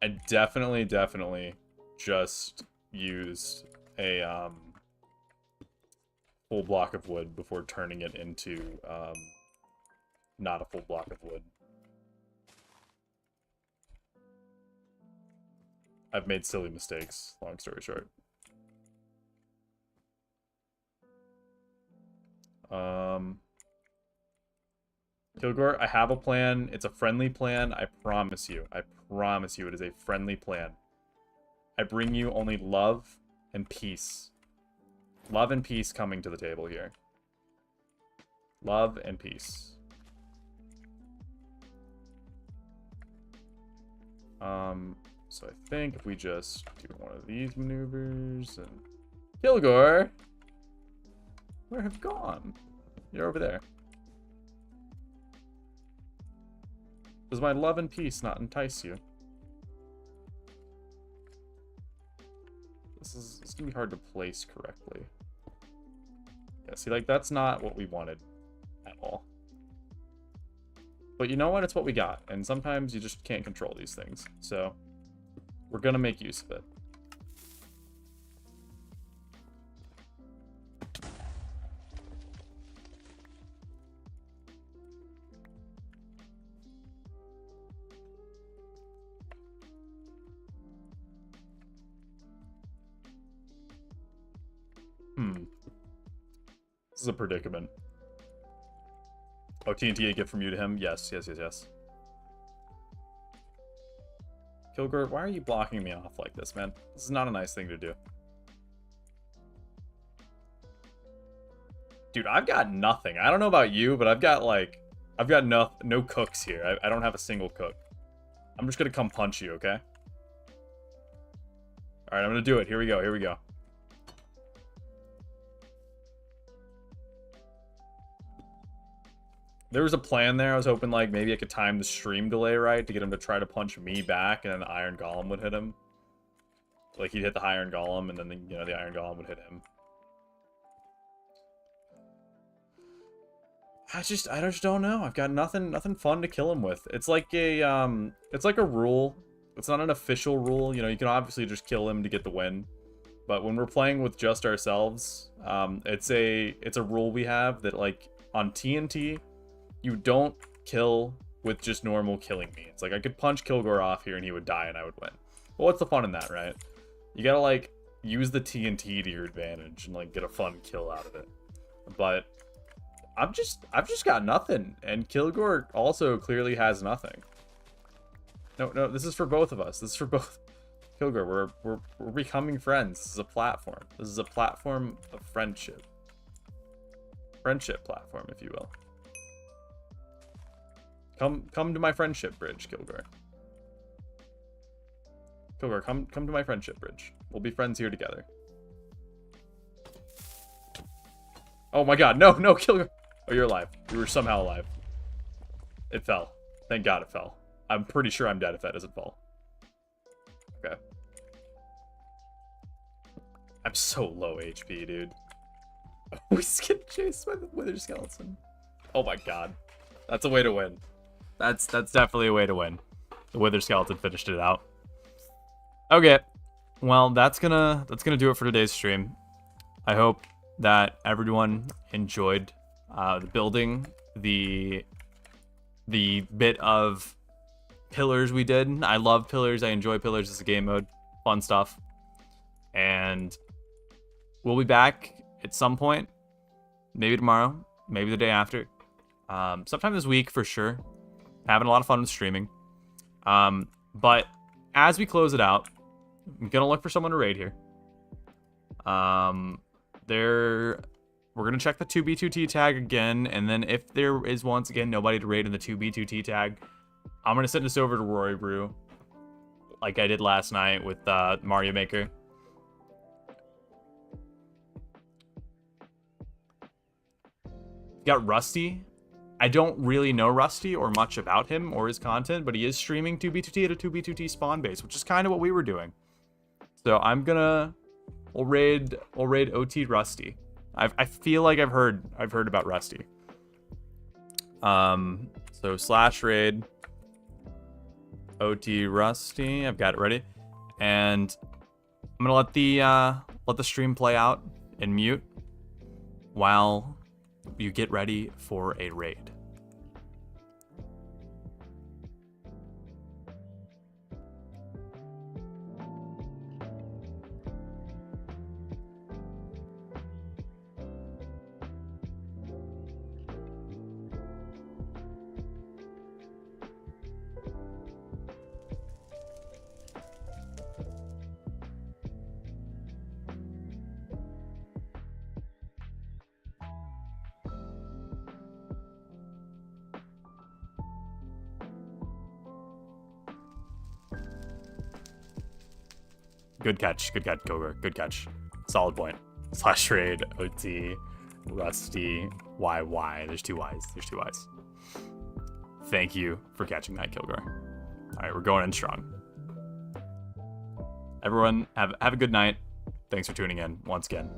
I definitely just used a full block of wood before turning it into not a full block of wood. I've made silly mistakes, long story short. Kilgore, I have a plan. It's a friendly plan. I promise you. I promise you it is a friendly plan. I bring you only love and peace. Love and peace coming to the table here. Love and peace. So I think if we just do one of these maneuvers and... Kilgore! Where have you gone? You're over there. Does my love and peace not entice you? This is gonna be hard to place correctly. Yeah, see, like, that's not what we wanted at all. But you know what? It's what we got. And sometimes you just can't control these things. So, we're gonna make use of it. This is a predicament. Oh, TNT, a gift from you to him? Yes, yes, yes, yes. Kilgore, why are you blocking me off like this, man? This is not a nice thing to do. Dude, I've got nothing. I don't know about you, but I've got no cooks here. I don't have a single cook. I'm just gonna come punch you, okay? Alright, I'm gonna do it. Here we go, here we go. There was a plan there. I was hoping, like, maybe I could time the stream delay right to get him to try to punch me back, and then the Iron Golem would hit him. Like, he'd hit the Iron Golem, and then, the Iron Golem would hit him. I just don't know. I've got nothing fun to kill him with. It's like a rule. It's not an official rule. You can obviously just kill him to get the win. But when we're playing with just ourselves, it's a rule we have that, like, on TNT, you don't kill with just normal killing means. Like, I could punch Kilgore off here and he would die and I would win. Well, what's the fun in that, right? You gotta, like, use the TNT to your advantage and, like, get a fun kill out of it. But I've just got nothing, and Kilgore also clearly has nothing. No, this is for both of us. This is for both. Kilgore, we're becoming friends. This is a platform. This is a platform of friendship. Friendship platform, if you will. Come to my friendship bridge, Kilgore. Kilgore, come to my friendship bridge. We'll be friends here together. Oh my god, no, Kilgore. Oh, you're alive. You were somehow alive. It fell. Thank god it fell. I'm pretty sure I'm dead if that doesn't fall. Okay. I'm so low HP, dude. We just get chased by the wither skeleton. Oh my god. That's a way to win. That's definitely a way to win. The wither skeleton finished it out. Okay. Well, that's gonna do it for today's stream. I hope that everyone enjoyed the building, the bit of pillars we did. I love pillars. I enjoy pillars as a game mode. Fun stuff. And we'll be back at some point. Maybe tomorrow. Maybe the day after. Sometime this week for sure. Having a lot of fun with streaming. But as we close it out, I'm gonna look for someone to raid here. We're gonna check the 2B2T tag again, and then if there is once again nobody to raid in the 2B2T tag, I'm gonna send this over to Rory Brew, like I did last night with Mario Maker. Got Rusty. I don't really know Rusty or much about him or his content, but he is streaming 2B2T at a 2B2T spawn base, which is kind of what we were doing. So we'll raid OT Rusty. I feel like I've heard about Rusty. So /raid OT Rusty. I've got it ready, and I'm gonna let the stream play out and mute while you get ready for a raid. Good catch, Cobra. Good catch. Solid point. Slash trade, OT, Rusty, YY. There's two Ys. Thank you for catching that, Kilgore. All right, we're going in strong. Everyone, have a good night. Thanks for tuning in once again.